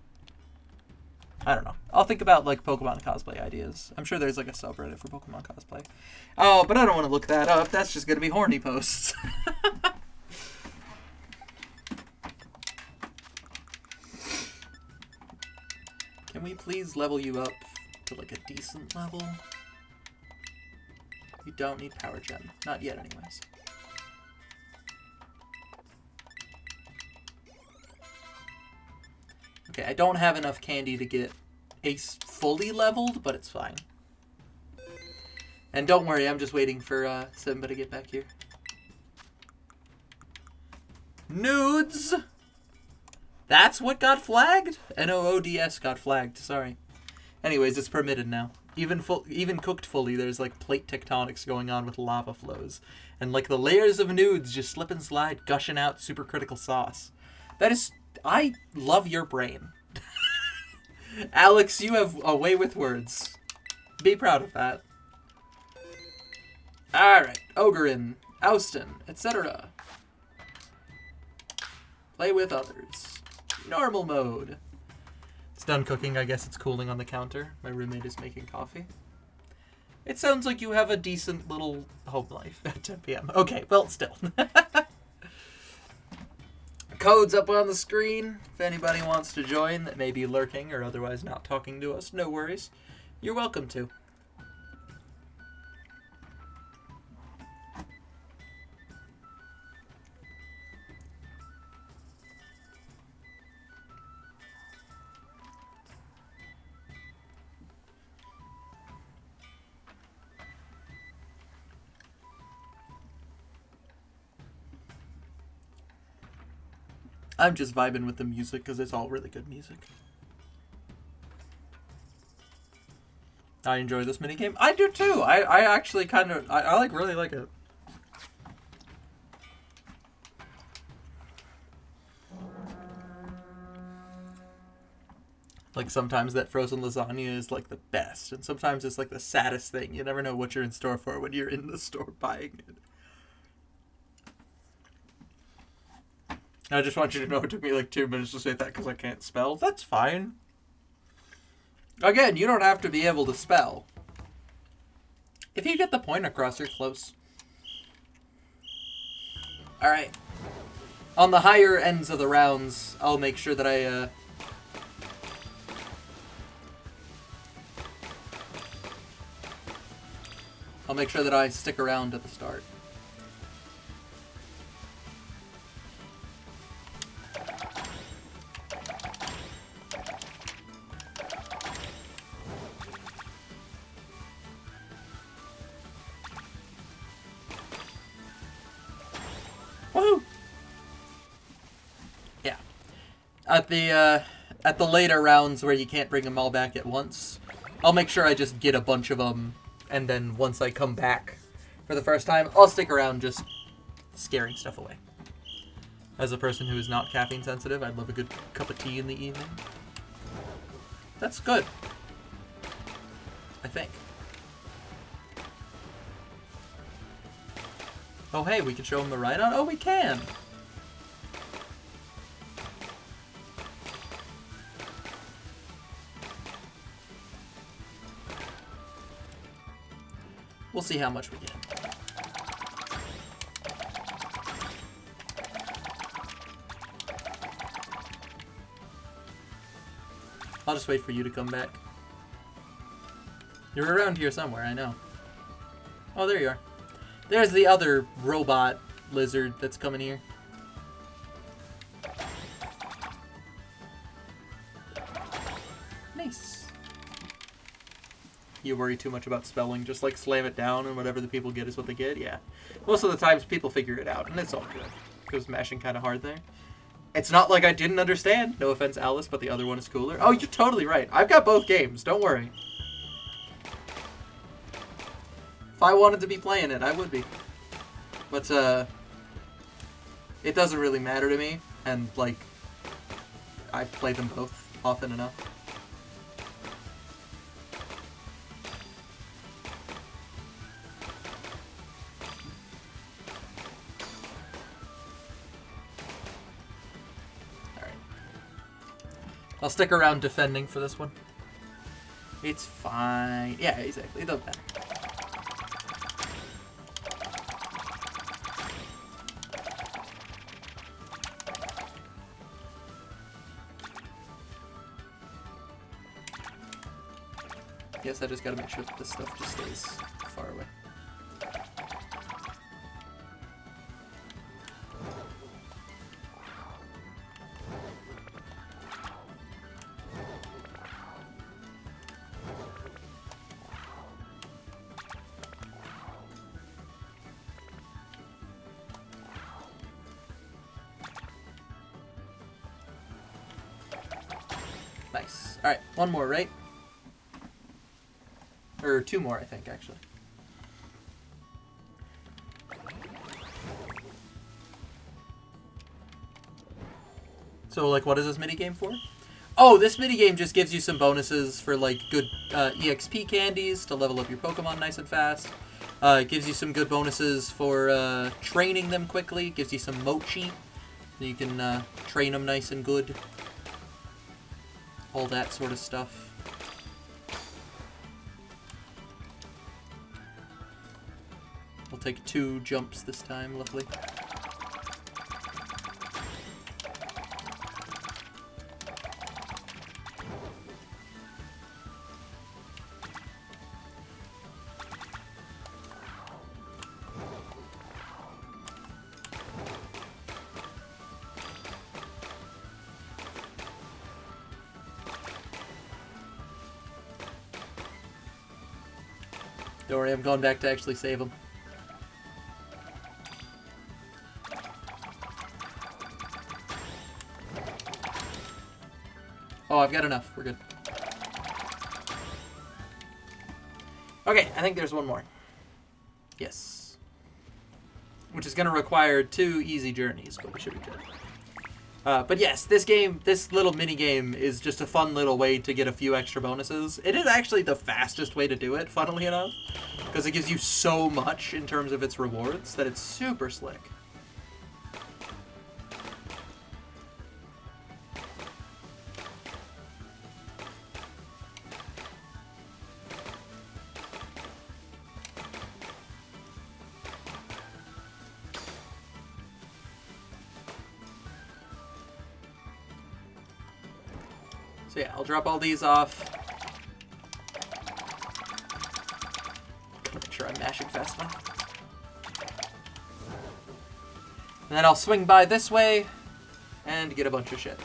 I don't know. I'll think about like Pokemon cosplay ideas. I'm sure there's like a subreddit for Pokemon cosplay. Oh, but I don't want to look that up. That's just gonna be horny posts. Can we please level you up to like a decent level? You don't need Power Gem. Not yet, anyways. Okay, I don't have enough candy to get Ace fully leveled, but it's fine. And don't worry, I'm just waiting for Simba to get back here. Nudes! That's what got flagged? NOODS got flagged, sorry. Anyways, it's permitted now. Even cooked fully, there's like plate tectonics going on with lava flows. And like the layers of nudes just slip and slide, gushing out supercritical sauce. That is... I love your brain. Alex, you have a way with words. Be proud of that. Alright. Ogerin, Oustin, etc. Play with others. Normal mode. It's done cooking. I guess it's cooling on the counter. My roommate is making coffee. It sounds like you have a decent little home life at 10 p.m. Okay, well, still. Code's up on the screen. If anybody wants to join that may be lurking or otherwise not talking to us, no worries. You're welcome to. I'm just vibing with the music because it's all really good music. I enjoy this minigame. I do too. I actually kind of... I like really like it. Like sometimes that frozen lasagna is like the best. And sometimes it's like the saddest thing. You never know what you're in store for when you're in the store buying it. I just want you to know it took me like 2 minutes to say that because I can't spell. That's fine. Again, you don't have to be able to spell. If you get the point across, you're close. Alright. On the higher ends of the rounds, I'll make sure that I stick around at the start. Woohoo! Yeah. At the later rounds where you can't bring them all back at once, I'll make sure I just get a bunch of them, and then once I come back for the first time, I'll stick around just scaring stuff away. As a person who is not caffeine sensitive, I'd love a good cup of tea in the evening. That's good. I think. Oh hey, we can show them the ride-on? Oh, we can! We'll see how much we get. I'll just wait for you to come back. You're around here somewhere, I know. Oh, there you are. There's the other robot lizard that's coming here. Nice. You worry too much about spelling, just like slam it down and whatever the people get is what they get, yeah. Most of the times people figure it out, and it's all good. Because mashing kind of hard there. It's not like I didn't understand. No offense, Alice, but the other one is cooler. Oh, you're totally right. I've got both games, don't worry. If I wanted to be playing it, I would be. But, it doesn't really matter to me, and, like, I play them both often enough. I'll stick around defending for this one. It's fine. Yeah, exactly. It doesn't matter. Yes, I just gotta make sure that this stuff just stays far away. Nice. Alright, one more, right? Or two more, I think, actually. So, like, what is this minigame for? Oh, this minigame just gives you some bonuses for, like, good EXP candies to level up your Pokemon nice and fast. It gives you some good bonuses for training them quickly. It gives you some mochi. So you can train them nice and good. All that sort of stuff. We'll take 2 jumps this time, luckily. Don't worry, I'm going back to actually save him. Oh, I've got enough. We're good. Okay, I think there's one more. Yes. Which is going to require 2 easy journeys, but we should be good. But yes, this little mini game is just a fun little way to get a few extra bonuses. It is actually the fastest way to do it, funnily enough, because it gives you so much in terms of its rewards that it's super slick. So yeah, I'll drop all these off. Make sure I'm mashing fast enough. And then I'll swing by this way and get a bunch of shit.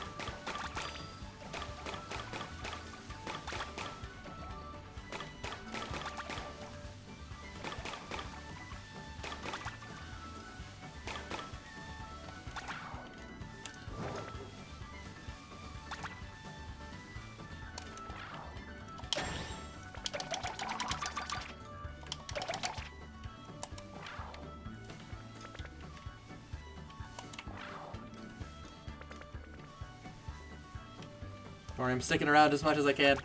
Or I'm sticking around as much as I can.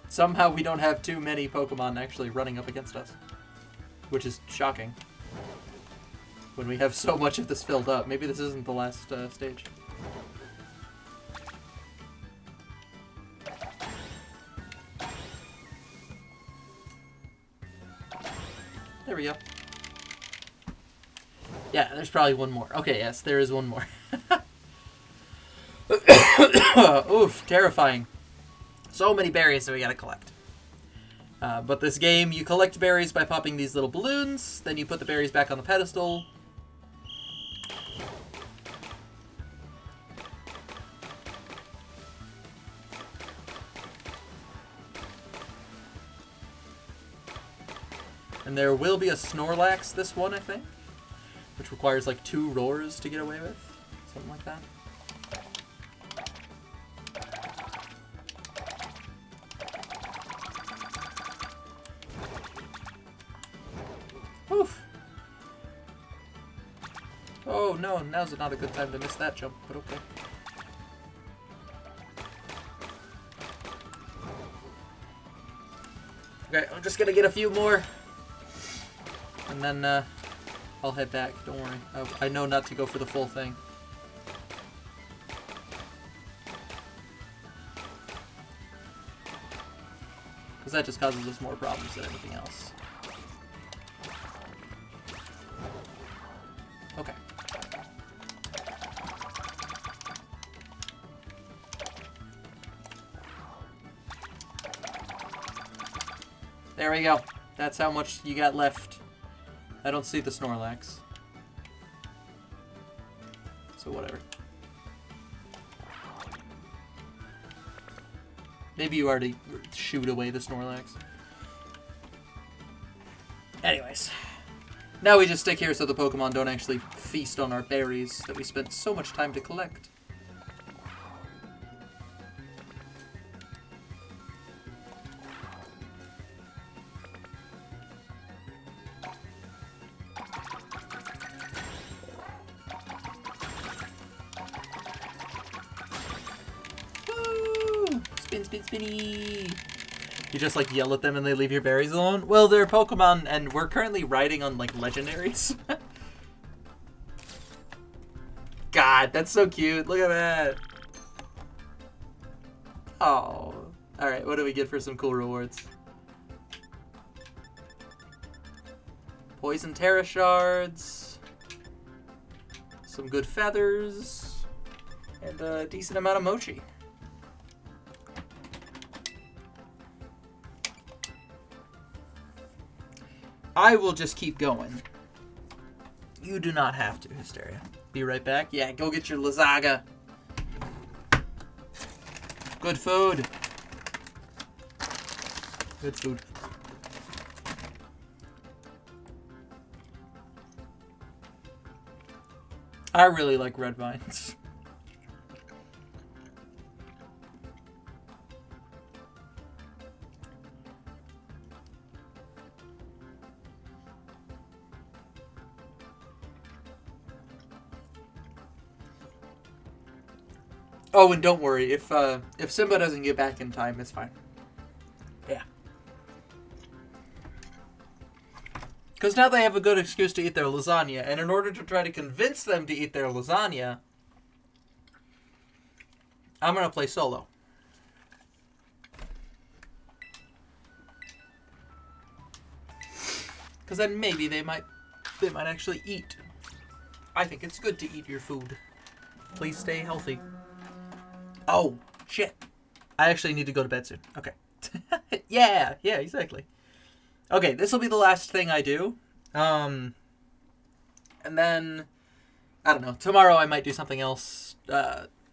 Somehow we don't have too many Pokemon actually running up against us. Which is shocking. When we have so much of this filled up. Maybe this isn't the last stage. There we go. Yeah, there's probably one more. Okay, yes, there is one more. Oof, terrifying. So many berries that we gotta collect. But this game, you collect berries by popping these little balloons, then you put the berries back on the pedestal. And there will be a Snorlax this one, I think, which requires like 2 roars to get away with. Something like that. Oof. Oh no, now's not a good time to miss that jump, but okay. Okay, I'm just gonna get a few more. And then I'll head back, don't worry. I know not to go for the full thing. Because that just causes us more problems than anything else. Okay. There we go. That's how much you got left. I don't see the Snorlax. So whatever. Maybe you already shooed away the Snorlax. Anyways. Now we just stick here so the Pokemon don't actually feast on our berries that we spent so much time to collect. Spinny. You just like yell at them and they leave your berries alone? Well, they're Pokemon and we're currently riding on like legendaries. God, that's so cute. Look at that. Oh. Alright, what do we get for some cool rewards? Poison Terra Shards. Some good feathers. And a decent amount of mochi. I will just keep going. You do not have to, Hysteria. Be right back. Yeah, go get your Lazaga. Good food. Good food. I really like red vines. Oh, and don't worry, if Simba doesn't get back in time, it's fine. Yeah. Because now they have a good excuse to eat their lasagna, and in order to try to convince them to eat their lasagna, I'm going to play solo. Because then maybe they might actually eat. I think it's good to eat your food. Please stay healthy. Oh, shit. I actually need to go to bed soon. Okay. yeah, exactly. Okay, this will be the last thing I do. And then, I don't know, tomorrow I might do something else.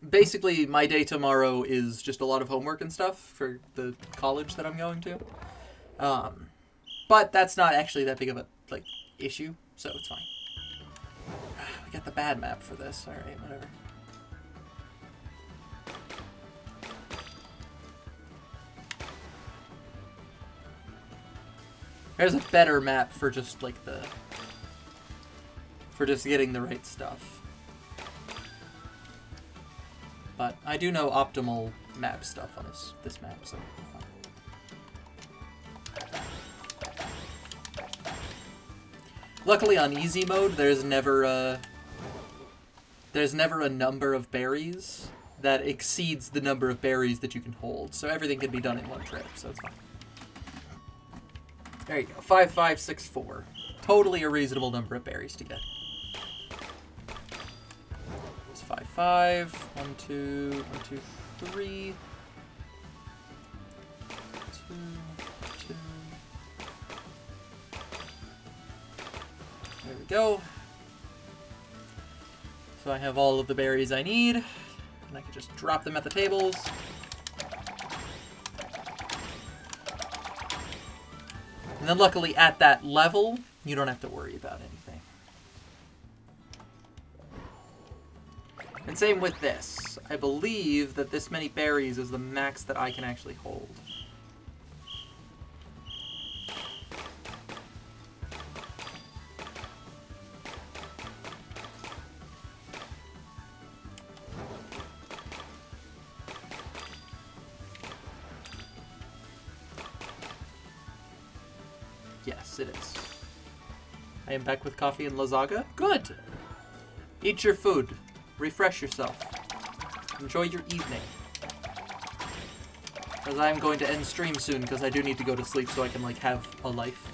Basically, my day tomorrow is just a lot of homework and stuff for the college that I'm going to. But that's not actually that big of a, issue, so it's fine. We got the bad map for this. Alright, whatever. There's a better map for just, for just getting the right stuff. But I do know optimal map stuff on this map, so fine. Luckily on easy mode, there's never a number of berries that exceeds the number of berries that you can hold. So everything can be done in one trip, so it's fine. There you go. 5, 5, 6, 4. Totally a reasonable number of berries to get. It's 5, 5. 1, 2, 1, 2, 3. 2, 2. There we go. So I have all of the berries I need. And I can just drop them at the tables. And then luckily at that level, you don't have to worry about anything. And same with this. I believe that this many berries is the max that I can actually hold. Yes, it is. I am back with coffee and Lazaga. Good! Eat your food. Refresh yourself. Enjoy your evening. Because I'm going to end stream soon because I do need to go to sleep so I can, like, have a life.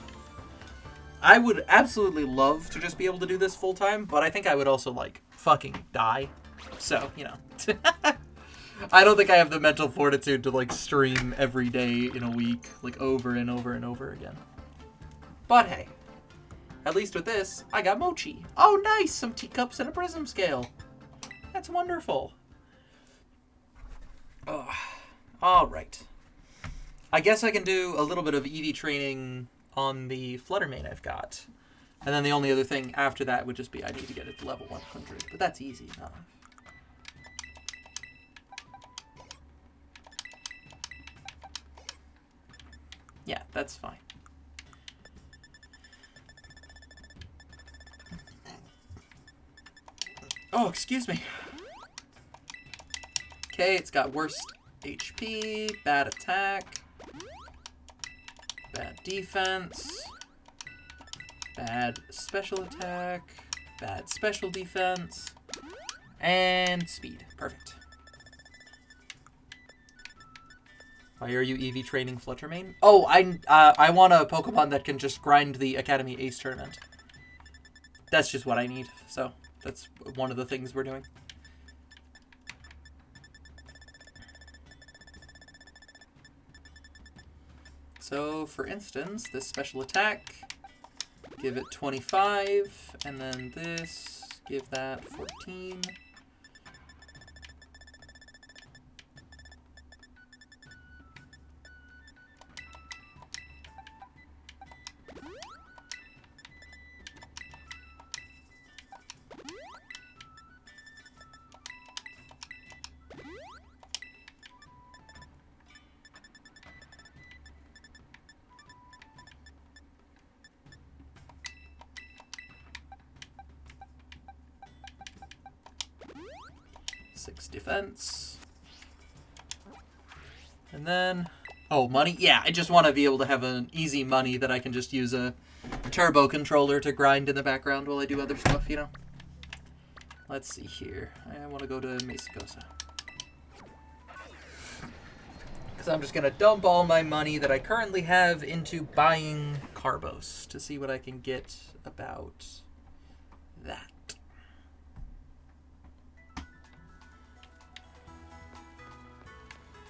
I would absolutely love to just be able to do this full time, but I think I would also, like, fucking die. So, you know. I don't think I have the mental fortitude to, like, stream every day in a week, like, over and over and over again. But hey, at least with this, I got mochi. Oh, nice! Some teacups and a prism scale. That's wonderful. Oh, all right. I guess I can do a little bit of EV training on the Flutter main I've got. And then the only other thing after that would just be I need to get it to level 100. But that's easy enough. Yeah, that's fine. Oh, excuse me. Okay, it's got worst HP, bad attack, bad defense, bad special attack, bad special defense, and speed. Perfect. Why are you EV training Fluttermane? Oh, I want a Pokemon that can just grind the Academy Ace tournament. That's just what I need, so that's one of the things we're doing. So, for instance, this special attack, give it 25, and then this, give that 14. Defense. And then, oh, money? Yeah, I just want to be able to have an easy money that I can just use a turbo controller to grind in the background while I do other stuff, you know? Let's see here. I want to go to Mesagosa. Because I'm just going to dump all my money that I currently have into buying Carbos to see what I can get about that.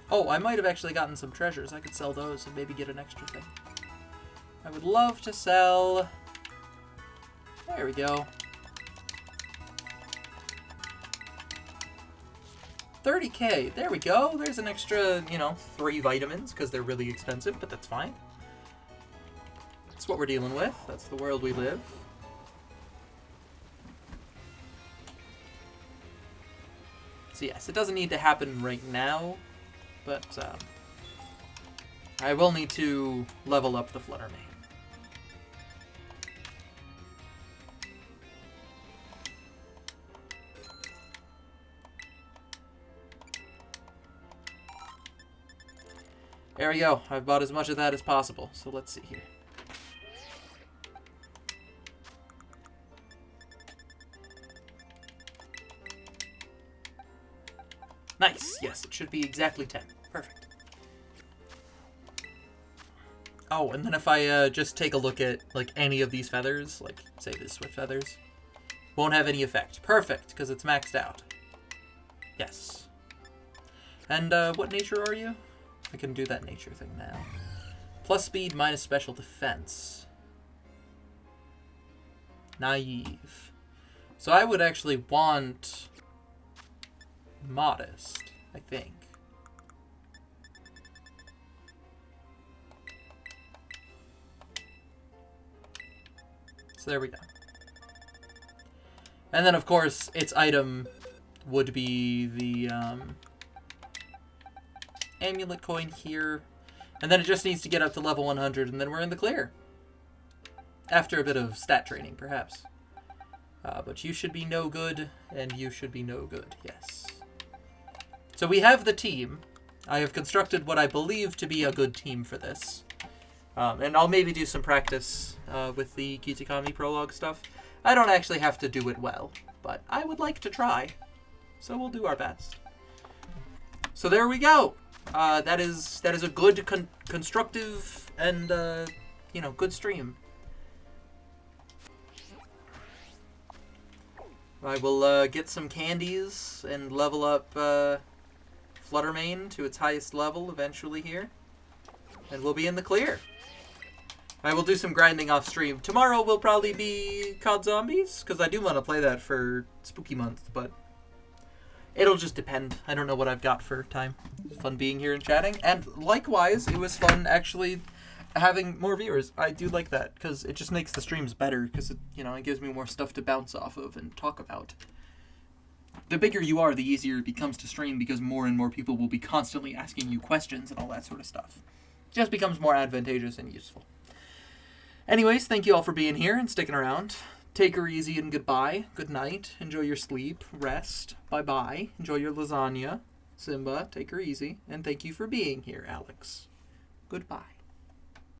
Oh, I might have actually gotten some treasures. I could sell those and maybe get an extra thing. I would love to sell... There we go. 30k. There we go. There's an extra, you know, 3 vitamins because they're really expensive, but that's fine. That's what we're dealing with. That's the world we live. So yes, it doesn't need to happen right now. But I will need to level up the Fluttermane. There we go. I've bought as much of that as possible. So let's see here. Nice. Yes, it should be exactly 10. Perfect. Oh, and then if I just take a look at, like, any of these feathers, like, say the Swift feathers, won't have any effect. Perfect, because it's maxed out. Yes. And what nature are you? I can do that nature thing now. Plus speed, minus special defense. Naive. So I would actually want... modest, I think. So there we go. And then, of course, its item would be the amulet coin here. And then it just needs to get up to level 100, and then we're in the clear. After a bit of stat training, perhaps. But you should be no good, and you should be no good, yes. So we have the team. I have constructed what I believe to be a good team for this. And I'll maybe do some practice with the Kitakami Prologue stuff. I don't actually have to do it well, but I would like to try. So we'll do our best. So there we go. that is a good, constructive, and, good stream. I will get some candies and level up Fluttermane to its highest level eventually here. And we'll be in the clear. I will do some grinding off stream. Tomorrow will probably be COD Zombies, because I do want to play that for Spooky Month, but it'll just depend. I don't know what I've got for time. It's fun being here and chatting. And likewise, it was fun actually having more viewers. I do like that, because it just makes the streams better, because it gives me more stuff to bounce off of and talk about. The bigger you are, the easier it becomes to stream, because more and more people will be constantly asking you questions and all that sort of stuff. It just becomes more advantageous and useful. Anyways, thank you all for being here and sticking around. Take her easy and goodbye. Good night. Enjoy your sleep. Rest. Bye-bye. Enjoy your lasagna. Simba, take her easy. And thank you for being here, Alex. Goodbye.